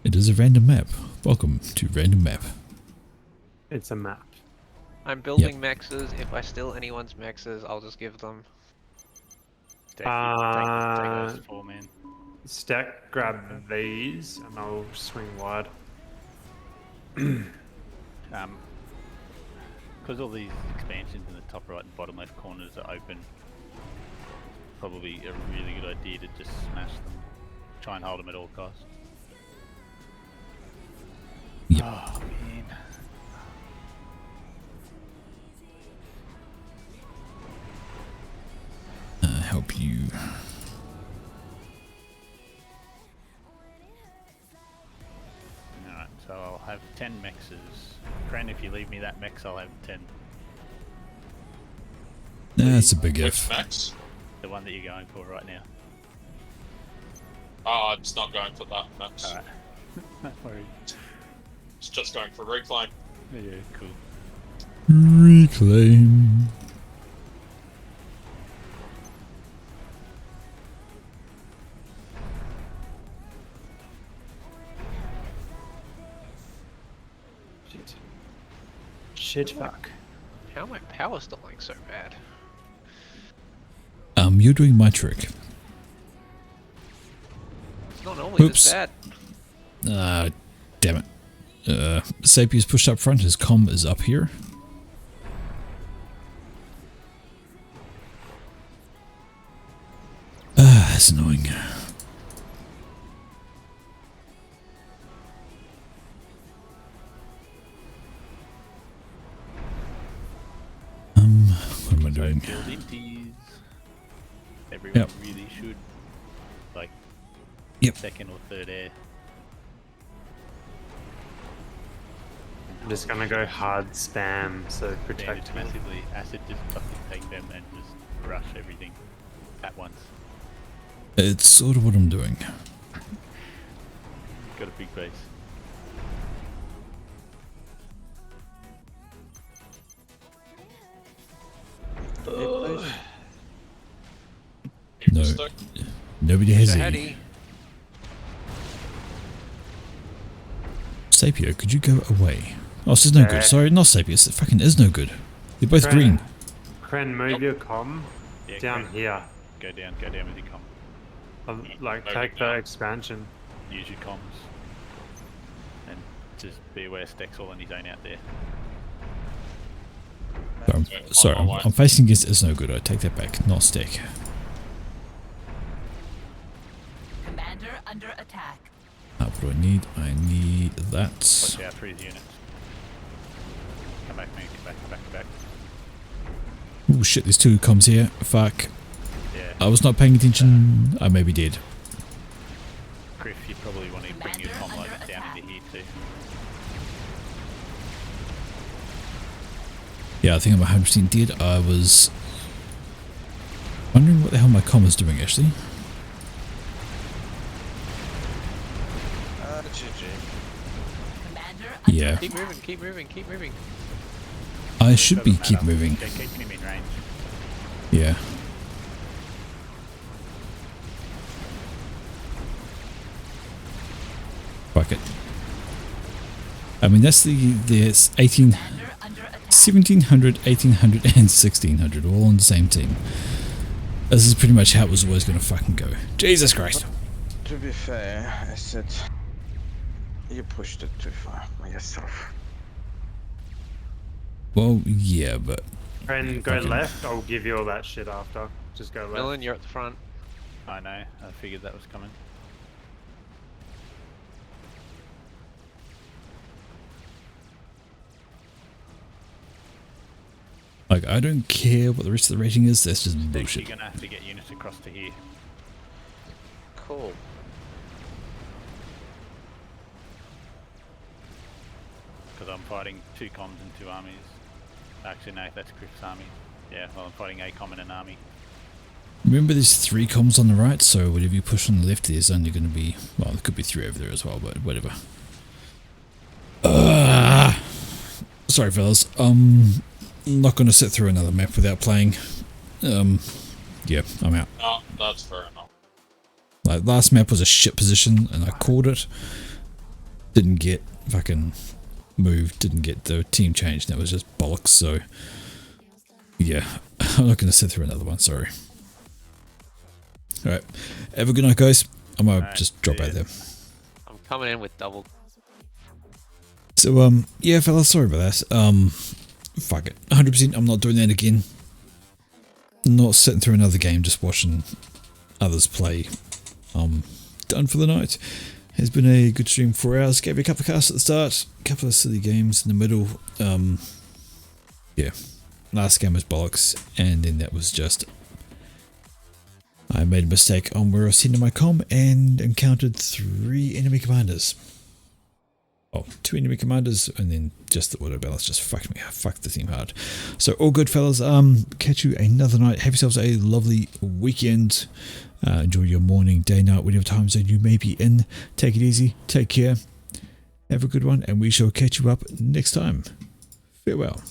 It is a random map. Welcome to Random Map. It's a map. I'm building mexes. If I steal anyone's mexes, I'll just give them. Take those 4 men. Stack, grab these, and I'll swing wide. Because all these expansions in the top right and bottom left corners are open, probably a really good idea to just smash them. Try and hold them at all costs. Yep. Oh man. Help you. Alright, so I'll have 10 mexes. Kren, if you leave me that mex, I'll have 10. That's a big Which if. max? The one that you're going for right now. Ah, it's not going for that max. Alright. Not worried. It's just going for reclaim. Yeah, cool. Reclaim. Shit, fuck. How am I power stalling so bad? You're doing my trick. It's not always Oops. this bad. Damn it. Sapi's pushed up front, his comm is up here. That's annoying. What am I doing? Build empties. Everyone really should, like, second or third air. I'm just gonna go hard spam, so protect Damage massively. Acid just fucking take them and just rush everything at once. It's sort of what I'm doing. Got a big base. No. Nobody has Eddie. Sapio, could you go away? Oh, this is no good. Sorry, not Sapio. This fucking is no good. They're both green. Kren, move your comm down here. Go down with your comm. Like, take the expansion. Use your comms. And just be aware Steck's all on his own out there. Sorry, I'm facing against is no good. I take that back. Not Stack. Commander under attack. What do I need? I need that. Watch out for his units. Come back, man. Come back. Oh shit, there's 2 comms here. Fuck. Yeah. I was not paying attention. I maybe did. Griff, you probably want to bring your comm like down into here too. Yeah, I think I'm 100% dead. I was wondering what the hell my comm was doing actually. GG. Yeah. Keep moving. I should be keep moving. Okay, keeping him in range. Yeah. Fuck it. I mean, that's there's 1700, 1800, and 1600 all on the same team. This is pretty much how it was always going to fucking go. Jesus Christ. To be fair, I said you pushed it too far by yourself. Well, yeah, but... And go left, I'll give you all that shit after. Just go left. Millen, you're at the front. I know. I figured that was coming. Like, I don't care what the rest of the rating is, that's just bullshit. You're gonna have to get units across to here. Cool. Because I'm fighting 2 comms and 2 armies. Actually, no, that's Griff's army. Yeah, well, I'm fighting a comm and an army. Remember there's 3 comms on the right, so whatever you push on the left there's only going to be... Well, there could be 3 over there as well, but whatever. Sorry fellas, I'm not going to sit through another map without playing. Yeah, I'm out. No, that's fair enough. Like, last map was a shit position, and I called it. Didn't get fucking moved, didn't get the team changed, that was just bollocks, so... Yeah, I'm not going to sit through another one, sorry. Alright, have a good night guys. I'm going to just drop out there. I'm coming in with double. So, yeah fellas, sorry about that. Fuck it, 100% I'm not doing that again. Not sitting through another game, just watching others play. Done for the night. Has been a good stream, 4 hours. Gave you a couple of casts at the start, a couple of silly games in the middle. Yeah, last game was bollocks, and then that was just... I made a mistake on where I was sending my comm and encountered 3 enemy commanders. Oh, 2 enemy commanders, and then just the auto balance just fucked the team hard. So all good fellas, catch you another night. Have yourselves a lovely weekend. Enjoy your morning, day, night, whatever time zone you may be in. Take it easy, take care, have a good one, and we shall catch you up next time. Farewell.